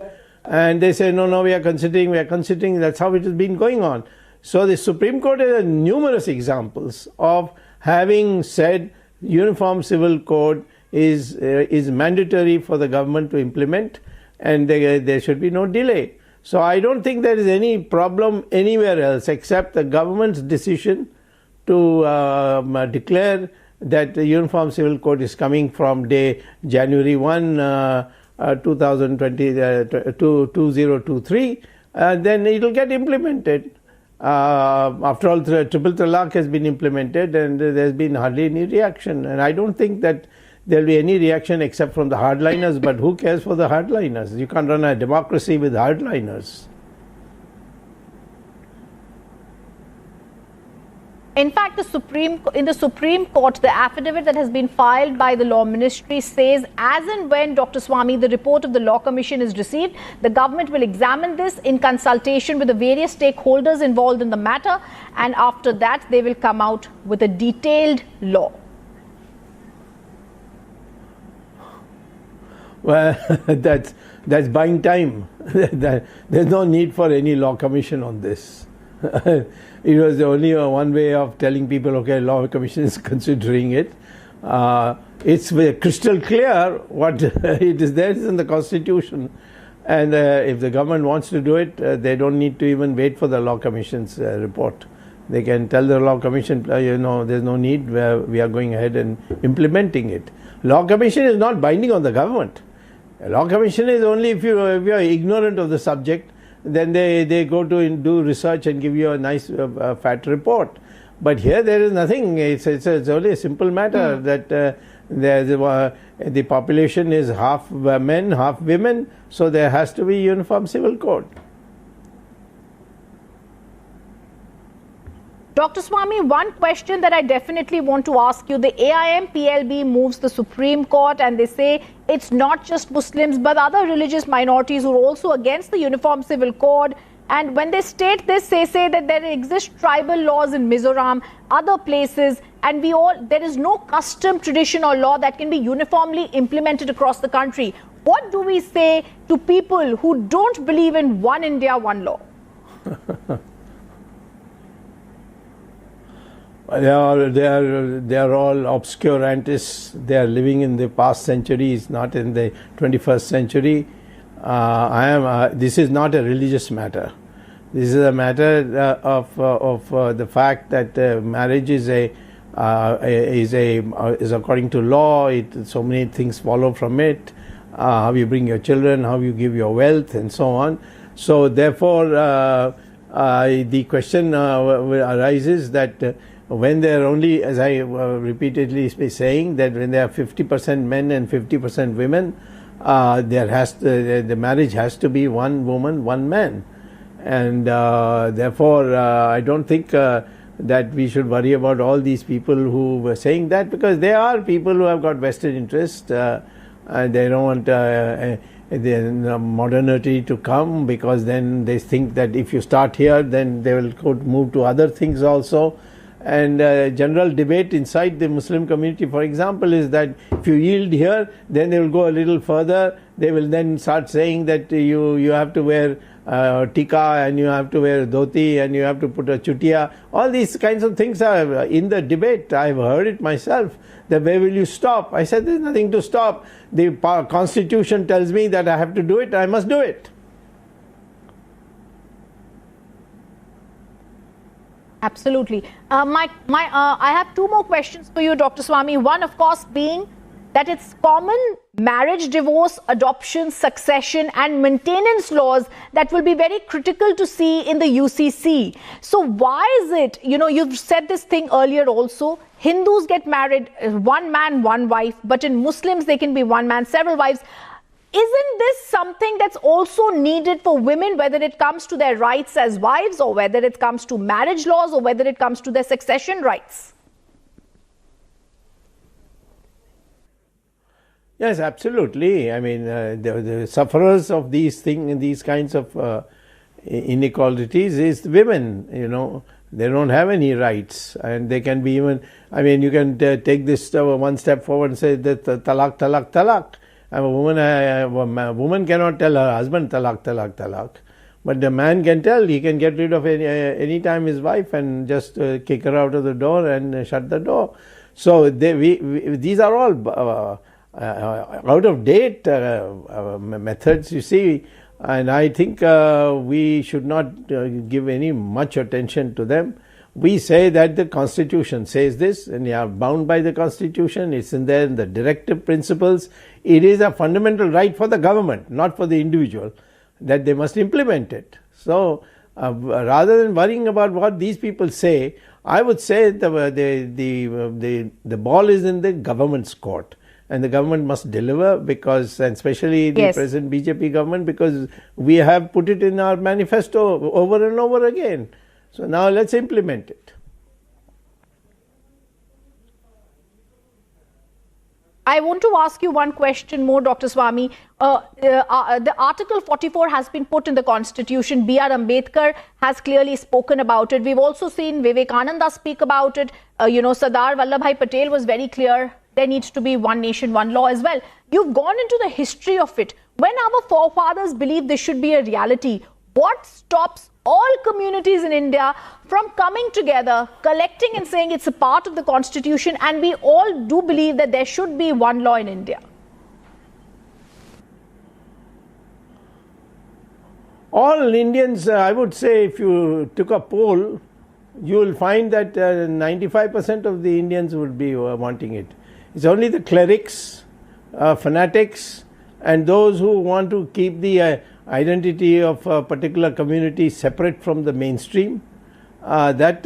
And they say, no, we are considering. That's how it has been going on. So the Supreme Court has numerous examples of having said Uniform Civil Code is mandatory for the government to implement, and there should be no delay. So I don't think there is any problem anywhere else except the government's decision to declare that the Uniform Civil Code is coming from January 1, 2023, then it will get implemented. After all, triple talaq has been implemented and there's been hardly any reaction. And I don't think that there will be any reaction except from the hardliners. But who cares for the hardliners? You can't run a democracy with hardliners. In fact, in the Supreme Court, the affidavit that has been filed by the Law Ministry says, as and when, Dr. Swamy, the report of the Law Commission is received, the government will examine this in consultation with the various stakeholders involved in the matter, and after that, they will come out with a detailed law. Well, that's buying time. There's no need for any Law Commission on this. It was only one way of telling people, okay, Law Commission is considering it. It's crystal clear what it is there is in the Constitution. And if the government wants to do it, they don't need to even wait for the Law Commission's report. They can tell the Law Commission, there's no need, we are going ahead and implementing it. Law Commission is not binding on the government. A Law Commission is only if you are ignorant of the subject, then they go to do research and give you a nice fat report. But here there is nothing. It's only a simple matter that the population is half men, half women, so there has to be Uniform Civil Code. Dr. Swamy, one question that I definitely want to ask you. The AIMPLB moves the Supreme Court and they say it's not just Muslims but other religious minorities who are also against the Uniform Civil Code. And when they state this, they say that there exist tribal laws in Mizoram, other places, and there is no custom, tradition or law that can be uniformly implemented across the country. What do we say to people who don't believe in one India, one law? They are all obscurantists. They are living in the past centuries, not in the 21st century. This is not a religious matter. This is a matter of the fact that marriage is according to law. So many things follow from it. How you bring your children, how you give your wealth, and so on. So therefore, the question arises that when there are only, as I repeatedly saying, that when there are 50% men and 50% women, the marriage has to be one woman, one man. And therefore, I don't think that we should worry about all these people who were saying that, because they are people who have got vested interest. And they don't want the modernity to come, because then they think that if you start here, then they will move to other things also. And general debate inside the Muslim community, for example, is that if you yield here, then they will go a little further. They will then start saying that you have to wear tika, and you have to wear dhoti, and you have to put a chutiya. All these kinds of things are in the debate. I've heard it myself. That where will you stop? I said there's nothing to stop. The constitution tells me that I have to do it. I must do it. Absolutely. I have two more questions for you, Dr. Swami. One, of course, being that it's common marriage, divorce, adoption, succession and maintenance laws that will be very critical to see in the UCC. So why is it, you've said this thing earlier also, Hindus get married, one man, one wife, but in Muslims they can be one man, several wives. Isn't this something that's also needed for women, whether it comes to their rights as wives, or whether it comes to marriage laws, or whether it comes to their succession rights? Yes, absolutely. I mean, the sufferers of these kinds of inequalities is women. They don't have any rights, and they can be even. I mean, you can take this one step forward and say that talaq, talaq, talaq. A woman cannot tell her husband talaq, talaq, talaq, but the man can tell. He can get rid of any time his wife and just kick her out of the door and shut the door. So these are all out of date methods, you see, and I think we should not give any much attention to them. We say that the Constitution says this, and you are bound by the Constitution. It's in there in the directive principles. It is a fundamental right for the government, not for the individual, that they must implement it. So rather than worrying about what these people say, I would say the ball is in the government's court, and the government must deliver, because, and especially the present BJP government, because we have put it in our manifesto over and over again. So now let's implement it. I want to ask you one question more, Dr. Swami. The Article 44 has been put in the Constitution. B.R. Ambedkar has clearly spoken about it. We've also seen Vivekananda speak about it. Sardar Vallabhbhai Patel was very clear. There needs to be one nation, one law as well. You've gone into the history of it. When our forefathers believed this should be a reality, what stops all communities in India from coming together, collecting and saying it's a part of the Constitution, and we all do believe that there should be one law in India? All Indians, I would say, if you took a poll, you will find that 95% of the Indians would be wanting it. It's only the clerics, fanatics, and those who want to keep the identity of a particular community separate from the mainstream, that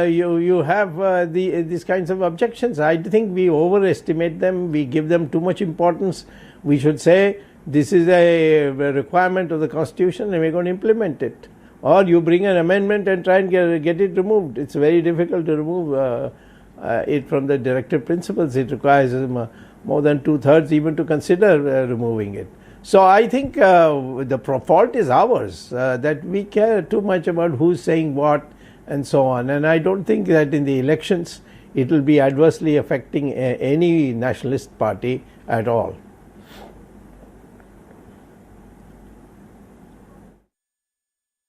you have these kinds of objections. I think we overestimate them. We give them too much importance. We should say this is a requirement of the Constitution and we're going to implement it. Or you bring an amendment and try and get it removed. It's very difficult to remove it from the directive principles. It requires more than 2/3 even to consider removing it. So I think the fault is ours, that we care too much about who's saying what and so on. And I don't think that in the elections it will be adversely affecting any nationalist party at all.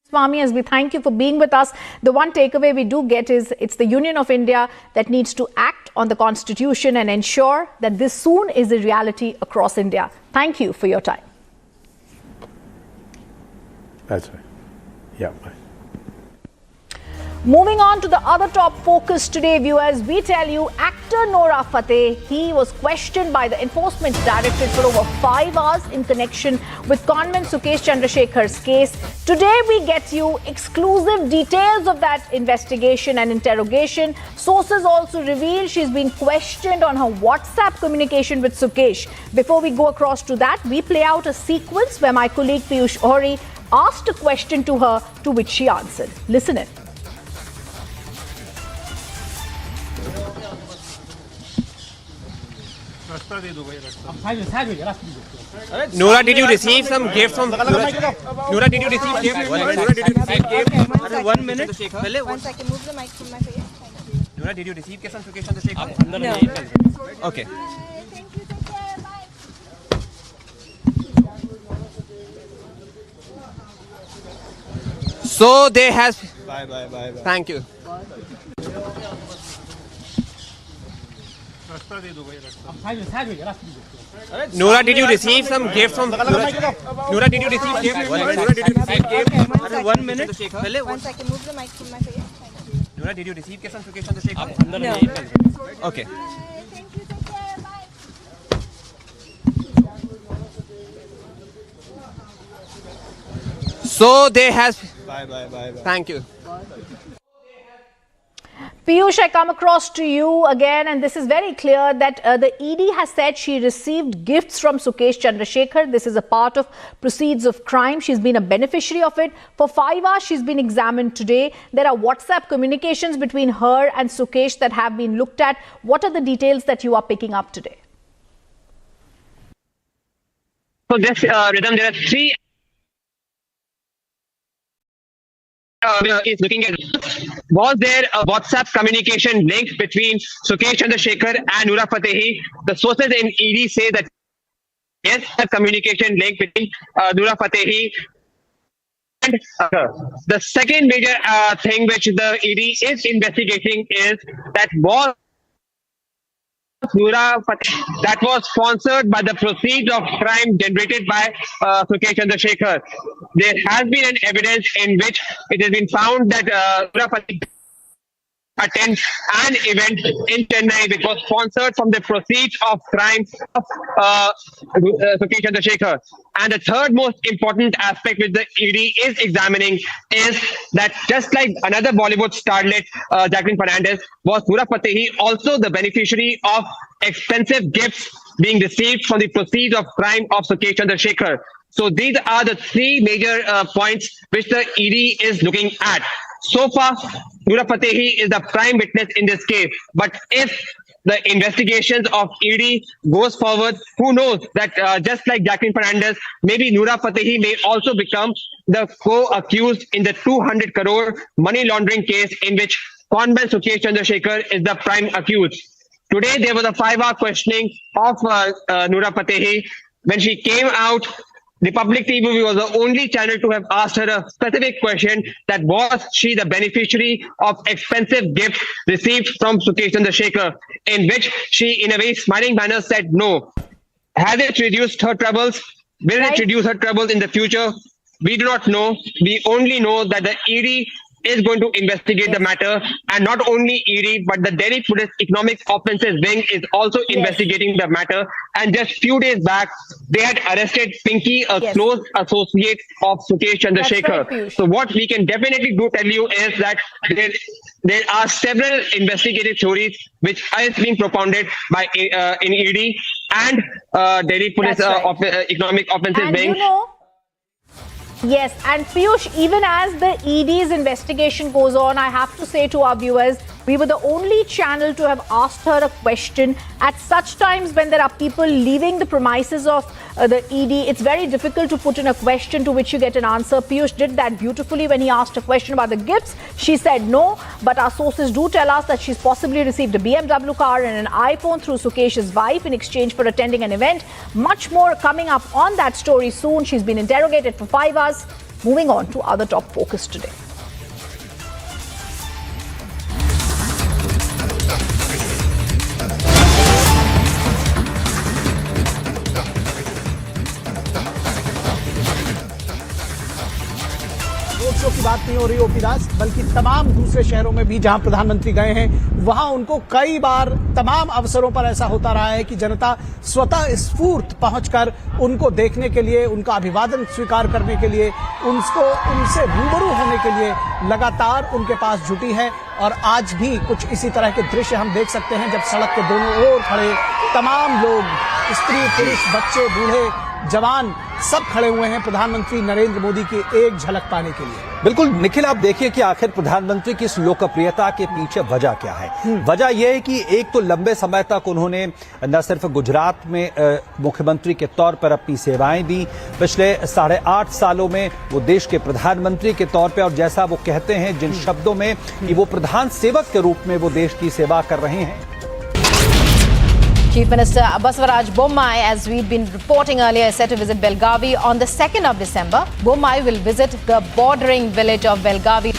Swami, as we thank you for being with us, the one takeaway we do get is it's the Union of India that needs to act on the Constitution and ensure that this soon is a reality across India. Thank you for your time. That's right. Yeah. Bye. Moving on to the other top focus today, viewers, we tell you actor Nora Fatehi was questioned by the Enforcement Directorate for over 5 hours in connection with conman Sukesh Chandrasekhar's case. Today we get you exclusive details of that investigation and interrogation. Sources also reveal she's been questioned on her WhatsApp communication with Sukesh. Before we go across to that, we play out a sequence where my colleague Piyush Ohri asked a question to her, to which she answered. Listen in. Nora, did you receive some gift from Nora, did you receive gift? Nora, did you receive gift? 1 minute. 1 second, move the mic from my face. Nora, did you receive gift from Sukesh Chandrasekhar? No. Okay. So they has. Bye. Thank you. Nora, did you receive some gift from Nora, did you receive gift? Nora, did you receive gift? 1 minute. 1 second, move the mic from my face. Nora, did you receive gift from Sukesh Chandrasekhar? No. Okay. So they has. Bye. Thank you. Piyush, I come across to you again, and this is very clear that the ED has said she received gifts from Sukesh Chandrasekhar. This is a part of proceeds of crime. She's been a beneficiary of it. For 5 hours, she's been examined today. There are WhatsApp communications between her and Sukesh that have been looked at. What are the details that you are picking up today? So this rhythm, there are 3 is looking at, was there a WhatsApp communication link between Sukesh Chandrasekhar and Nora Fatehi? The sources in ED say that yes, a communication link between Nora Fatehi and the second major thing which the ED is investigating is that was Nora Fatehi that was sponsored by the proceeds of crime generated by Sukesh Chandrasekhar. There has been an evidence in which it has been found that Nora Fatehi attend an event in Chennai which was sponsored from the proceeds of crime of Sukesh Chandrasekhar. And the third most important aspect which the ED is examining is that just like another Bollywood starlet, Jacqueline Fernandez, was Nora Fatehi also the beneficiary of expensive gifts being received from the proceeds of crime of Sukesh Chandrasekhar. So these are the 3 major points which the ED is looking at. So far, Nora Fatehi is the prime witness in this case. But if the investigations of ED goes forward, who knows that just like Jacqueline Fernandez, maybe Nora Fatehi may also become the co-accused in the 200 crore money laundering case in which conman Sukesh Chandrasekhar is the prime accused. Today, there was a 5-hour questioning of Nora Fatehi. When she came out, Republic TV was the only channel to have asked her a specific question, that was she the beneficiary of expensive gifts received from Sukesh Chandrasekhar, in which she in a very smiling manner said no. Has it reduced her troubles? Will it reduce her troubles in the future? We do not know. We only know that the ED is going to investigate the matter, and not only ED but the Delhi Police Economic Offences Wing is also investigating the matter. And just few days back, they had arrested Pinky, a close associate of Sukesh Chandrasekhar. Right, so what we can definitely tell you is that there are several investigative theories which are being propounded by in ED and Delhi Police Economic Offences Wing. Yes, and Piyush, even as the ED's investigation goes on, I have to say to our viewers We were the only channel to have asked her a question. At such times when there are people leaving the premises of the ED, it's very difficult to put in a question to which you get an answer. Piyush did that beautifully when he asked a question about the gifts. She said no, but our sources do tell us that she's possibly received a BMW car and an iPhone through Sukesh's wife in exchange for attending an event. Much more coming up on that story soon. She's been interrogated for 5 hours. Moving on to other top focus today. Road show की बात नहीं हो रही OP दास, बल्कि तमाम दूसरे शहरों में भी जहां प्रधानमंत्री गए हैं वहां उनको कई बार तमाम अवसरों पर ऐसा होता रहा है कि जनता स्वतः स्फूर्त पहुंचकर उनको देखने के लिए, उनका अभिवादन स्वीकार करने के लिए, उनसे रूबरू होने के लिए लगातार उनके पास जुटी है। और आज भी कुछ इसी तरह के दृश्य हम देख सकते हैं जब सड़क के दोनों ओर खड़े तमाम लोग, स्त्री पुरुष, बच्चे, बूढ़े, जवान सब खड़े हुए हैं प्रधानमंत्री नरेंद्र मोदी की एक झलक पाने के लिए। बिल्कुल निखिल, आप देखिए कि आखिर प्रधानमंत्री की इस लोकप्रियता के पीछे वजह क्या है। वजह यह है कि एक तो लंबे समय तक उन्होंने न सिर्फ गुजरात में मुख्यमंत्री के तौर पर अपनी सेवाएं दी, पिछले 8.5 सालों में वो देश के प्रधानमंत्री के तौर पर, और जैसा वो कहते हैं जिन शब्दों में कि वो प्रधान सेवक के रूप में वो देश की सेवा कर रहे हैं। Chief Minister Basavaraj Bommai, as we'd been reporting earlier, is set to visit Belgavi on the 2nd of December. Bommai will visit the bordering village of Belgavi.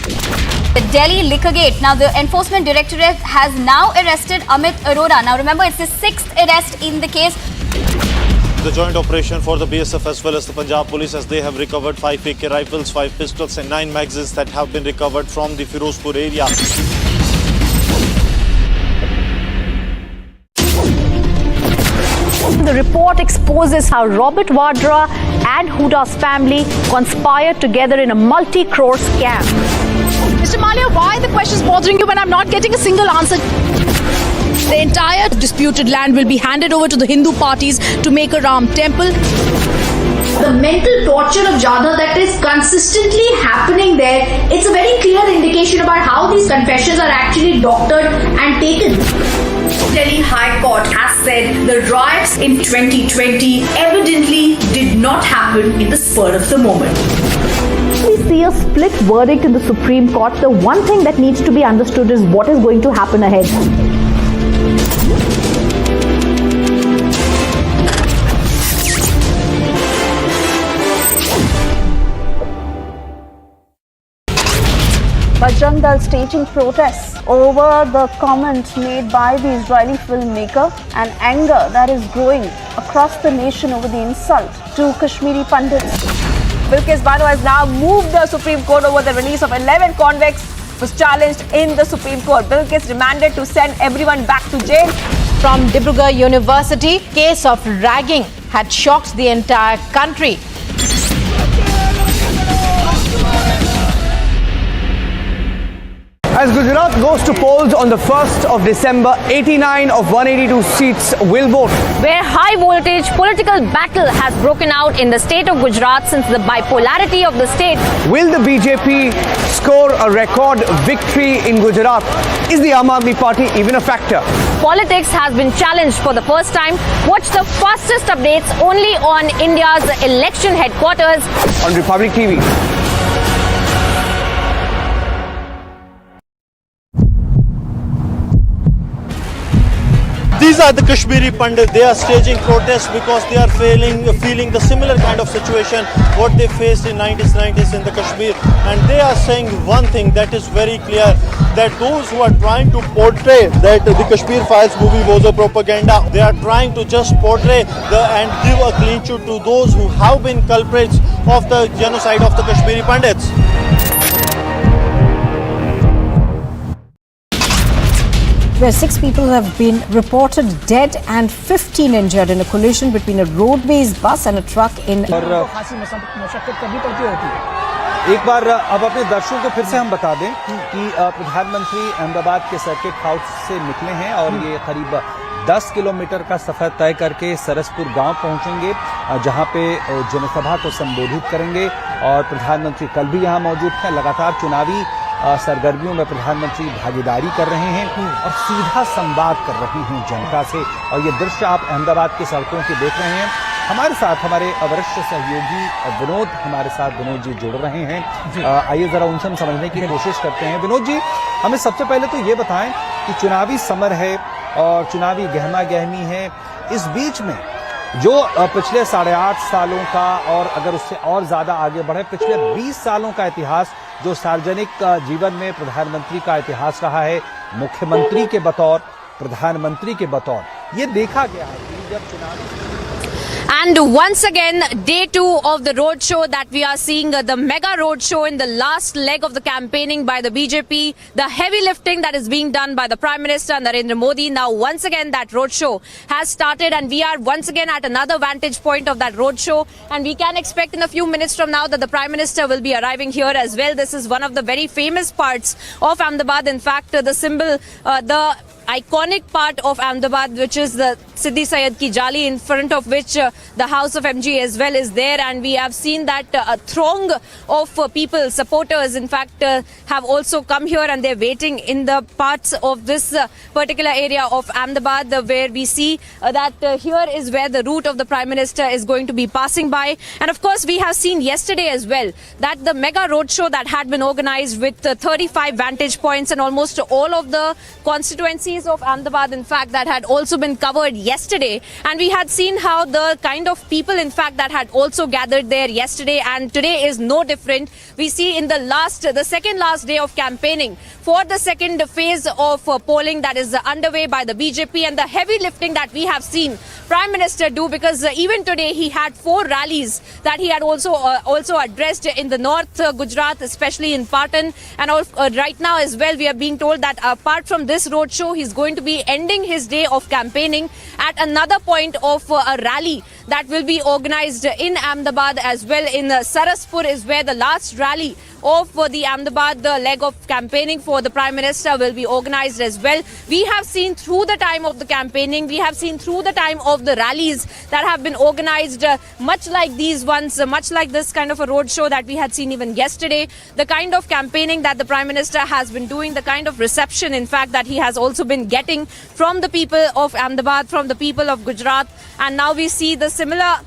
The Delhi Liquor Gate. Now, the Enforcement Directorate has now arrested Amit Arora. Now, remember, it's the 6th arrest in the case. The joint operation for the BSF as well as the Punjab Police, as they have recovered 5 AK rifles, 5 pistols and 9 magazines that have been recovered from the Firozpur area. The report exposes how Robert Vadra and Huda's family conspired together in a multi-crore scam. Mr. Malia, why the question is bothering you when I'm not getting a single answer? The entire disputed land will be handed over to the Hindu parties to make a Ram temple. The mental torture of Jadhav that is consistently happening there, it's a very clear indication about how these confessions are actually doctored and taken. Delhi High Court has said the riots in 2020 evidently did not happen in the spur of the moment. We see a split verdict in the Supreme Court. The one thing that needs to be understood is what is going to happen ahead. Bajrang Dal staging protests over the comment made by the Israeli filmmaker and anger that is growing across the nation over the insult to Kashmiri pundits. Bilkis Bano has now moved the Supreme Court over the release of 11 convicts was challenged in the Supreme Court. Bilkis demanded to send everyone back to jail. From Dibrugarh University, case of ragging had shocked the entire country. As Gujarat goes to polls on the 1st of December, 89 of 182 seats will vote. Where high voltage political battle has broken out in the state of Gujarat since the bipolarity of the state. Will the BJP score a record victory in Gujarat? Is the Aam Aadmi Party even a factor? Politics has been challenged for the first time. Watch the fastest updates only on India's election headquarters on Republic TV. These are the Kashmiri Pandit. They are staging protests because they are feeling the similar kind of situation what they faced in 1990s in the Kashmir. And they are saying one thing that is very clear, that those who are trying to portray that the Kashmir Files movie was a propaganda, they are trying to just portray and give a clean sheet to those who have been culprits of the genocide of the Kashmiri Pandits. Where 6 people have been reported dead and 15 injured in a collision between a roadways bus and a truck in. एक बार अब अपने दर्शकों को फिर से हम बता दें कि प्रधानमंत्री अहमदाबाद के सर्किट हाउस से निकले हैं और ये करीब 10 किलोमीटर का सफर तय करके सरसपुर गांव पहुंचेंगे, जहां पे जनसभा को संबोधित करेंगे। और प्रधानमंत्री कल भी यहां मौजूद हैं। लगातार चुनावी सरगर्मियों में प्रधानमंत्री भागीदारी कर रहे हैं और सीधा संवाद कर रहे हैं जनता से। और ये दृश्य आप अहमदाबाद की सड़कों के देख रहे हैं। हमारे साथ हमारे वरिष्ठ सहयोगी विनोद जी जुड़ रहे हैं। आइए जरा उनसे हम समझने की कोशिश करते हैं। विनोद जी, हमें सबसे पहले तो ये बताएं कि चुनावी समर है और चुनावी गहमा गहमी है, इस बीच में जो पिछले 8.5 सालों का और अगर उससे और ज्यादा आगे बढ़े पिछले 20 सालों का इतिहास, जो सार्वजनिक जीवन में प्रधानमंत्री का इतिहास रहा है, मुख्यमंत्री के बतौर, प्रधानमंत्री के बतौर, ये देखा गया है कि जब चुनावी And once again, day 2 of the roadshow that we are seeing, the mega roadshow in the last leg of the campaigning by the BJP, the heavy lifting that is being done by the Prime Minister Narendra Modi. Now, once again, that roadshow has started and we are once again at another vantage point of that roadshow. And we can expect in a few minutes from now that the Prime Minister will be arriving here as well. This is one of the very famous parts of Ahmedabad. In fact, the symbol, the iconic part of Ahmedabad, which is the Siddi Sayed ki Jali, in front of which the house of MG as well is there, and we have seen that a throng of people, supporters in fact have also come here and they're waiting in the parts of this particular area of Ahmedabad, where we see that here is where the route of the Prime Minister is going to be passing by. And of course we have seen yesterday as well that the mega roadshow that had been organized with 35 vantage points and almost all of the constituencies of Ahmedabad in fact that had also been covered yesterday, and we had seen how the kind of people in fact that had also gathered there yesterday, and today is no different. We see in the second last day of campaigning for the second phase of polling that is underway by the BJP, and the heavy lifting that we have seen Prime Minister do, because even today he had 4 rallies that he had also addressed in the north Gujarat, especially in Patan, and right now as well we are being told that apart from this roadshow he's going to be ending his day of campaigning at another point of a rally that will be organized in Ahmedabad as well. In Saraspur is where the last rally of the Ahmedabad leg of campaigning for the Prime Minister will be organized as well. We have seen through the time of the campaigning, we have seen through the time of the rallies that have been organized, much like these ones, much like this kind of a roadshow that we had seen even yesterday, the kind of campaigning that the Prime Minister has been doing, the kind of reception in fact that he has also been getting from the people of Ahmedabad, from the people of Gujarat. And now we see the similar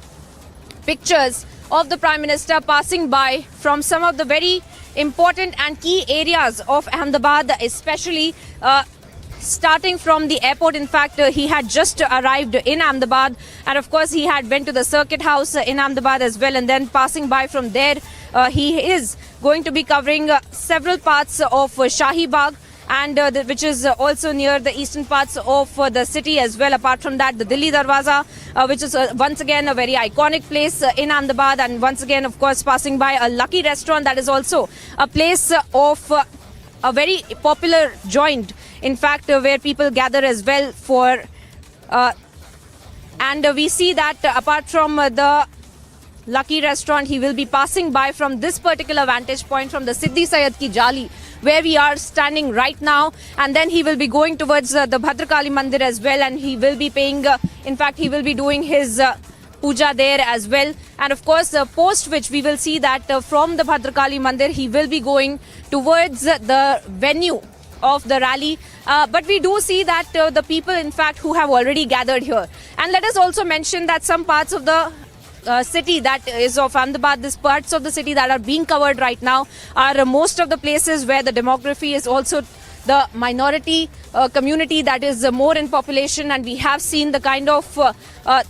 pictures of the Prime Minister passing by from some of the very important and key areas of Ahmedabad, especially starting from the airport. In fact, he had just arrived in Ahmedabad, and of course he had went to the Circuit House in Ahmedabad as well, and then passing by from there, he is going to be covering several parts of Shahi Bagh, and which is also near the eastern parts of the city as well. Apart from that, the Delhi Darwaza, which is once again a very iconic place in Ahmedabad, and once again, of course, passing by a Lucky restaurant that is also a place of a very popular joint, in fact, where people gather as well for, and we see that apart from the Lucky restaurant, he will be passing by from this particular vantage point, from the Siddi Sayed ki Jali, where we are standing right now, and then he will be going towards the Bhadrakali Mandir as well, and he will be paying, in fact he will be doing his puja there as well. And of course post which we will see that from the Bhadrakali Mandir he will be going towards the venue of the rally, but we do see that the people in fact who have already gathered here. And let us also mention that some parts of the city that is of Ahmedabad, these parts of the city that are being covered right now are most of the places where the demography is also the minority community that is more in population, and we have seen the kind of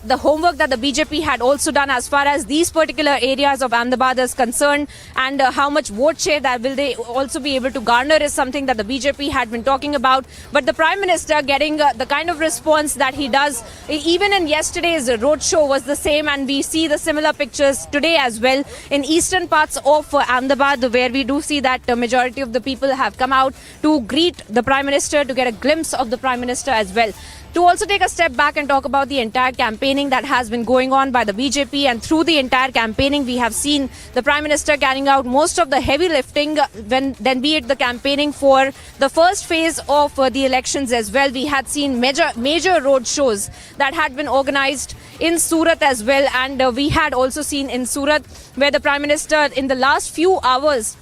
the homework that the BJP had also done as far as these particular areas of Ahmedabad is concerned, and how much vote share that will they also be able to garner is something that the BJP had been talking about. But the Prime Minister getting the kind of response that he does, even in yesterday's roadshow was the same, and we see the similar pictures today as well in eastern parts of Ahmedabad, where we do see that the majority of the people have come out to greet the Prime Minister, to get a glimpse of the Prime Minister as well. To also take a step back and talk about the entire campaigning that has been going on by the BJP, and through the entire campaigning we have seen the Prime Minister carrying out most of the heavy lifting, then be it the campaigning for the first phase of the elections as well. We had seen major road shows that had been organized in Surat as well, and we had also seen in Surat where the Prime Minister in the last few hours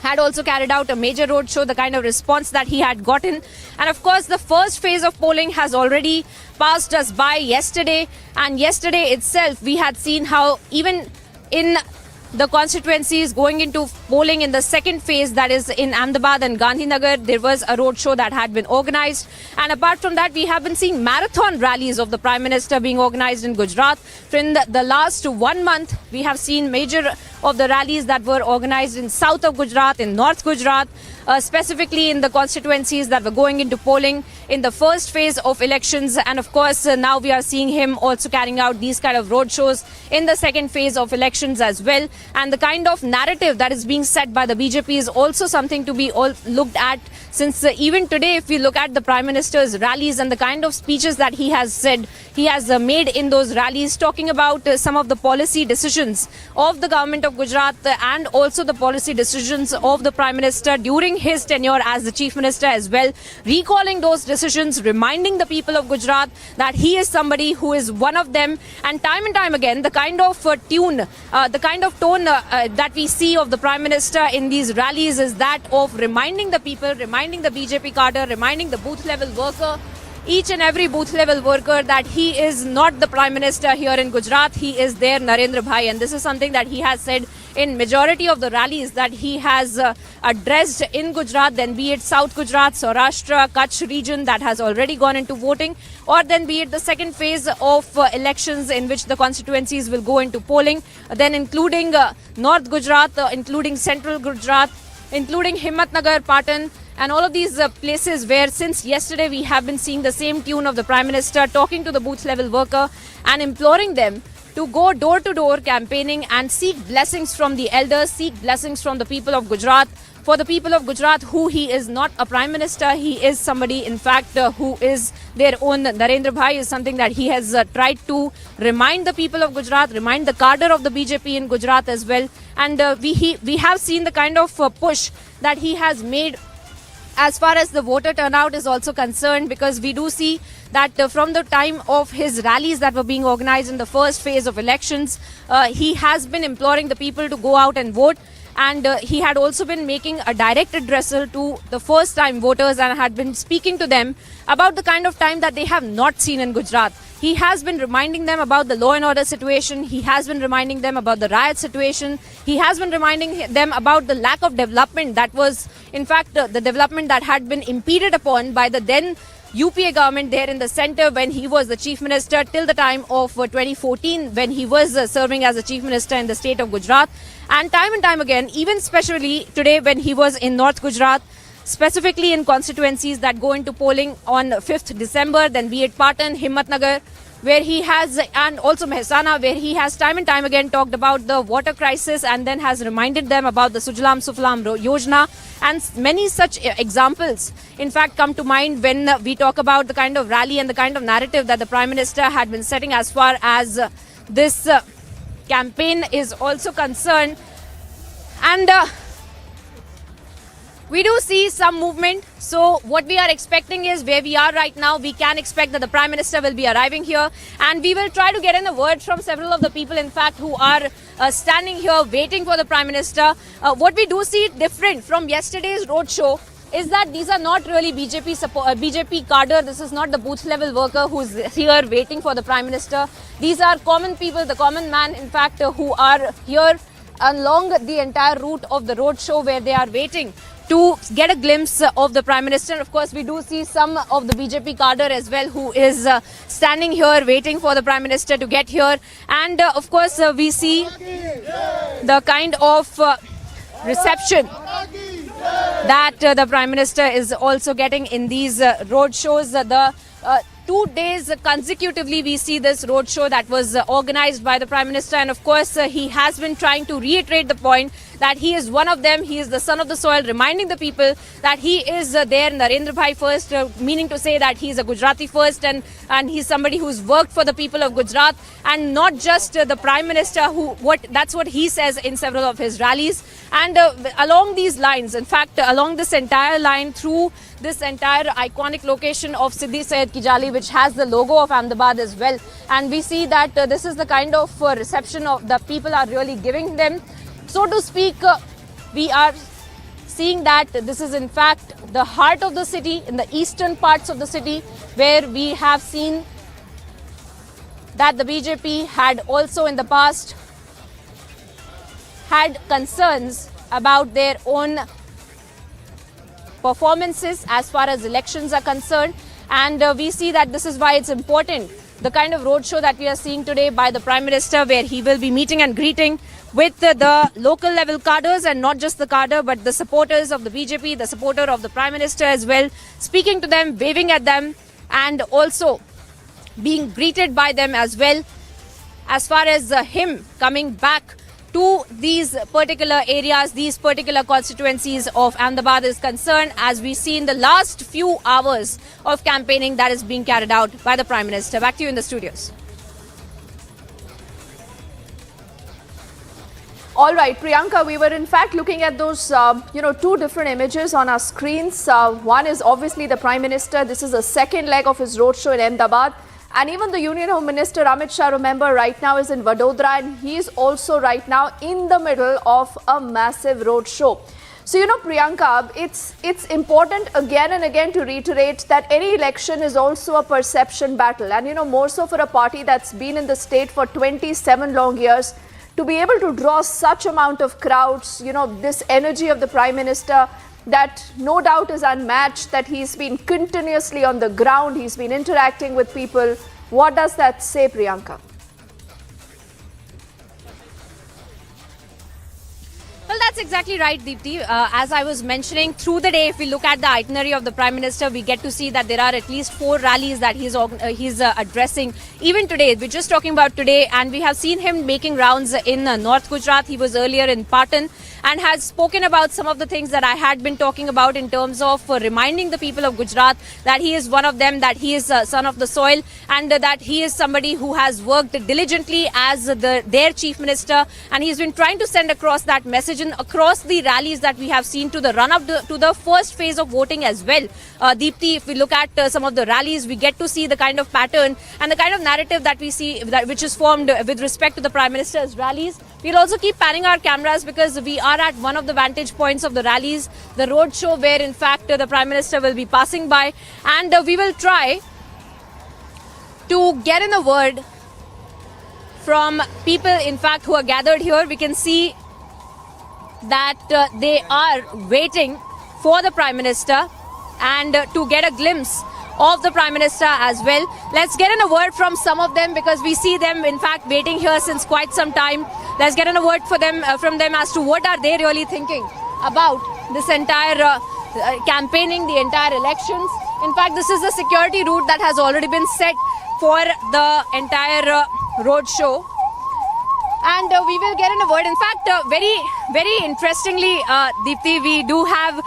had also carried out a major roadshow, the kind of response that he had gotten. And of course, the first phase of polling has already passed us by yesterday. And yesterday itself, we had seen how even in the constituencies going into polling in the second phase, that is in Ahmedabad and Gandhinagar, there was a roadshow that had been organized. And apart from that, we have been seeing marathon rallies of the Prime Minister being organized in Gujarat. In the last 1 month, we have seen major of the rallies that were organized in south of Gujarat, in north Gujarat, specifically in the constituencies that were going into polling in the first phase of elections. And of course, now we are seeing him also carrying out these kind of roadshows in the second phase of elections as well. And the kind of narrative that is being set by the BJP is also something to be looked at, since even today, if we look at the Prime Minister's rallies and the kind of speeches that he has said, he has made in those rallies, talking about some of the policy decisions of the government of Gujarat and also the policy decisions of the Prime Minister during his tenure as the Chief Minister as well, recalling those decisions, reminding the people of Gujarat that he is somebody who is one of them. And time again, the kind of tone that we see of the Prime Minister in these rallies is that of reminding the people, reminding the BJP cadre, reminding the booth level worker, each and every booth level worker, that he is not the Prime Minister here in Gujarat, he is their Narendra Bhai. And this is something that he has said in majority of the rallies that he has addressed in Gujarat, then be it South Gujarat, Saurashtra, Kutch region that has already gone into voting, or then be it the second phase of elections in which the constituencies will go into polling, then including North Gujarat, including Central Gujarat, including Himmatnagar, Patan, and all of these places where since yesterday we have been seeing the same tune of the Prime Minister talking to the booth level worker and imploring them to go door to door campaigning and seek blessings from the elders, seek blessings from the people of Gujarat. For the people of Gujarat, who he is not a Prime Minister, he is somebody, in fact, who is their own Narendra Bhai, is something that he has tried to remind the people of Gujarat, remind the cadre of the BJP in Gujarat as well. And we have seen the kind of push that he has made as far as the voter turnout is also concerned, because we do see that from the time of his rallies that were being organized in the first phase of elections, he has been imploring the people to go out and vote. And he had also been making a direct addressal to the first time voters and had been speaking to them about the kind of time that they have not seen in Gujarat. He has been reminding them about the law and order situation. He has been reminding them about the riot situation. He has been reminding them about the lack of development that was, in fact, the development that had been impeded upon by the then UPA government there in the centre when he was the Chief Minister till the time of 2014 when he was serving as the Chief Minister in the state of Gujarat. And time again, even especially today when he was in North Gujarat, specifically in constituencies that go into polling on 5th December, then be it Patan, Himmatnagar, where he has, and also Mehsana, where he has time and time again talked about the water crisis and then has reminded them about the Sujlam Suflam Yojana. And many such examples, in fact, come to mind when we talk about the kind of rally and the kind of narrative that the Prime Minister had been setting as far as this campaign is also concerned. And we do see some movement. So what we are expecting is, where we are right now, we can expect that the Prime Minister will be arriving here, and we will try to get in a word from several of the people, in fact, who are standing here waiting for the Prime Minister. What we do see different from yesterday's roadshow is that these are not really BJP cadre. This is not the booth level worker who is here waiting for the Prime Minister. These are common people, the common man, in fact, who are here along the entire route of the roadshow, where they are waiting to get a glimpse of the Prime Minister. Of course, we do see some of the BJP cadre as well who is standing here waiting for the Prime Minister to get here. And of course, we see the kind of reception that the Prime Minister is also getting in these roadshows. The 2 days consecutively we see this roadshow that was organized by the Prime Minister, and of course he has been trying to reiterate the point that he is one of them, he is the son of the soil, reminding the people that he is their Narendra Bhai first, meaning to say that he is a Gujarati first, and he's somebody who's worked for the people of Gujarat, and not just the Prime Minister, that's what he says in several of his rallies. And along these lines, in fact, along this entire line, through this entire iconic location of Siddhi Sayyid Ki Jali, which has the logo of Ahmedabad as well, and we see that this is the kind of reception of the people are really giving them. So to speak, we are seeing that this is in fact the heart of the city, in the eastern parts of the city, where we have seen that the BJP had also in the past had concerns about their own performances as far as elections are concerned. And we see that this is why it's important, the kind of roadshow that we are seeing today by the Prime Minister, where he will be meeting and greeting with the local level cadres, and not just the cadre, but the supporters of the BJP, the supporter of the Prime Minister as well, speaking to them, waving at them, and also being greeted by them as well, as far as him coming back to these particular areas, these particular constituencies of Ahmedabad is concerned, as we see in the last few hours of campaigning that is being carried out by the Prime Minister. Back to you in the studios. All right, Priyanka, we were in fact looking at those, two different images on our screens. One is obviously the Prime Minister. This is the second leg of his roadshow in Ahmedabad. And even the Union Home Minister Amit Shah, remember, right now is in Vadodara, and he is also right now in the middle of a massive roadshow. So, Priyanka, it's important again and again to reiterate that any election is also a perception battle. And, more so for a party that's been in the state for 27 long years, to be able to draw such amount of crowds, this energy of the Prime Minister, that no doubt is unmatched, that he's been continuously on the ground, he's been interacting with people. What does that say, Priyanka? Well, that's exactly right, Deepti. As I was mentioning, through the day, if we look at the itinerary of the Prime Minister, we get to see that there are at least 4 rallies that he's addressing. Even today, we're just talking about today, and we have seen him making rounds in North Gujarat. He was earlier in Patan and has spoken about some of the things that I had been talking about in terms of reminding the people of Gujarat that he is one of them, that he is son of the soil, and that he is somebody who has worked diligently as their Chief Minister, and he's been trying to send across that message across the rallies that we have seen to the run-up to the first phase of voting as well. Deepti, if we look at some of the rallies, we get to see the kind of pattern and the kind of narrative that we see, which is formed with respect to the Prime Minister's rallies. We'll also keep panning our cameras because we are at one of the vantage points of the rallies, the road show, where in fact the Prime Minister will be passing by, and we will try to get in a word from people in fact who are gathered here. We can see that they are waiting for the Prime Minister and to get a glimpse of the Prime Minister as well. Let's get in a word from some of them because we see them in fact waiting here since quite some time. Let's get in a word from them as to what are they really thinking about this entire campaigning, the entire elections. In fact, this is the security route that has already been set for the entire road show. And we will get in a word. In fact, very, very interestingly, Deepti, we do have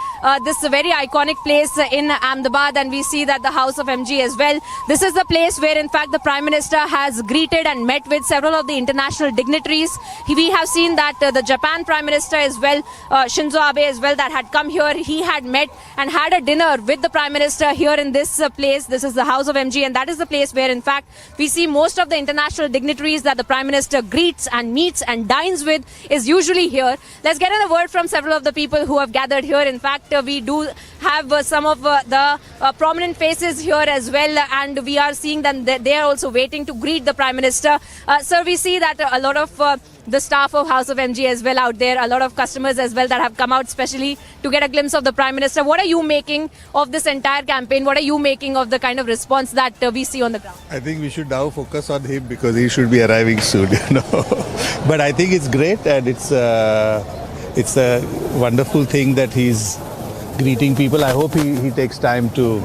this very iconic place in Ahmedabad, and we see that the House of MG as well. This is the place where, in fact, the Prime Minister has greeted and met with several of the international dignitaries. We have seen that the Japan Prime Minister as well, Shinzo Abe as well, that had come here. He had met and had a dinner with the Prime Minister here in this place. This is the House of MG, and that is the place where, in fact, we see most of the international dignitaries that the Prime Minister greets and meets and dines with is usually here. Let's get in a word from several of the people who have gathered here. In fact, we do have some of the prominent faces here as well, and we are seeing that they are also waiting to greet the Prime Minister. Sir, we see that a lot of the staff of House of MG as well out there, a lot of customers as well that have come out specially to get a glimpse of the Prime Minister. What are you making of this entire campaign? What are you making of the kind of response that we see on the ground? I think we should now focus on him because he should be arriving soon, But I think it's great, and it's a wonderful thing that he's greeting people. I hope he takes time to...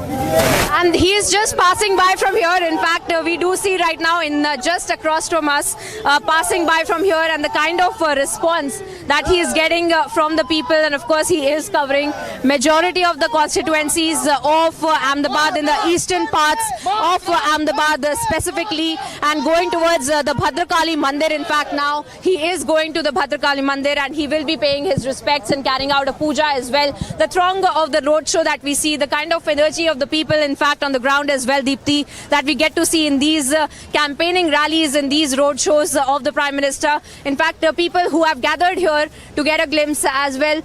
And he is just passing by from here. In fact, we do see right now in just across from us, passing by from here, and the kind of response that he is getting from the people. And of course, he is covering majority of the constituencies of Ahmedabad in the eastern parts of Ahmedabad specifically, and going towards the Bhadrakali Mandir. In fact, now he is going to the Bhadrakali Mandir, and he will be paying his respects and carrying out a puja as well. The throng along of the roadshow that we see, the kind of energy of the people, in fact, on the ground as well, Deepti, that we get to see in these campaigning rallies, in these roadshows of the Prime Minister. In fact, people who have gathered here to get a glimpse as well.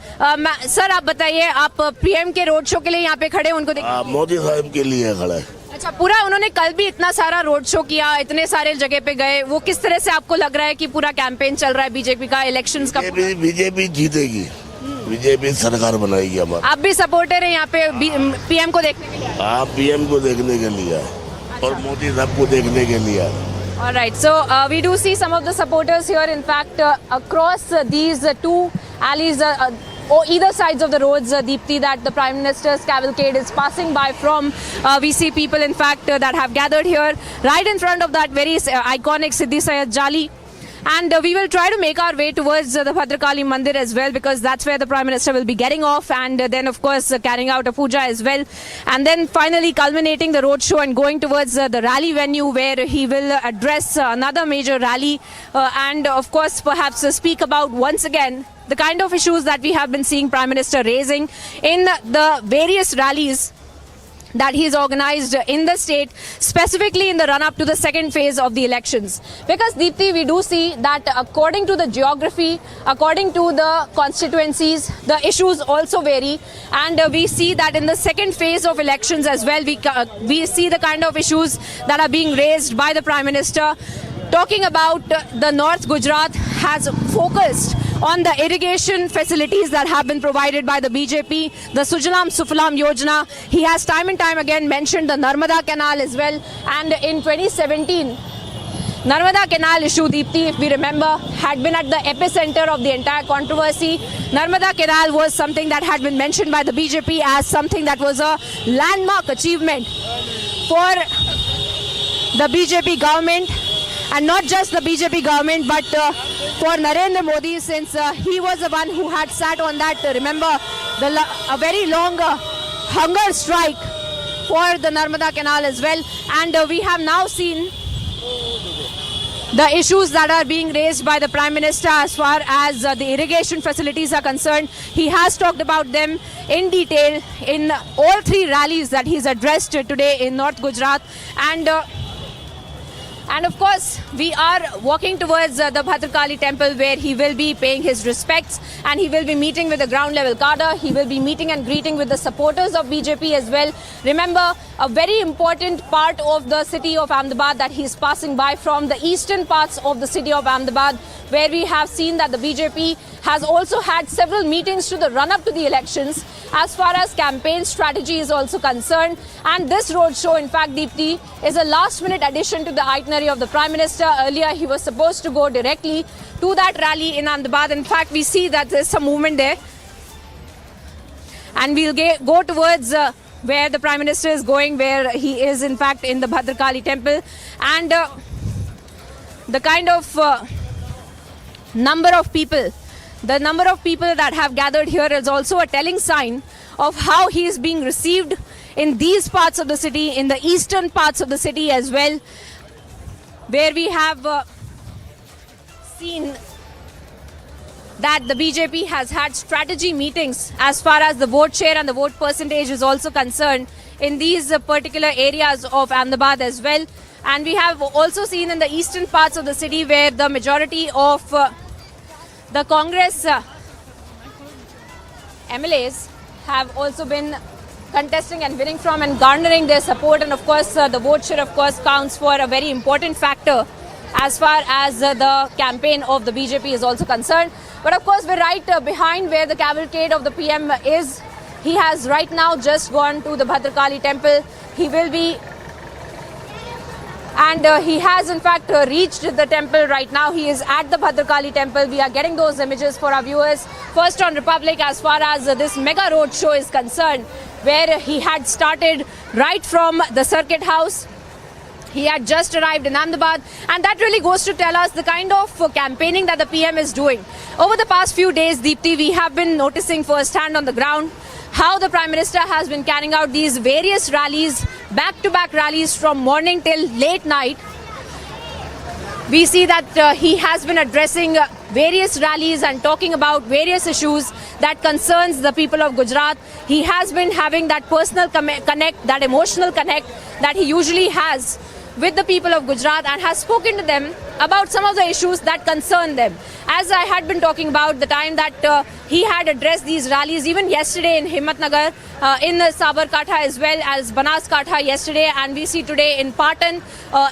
Sir, आप बताइए, आप PM के roadshow के लिए यहाँ पे खड़े उनको देखिए. मोदी साहब के लिए खड़ा है. अच्छा, पूरा उन्होंने कल भी इतना सारा रोड शो किया, इतने सारे जगह पे गए, वो किस तरह से आपको लग रहा है कि पूरा कैंपेन चल रहा है बीजेपी का, इलेक्शंस का? बीजेपी जीतेगी, बीजेपी सरकार बनाएगी हमारी. आप भी सपोर्टर हैं यहाँ पे पीएम को देखने के लिए? हाँ, पीएम को देखने के लिए और मोदी साहब को देखने के लिए. All right, so we do see some of the supporters here, in fact, across these two alleys, or either sides of the roads, Deepti, that the Prime Minister's cavalcade is passing by from. We see people, in fact, that have gathered here right in front of that very iconic Siddhi Sayed Jali. And we will try to make our way towards the Bhadrakali Mandir as well, because that's where the Prime Minister will be getting off, and then of course carrying out a puja as well, and then finally culminating the roadshow and going towards the rally venue, where he will address another major rally and of course perhaps speak about once again the kind of issues that we have been seeing Prime Minister raising in the various rallies that he's organized in the state, specifically in the run-up to the second phase of the elections. Because, Deepti, we do see that according to the geography, according to the constituencies, the issues also vary. And we see that in the second phase of elections as well, we see the kind of issues that are being raised by the Prime Minister. Talking about the North Gujarat has focused on the irrigation facilities that have been provided by the BJP, the Sujalam Sufalam Yojana. He has time and time again mentioned the Narmada Canal as well. And in 2017, Narmada Canal issue, Deepti, if we remember, had been at the epicenter of the entire controversy. Narmada Canal was something that had been mentioned by the BJP as something that was a landmark achievement for the BJP government. And not just the BJP government, but for Narendra Modi, since he was the one who had sat on that, remember, a very long hunger strike for the Narmada Canal as well. And we have now seen the issues that are being raised by the Prime Minister as far as the irrigation facilities are concerned. He has talked about them in detail in all three rallies that he's addressed today in North Gujarat. And of course, we are walking towards the Bhadrakali temple, where he will be paying his respects, and he will be meeting with the ground level cadre. He will be meeting and greeting with the supporters of BJP as well. Remember, a very important part of the city of Ahmedabad that he is passing by from the eastern parts of the city of Ahmedabad, where we have seen that the BJP has also had several meetings to the run-up to the elections as far as campaign strategy is also concerned. And this roadshow, in fact, Deepti, is a last-minute addition to the itinerary of the Prime Minister. Earlier, he was supposed to go directly to that rally in Ahmedabad. In fact, we see that there's some movement there. And we'll go towards where the Prime Minister is going, where he is, in fact, in the Bhadrakali temple. And the kind of number of people that have gathered here is also a telling sign of how he is being received in these parts of the city, in the eastern parts of the city as well, where we have seen that the BJP has had strategy meetings as far as the vote share and the vote percentage is also concerned in these particular areas of Ahmedabad as well. And we have also seen in the eastern parts of the city, where the majority of the Congress MLAs have also been contesting and winning from and garnering their support. And of course, the vote share, of course, counts for a very important factor as far as the campaign of the BJP is also concerned. But of course, we're right behind where the cavalcade of the PM is. He has right now just gone to the Bhadrakali temple. He will be, and he has in fact reached the temple right now. He is at the Bhadrakali temple. We are getting those images for our viewers. First on Republic, as far as this mega road show is concerned, where he had started right from the circuit house. He had just arrived in Ahmedabad, and that really goes to tell us the kind of campaigning that the PM is doing. Over the past few days, Deepti, we have been noticing firsthand on the ground how the Prime Minister has been carrying out these various rallies, back-to-back rallies from morning till late night. we see that he has been addressing various rallies and talking about various issues that concerns the people of Gujarat. He has been having that personal connect, that emotional connect that he usually has with the people of Gujarat, and has spoken to them about some of the issues that concern them. As I had been talking about the time that he had addressed these rallies even yesterday in Himmatnagar, in Sabarkantha as well as Banaskantha yesterday, and we see today in Patan,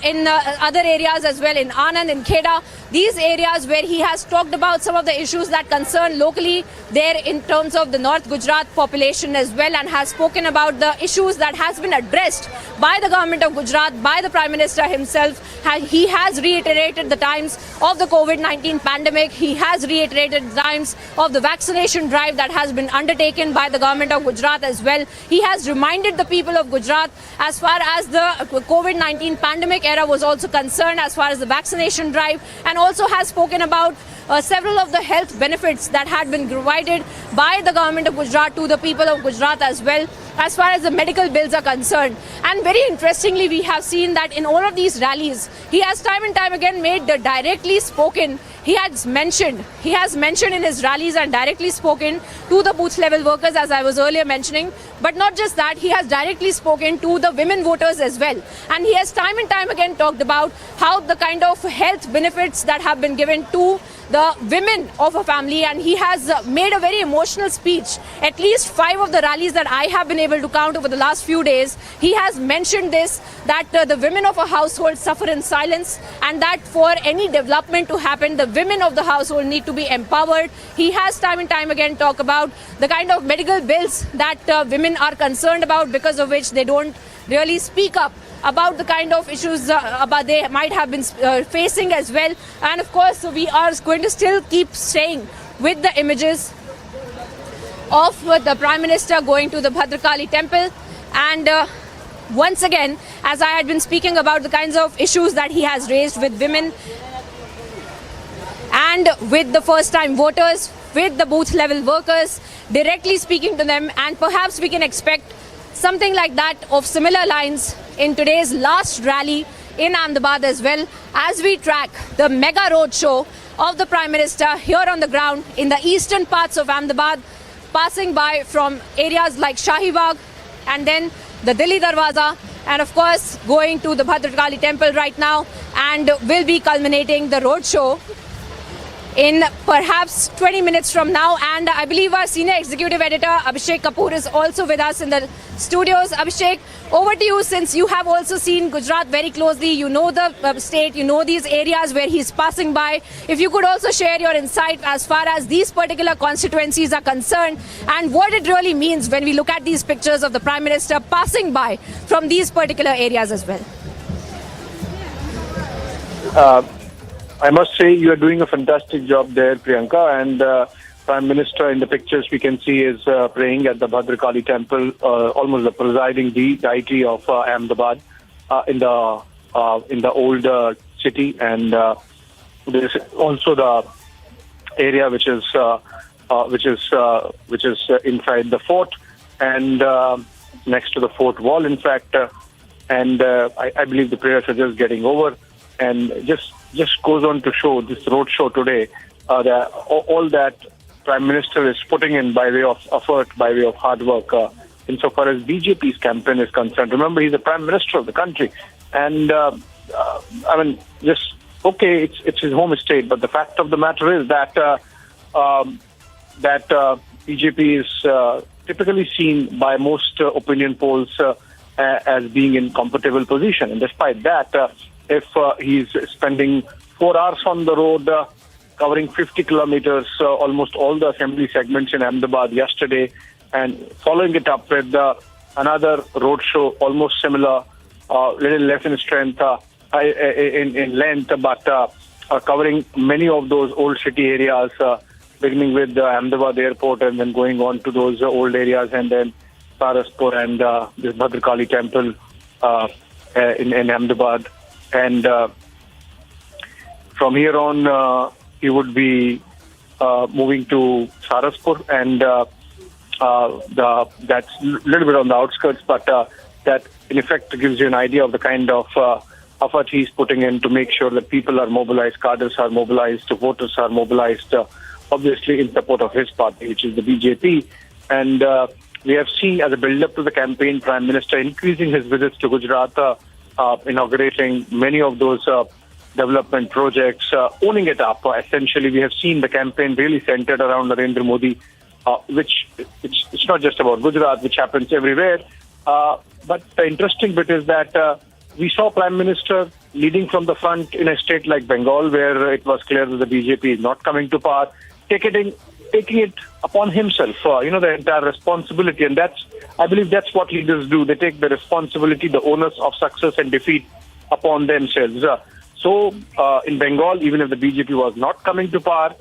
in other areas as well, in Anand, in Kheda, these areas where he has talked about some of the issues that concern locally there in terms of the North Gujarat population as well, and has spoken about the issues that has been addressed by the government of Gujarat, by the Prime Minister himself. He has reiterated the times of the COVID-19 pandemic. He has reiterated the times of the vaccination drive that has been undertaken by the government of Gujarat as well. He has reminded the people of Gujarat as far as the COVID-19 pandemic era was also concerned, as far as the vaccination drive, and also has spoken about several of the health benefits that had been provided by the government of Gujarat to the people of Gujarat as well, as far as the medical bills are concerned. And very interestingly, we have seen that in all of these rallies, he has time and time again made the directly spoken. He has mentioned in his rallies and directly spoken to the booth level workers, as I was earlier mentioning. But not just that, he has directly spoken to the women voters as well. And he has time and time again talked about how the kind of health benefits that have been given to the women of a family, and he has made a very emotional speech. At least 5 of the rallies that I have been able to count over the last few days, he has mentioned this, that the women of a household suffer in silence, and that for any development to happen, the women of the household need to be empowered. He has time and time again talked about the kind of medical bills that women are concerned about, because of which they don't really speak up about the kind of issues about they might have been facing as well. And of course, we are going to still keep staying with the images of the Prime Minister going to the Bhadrakali temple. And once again, as I had been speaking about the kinds of issues that he has raised with women and with the first-time voters, with the booth level workers, directly speaking to them, and perhaps we can expect something like that of similar lines in today's last rally in Ahmedabad as well, as we track the mega roadshow of the Prime Minister here on the ground in the eastern parts of Ahmedabad, passing by from areas like Shahi Bagh and then the Delhi Darwaza, and of course going to the Bhadrakali temple right now, and will be culminating the roadshow in perhaps 20 minutes from now. And I believe our senior executive editor Abhishek Kapoor is also with us in the studios. Abhishek, over to you, since you have also seen Gujarat very closely. You know the state, you know these areas where he's passing by. If you could also share your insight as far as these particular constituencies are concerned, and what it really means when we look at these pictures of the Prime Minister passing by from these particular areas as well. I must say you are doing a fantastic job there, Priyanka, and Prime Minister in the pictures we can see is praying at the Bhadrakali temple, almost the presiding deity of Ahmedabad in the old city, and there is also the area which is inside the fort and next to the fort wall, in fact, and I believe the prayers are just getting over, and just goes on to show this road show today that all that Prime Minister is putting in by way of effort, by way of hard work, insofar as BJP's campaign is concerned. Remember, he's the Prime Minister of the country, and I mean, just okay, it's his home state, but the fact of the matter is that BJP is typically seen by most opinion polls as being in comfortable position, and despite that, if he's spending 4 hours on the road, covering 50 kilometers, almost all the assembly segments in Ahmedabad yesterday, and following it up with another road show, almost similar, little less in strength, in length, but covering many of those old city areas, beginning with the Ahmedabad airport and then going on to those old areas, and then Saraspur and this Bhadrakali temple in Ahmedabad. And from here on, he would be moving to Saraspur, and that's a little bit on the outskirts, but that in effect gives you an idea of the kind of effort he's putting in to make sure that people are mobilized, cadres are mobilized, voters are mobilized, obviously in support of his party, which is the BJP. And we have seen as a build-up to the campaign, Prime Minister increasing his visits to Gujarat, inaugurating many of those development projects, owning it up. Essentially, we have seen the campaign really centered around Narendra Modi, which it's not just about Gujarat, which happens everywhere. But the interesting bit is that we saw Prime Minister leading from the front in a state like Bengal, where it was clear that the BJP is not coming to power, taking it upon himself, the entire responsibility. And I believe that's what leaders do. They take the responsibility, the onus of success and defeat upon themselves. So in Bengal, even if the BJP was not coming to power,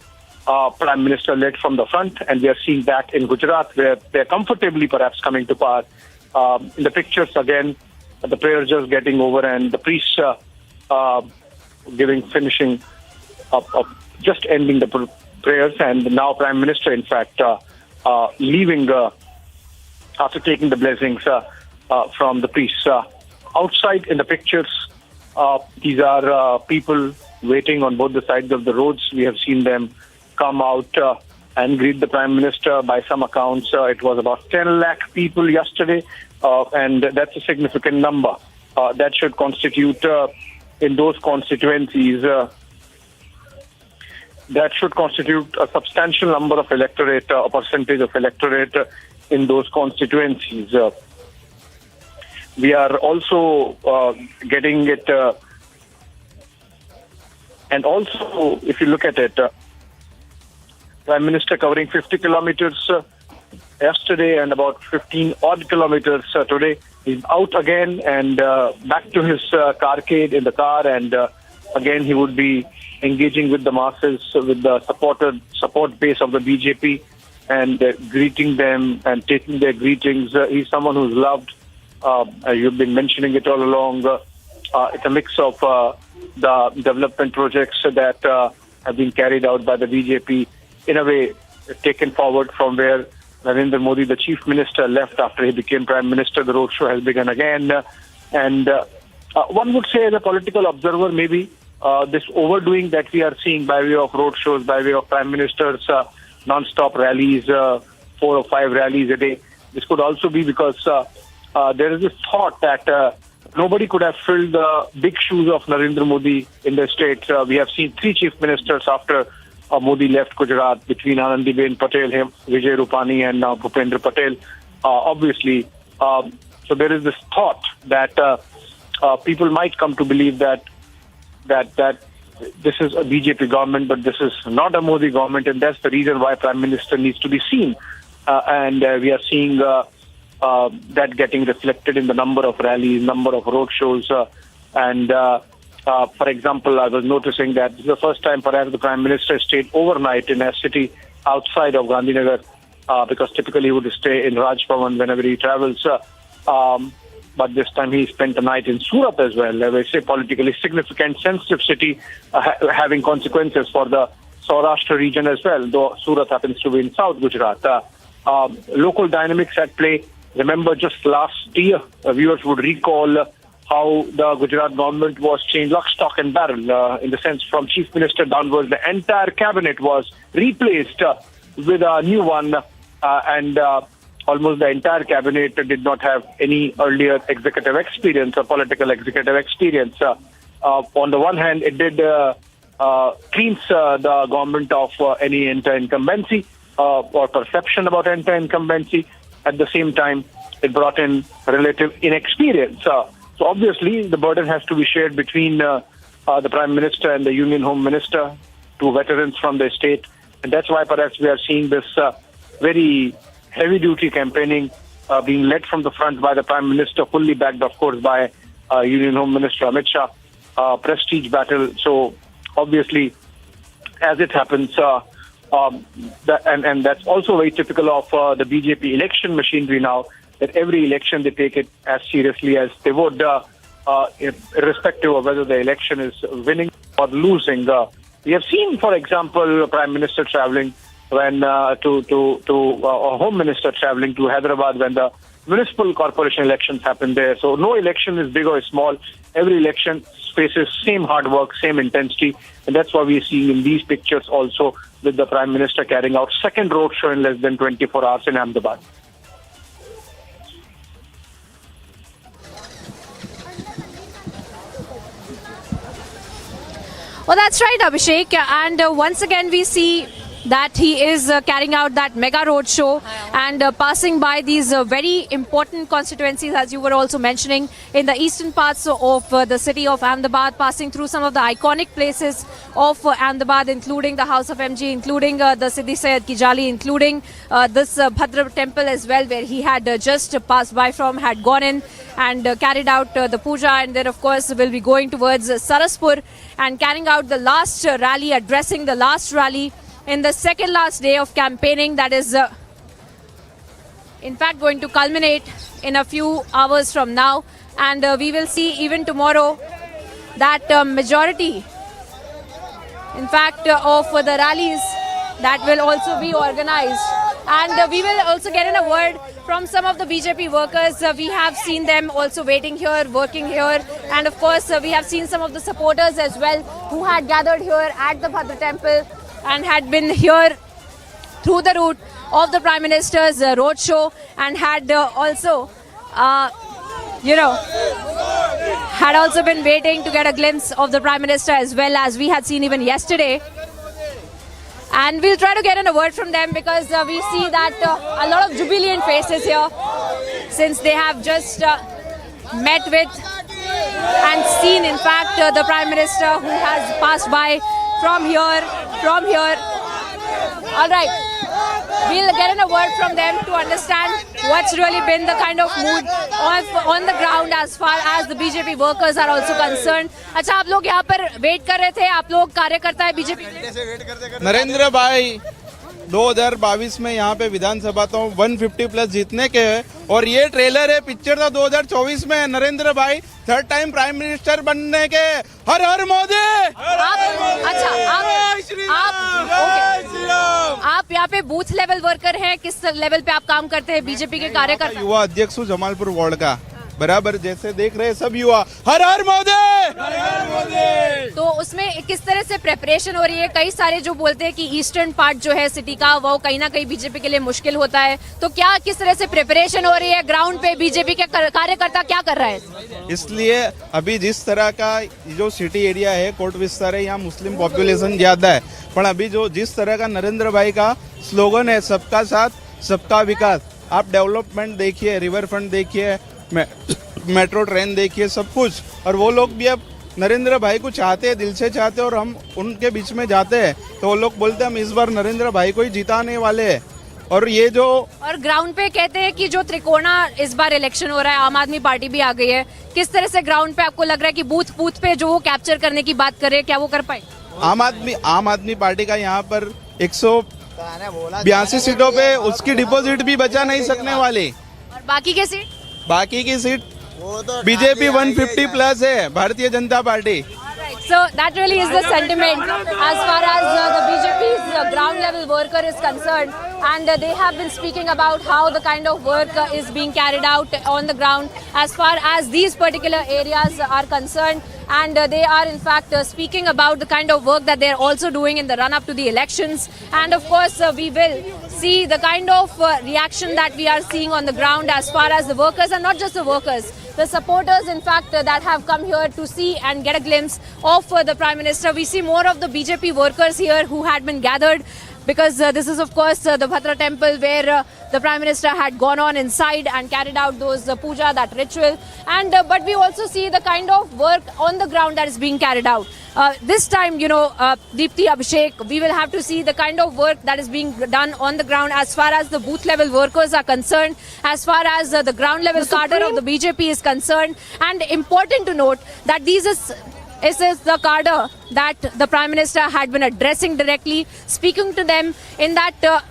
Prime Minister led from the front, and we are seeing that in Gujarat, where they're comfortably perhaps coming to power. In the pictures again, the prayers just getting over, and the priests finishing up, just ending the prayers, and now Prime Minister, in fact, leaving after taking the blessings from the priests. Outside in the pictures, these are people waiting on both the sides of the roads. We have seen them come out and greet the Prime Minister. By some accounts, it was about 10 lakh people yesterday, and that's a significant number. That should constitute, in those constituencies, that should constitute a substantial number of electorate, a percentage of electorate in those constituencies. We are also getting it, and also, if you look at it, Prime Minister covering 50 kilometers yesterday and about 15 odd kilometers today. He's out again and back to his carcade in the car, and again he would be engaging with the masses, with the support base of the BJP, and greeting them and taking their greetings. He's someone who's loved. You've been mentioning it all along. It's a mix of the development projects that have been carried out by the BJP, in a way taken forward from where Narendra Modi, the Chief Minister, left after he became Prime Minister. The roadshow has begun again. And one would say, as a political observer, maybe this overdoing that we are seeing by way of roadshows, by way of Prime Minister's non-stop rallies, 4 or 5 rallies a day, this could also be because there is this thought that nobody could have filled the big shoes of Narendra Modi in the state. We have seen 3 chief ministers after Modi left Gujarat, between Anandiben Patel, Vijay Rupani, and now Bhupendra Patel. Obviously, so there is this thought that people might come to believe that this is a BJP government, but this is not a Modi government, and that's the reason why Prime Minister needs to be seen. And we are seeing that getting reflected in the number of rallies, number of roadshows, and for example, I was noticing that this is the first time perhaps the Prime Minister stayed overnight in a city outside of Gandhinagar, because typically he would stay in Raj Bhavan whenever he travels. But this time he spent the night in Surat as well, a say politically significant, sensitive city, having consequences for the Saurashtra region as well, though Surat happens to be in South Gujarat. Local dynamics at play. Remember, just last year, viewers would recall how the Gujarat government was changed lock, stock and barrel, in the sense from Chief Minister downwards. The entire cabinet was replaced with a new one, and almost the entire cabinet did not have any earlier executive experience or political executive experience. On the one hand, it did cleanse the government of any anti-incumbency or perception about anti-incumbency. At the same time, it brought in relative inexperience. So obviously, the burden has to be shared between the Prime Minister and the Union Home Minister, 2 veterans from the state. And that's why perhaps we are seeing this very heavy-duty campaigning being led from the front by the Prime Minister, fully backed, of course, by Union Home Minister Amit Shah. Prestige battle. So obviously, as it happens, and that's also very typical of the BJP election machinery now, that every election they take it as seriously as they would, irrespective of whether the election is winning or losing. We have seen, for example, Prime Minister traveling when Home Minister traveling to Hyderabad when the municipal corporation elections happened there. So no election is big or small. every election faces same hard work, same intensity, and that's what we are seeing in these pictures also, with the Prime Minister carrying out second roadshow in less than 24 hours in Ahmedabad. Well, that's right, Abhishek. And once again, we see that he is carrying out that mega roadshow and passing by these very important constituencies, as you were also mentioning, in the eastern parts of the city of Ahmedabad, passing through some of the iconic places of Ahmedabad, including the House of MG, including the Siddhi Sayyid Ki Jali, including this Bhadra temple as well, where he had just passed by from, had gone in and carried out the puja, and then of course will be going towards Saraspur and carrying out the last rally, addressing the last rally in the second last day of campaigning, that is in fact going to culminate in a few hours from now. And we will see even tomorrow that majority, in fact, of the rallies that will also be organized. And we will also get in a word from some of the BJP workers. We have seen them also waiting here, working here. And of course, we have seen some of the supporters as well who had gathered here at the Bhadra temple and had been here through the route of the Prime Minister's roadshow, and had also, had also been waiting to get a glimpse of the Prime Minister, as well as we had seen even yesterday. And we'll try to get in a word from them, because we see that a lot of jubilant faces here, since they have just met with and seen, in fact, the Prime Minister, who has passed by from here. All right, we'll get in a word from them to understand what's really been the kind of mood on the ground as far as the BJP workers are also concerned. अच्छा, आप लोग यहाँ पर wait कर रहे थे, आप लोग कार्यकर्ता है बीजेपी? नरेंद्र भाई 2022 में यहाँ पे विधानसभा तो 150 प्लस जीतने के है, और ये ट्रेलर है, पिक्चर तो 2024 में है। नरेंद्र भाई थर्ड टाइम प्राइम मिनिस्टर बनने के, हर हर मोदी। आप यहाँ पे बूथ लेवल वर्कर हैं, किस लेवल पे आप काम करते हैं बीजेपी के कार्यकर्ता? युवा अध्यक्ष हूँ जमालपुर वार्ड का, बराबर जैसे देख रहे हैं सब युवा, हर हर मोदी, हर हर मोदी। तो उसमें किस तरह से प्रेपरेशन हो रही है? कई सारे जो बोलते हैं कि ईस्टर्न पार्ट जो है सिटी का, वो कहीं ना कहीं बीजेपी के लिए मुश्किल होता है, तो क्या किस तरह से प्रेपरेशन हो रही है ग्राउंड पे? बीजेपी के कार्यकर्ता क्या कर रहा है? इसलिए अभी जिस तरह का जो सिटी एरिया है, कोट विस्तार है, यहाँ मुस्लिम पॉपुलेशन ज्यादा है, पर अभी जो जिस तरह का नरेंद्र भाई का स्लोगन है, सबका साथ सबका विकास, आप डेवलपमेंट देखिए, रिवर फ्रंट देखिए, मेट्रो ट्रेन देखिए, सब कुछ, और वो लोग भी अब नरेंद्र भाई को चाहते हैं, दिल से चाहते हैं, और हम उनके बीच में जाते हैं तो वो लोग बोलते हैं हम इस बार नरेंद्र भाई को ही जिताने वाले हैं। और ये जो और ग्राउंड पे कहते हैं कि जो त्रिकोणा इस बार इलेक्शन हो रहा है, आम आदमी पार्टी भी आ गई है, किस तरह से ग्राउंड पे आपको लग रहा है कि बूथ बूथ पे जो वो कैप्चर करने की बात कर रहे हैं, क्या वो कर पाए? आम आदमी पार्टी का यहाँ पर 182 सीटों पे उसकी डिपॉजिट भी बचा नहीं सकने वाली, और बाकी की सीट बीजेपी 150 प्लस है, Bharatiya Janata party. So that really is the sentiment as far as the BJP's ground level worker is concerned, and they have been speaking about how the kind of work is being carried out on the ground as far as these particular areas are concerned, and they are in fact speaking about the kind of work that they are also doing in the run up to the elections. And of course we will see the kind of reaction that we are seeing on the ground as far as the workers, and not just the workers, the supporters in fact that have come here to see and get a glimpse of the Prime Minister. We see more of the BJP workers here who had been gathered, because this is of course the Bhadra temple where the Prime Minister had gone on inside and carried out those puja, that ritual. And but we also see the kind of work on the ground that is being carried out. This time, Deepthi, Abhishek, we will have to see the kind of work that is being done on the ground as far as the booth level workers are concerned, as far as the ground level cadre of the BJP is concerned. And important to note that this is the cadre that the Prime Minister had been addressing directly, speaking to them in that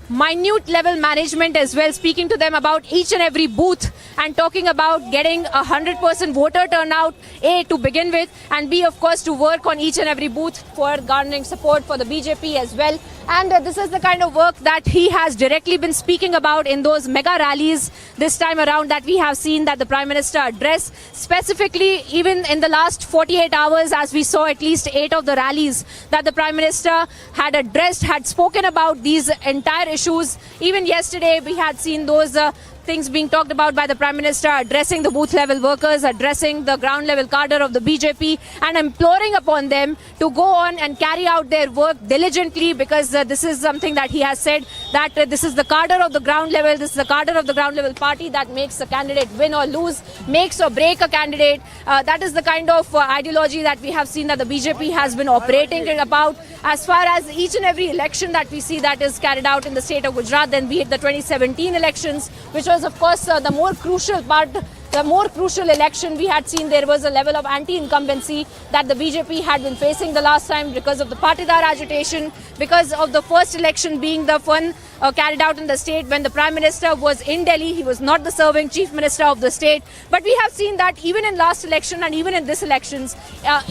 minute level management as well, speaking to them about each and every booth and talking about getting 100% voter turnout, A, to begin with, and B, of course, to work on each and every booth for garnering support for the BJP as well. And this is the kind of work that he has directly been speaking about in those mega rallies this time around that we have seen that the Prime Minister addressed. Specifically, even in the last 48 hours, as we saw at least 8 of the rallies that the Prime Minister had addressed, had spoken about these entire issues. Even yesterday, we had seen those things being talked about by the Prime Minister, addressing the booth level workers, addressing the ground level cadre of the BJP, and imploring upon them to go on and carry out their work diligently, because this is something that he has said, that this is the cadre of the ground level, this is the cadre of the ground level party that makes a candidate win or lose, makes or break a candidate. That is the kind of ideology that we have seen that the BJP has been operating about. As far as each and every election that we see that is carried out in the state of Gujarat, then be it the 2017 elections, which was of course the more crucial part, the more crucial election, we had seen there was a level of anti-incumbency that the BJP had been facing the last time because of the Patidar agitation, because of the first election being the one carried out in the state when the Prime Minister was in Delhi. He was not the serving Chief Minister of the state. But we have seen that even in last election and even in this elections,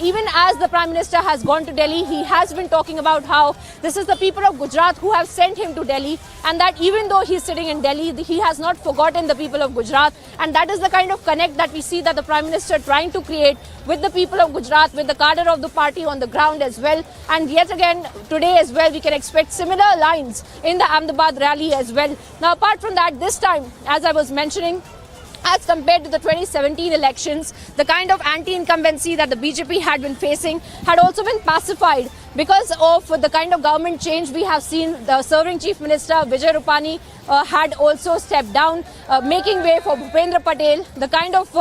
even as the Prime Minister has gone to Delhi, he has been talking about how this is the people of Gujarat who have sent him to Delhi, and that even though he's sitting in Delhi, he has not forgotten the people of Gujarat. And that is the kind of connect that we see that the Prime Minister trying to create with the people of Gujarat, with the cadre of the party on the ground as well. And yet again, today as well, we can expect similar lines in the Ahmedabad rally as well. Now, apart from that, this time, as I was mentioning, as compared to the 2017 elections, the kind of anti-incumbency that the BJP had been facing had also been pacified because of the kind of government change we have seen. The serving Chief Minister Vijay Rupani had also stepped down, making way for Bhupendra Patel. The kind of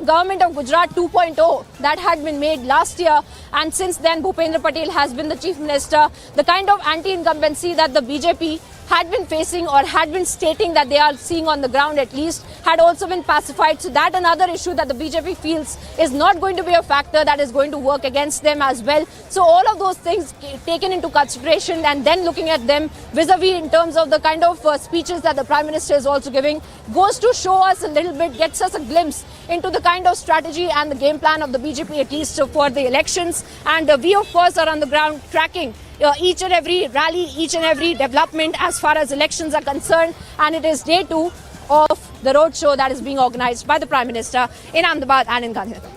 government of Gujarat 2.0 that had been made last year, and since then Bhupendra Patel has been the Chief Minister. The kind of anti-incumbency that the BJP had been facing or had been stating that they are seeing on the ground at least had also been pacified. So that another issue that the BJP feels is not going to be a factor that is going to work against them as well. So all of those things taken into consideration and then looking at them vis-a-vis in terms of the kind of speeches that the Prime Minister is also giving goes to show us a little bit, gets us a glimpse into the kind of strategy and the game plan of the BJP at least for the elections. And we of course are on the ground tracking each and every rally, each and every development as far as elections are concerned. And it is day 2 of the roadshow that is being organized by the Prime Minister in Ahmedabad and in Gandhinagar.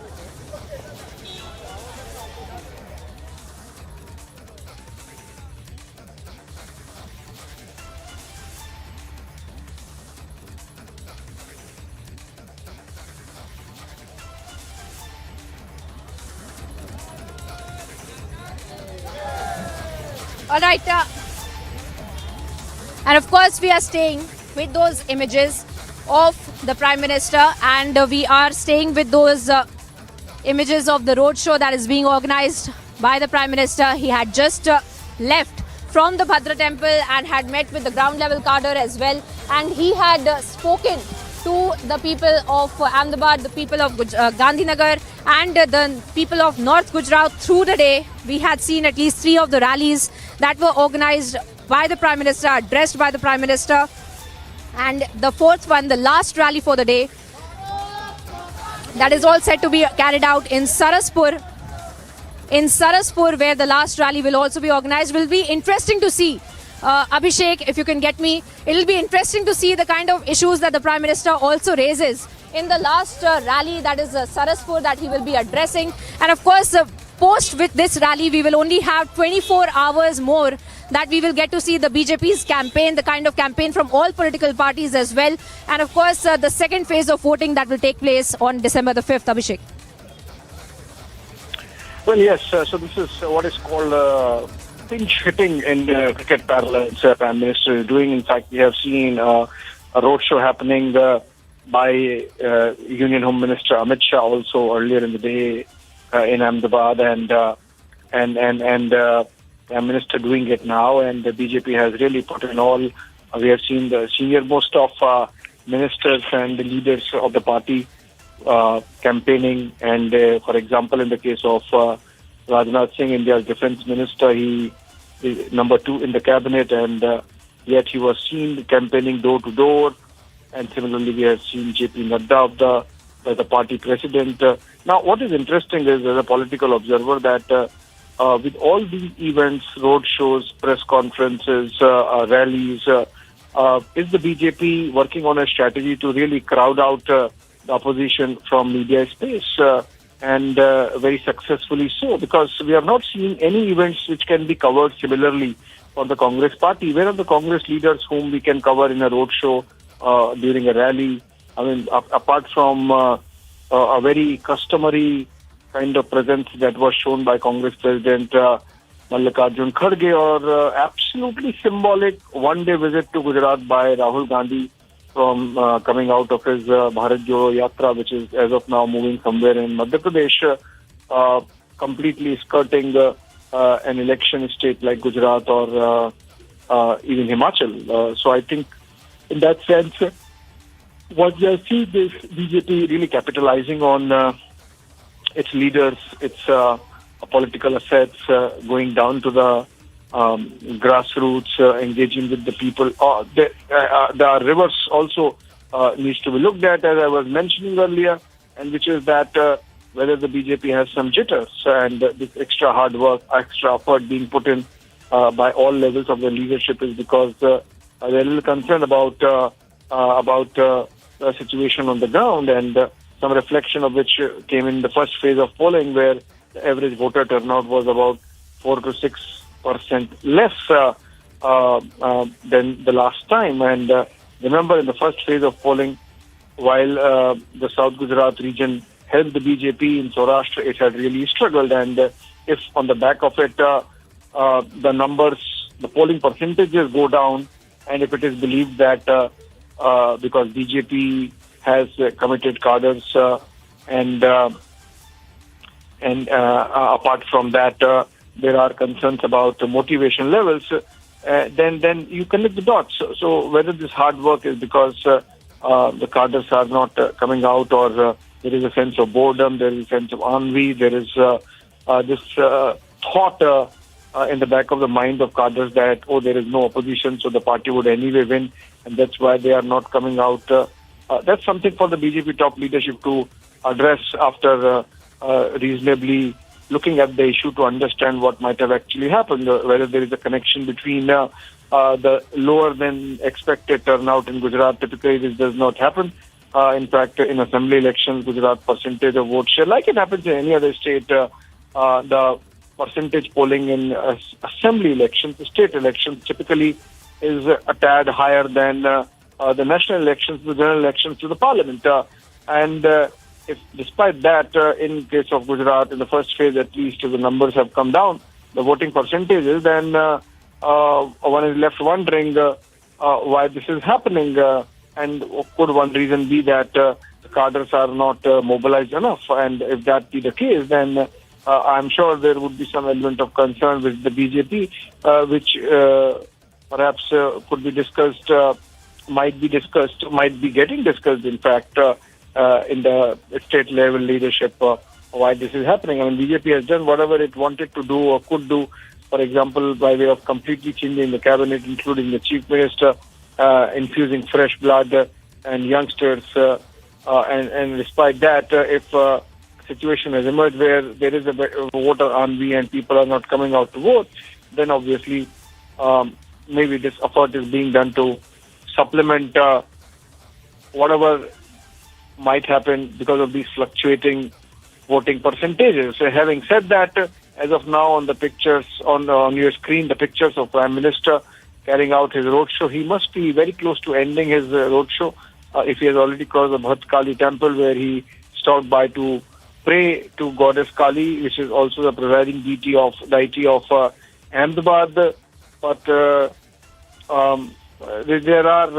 All right, and of course we are staying with those images of the Prime Minister, and we are staying with those images of the roadshow that is being organized by the Prime Minister. He had just left from the Bhadra temple and had met with the ground level cadre as well, and he had spoken to the people of Ahmedabad, the people of Gandhinagar and the people of North Gujarat through the day. We had seen at least 3 of the rallies that were organized by the Prime Minister, addressed by the Prime Minister. And the 4th one, the last rally for the day, that is all set to be carried out in Saraspur. In Saraspur, where the last rally will also be organized, will be interesting to see. Abhishek, if you can get me, it will be interesting to see the kind of issues that the Prime Minister also raises in the last rally, that is Saraspur, that he will be addressing. And of course, post with this rally, we will only have 24 hours more that we will get to see the BJP's campaign, the kind of campaign from all political parties as well. And of course, the second phase of voting that will take place on December the 5th. Abhishek. Well, yes, so this is what is called pinch hitting in cricket parlance. Prime Minister is doing. In fact, we have seen a roadshow happening by Union Home Minister Amit Shah also earlier in the day in Ahmedabad, and Prime Minister doing it now, and the BJP has really put in all. We have seen the senior most of ministers and the leaders of the party campaigning, and for example, in the case of Rajnath Singh, India's defense minister, he is number 2 in the cabinet, and yet he was seen campaigning door to door. And similarly, we have seen JP Nadda the party president. Now, what is interesting is, as a political observer, that with all these events, roadshows, press conferences, rallies, is the BJP working on a strategy to really crowd out the opposition from media space, and very successfully so, because we are not seeing any events which can be covered similarly for the Congress party. Where are the Congress leaders whom we can cover in a roadshow, during a rally? I mean, apart from a very customary kind of presence that was shown by Congress President Mallikarjun Kharge, or absolutely symbolic one-day visit to Gujarat by Rahul Gandhi from coming out of his Bharat Jodo Yatra, which is as of now moving somewhere in Madhya Pradesh, completely skirting an election state like Gujarat or even Himachal. So I think in that sense, what we see is BJP really capitalizing on its leaders, its political assets, going down to the grassroots, engaging with the people. The reverse also needs to be looked at, as I was mentioning earlier, and which is that whether the BJP has some jitters, and this extra hard work, extra effort being put in by all levels of the leadership is because they're a little concerned about the situation on the ground, and some reflection of which came in the first phase of polling, where the average voter turnout was about 4 to 6% less than the last time. And remember, in the first phase of polling, while the South Gujarat region helped the BJP, in Saurashtra it had really struggled. And if on the back of it, the numbers, the polling percentages go down, and if it is believed that because BJP has committed cadres, and apart from that, there are concerns about the motivation levels, then you connect the dots. So whether this hard work is because the cadres are not coming out, or there is a sense of boredom, there is a sense of ennui, there is this thought in the back of the mind of cadres that, oh, there is no opposition, so the party would anyway win, and that's why they are not coming out. That's something for the BJP top leadership to address after reasonably looking at the issue to understand what might have actually happened, whether there is a connection between the lower than expected turnout in Gujarat. Typically, this does not happen. In fact, in assembly elections, Gujarat percentage of vote share, like it happens in any other state, the percentage polling in assembly elections, state elections, typically is a tad higher than the national elections, the general elections to the parliament. And if despite that, in case of Gujarat, in the first phase at least, the numbers have come down, the voting percentages, then one is left wondering why this is happening. And could one reason be that the cadres are not mobilized enough? And if that be the case, then I'm sure there would be some element of concern with the BJP, which perhaps could be discussed, might be getting discussed, in fact, in the state level leadership, why this is happening. I mean, BJP has done whatever it wanted to do or could do, for example, by way of completely changing the cabinet, including the chief minister, infusing fresh blood and youngsters. And despite that, if a situation has emerged where there is a voter ennui and people are not coming out to vote, then obviously maybe this effort is being done to supplement whatever might happen because of these fluctuating voting percentages. So having said that, as of now on the pictures on your screen, the pictures of Prime Minister carrying out his roadshow, he must be very close to ending his roadshow if he has already crossed the Bhat Kali temple, where he stopped by to pray to Goddess Kali, which is also the presiding deity of Ahmedabad. But there are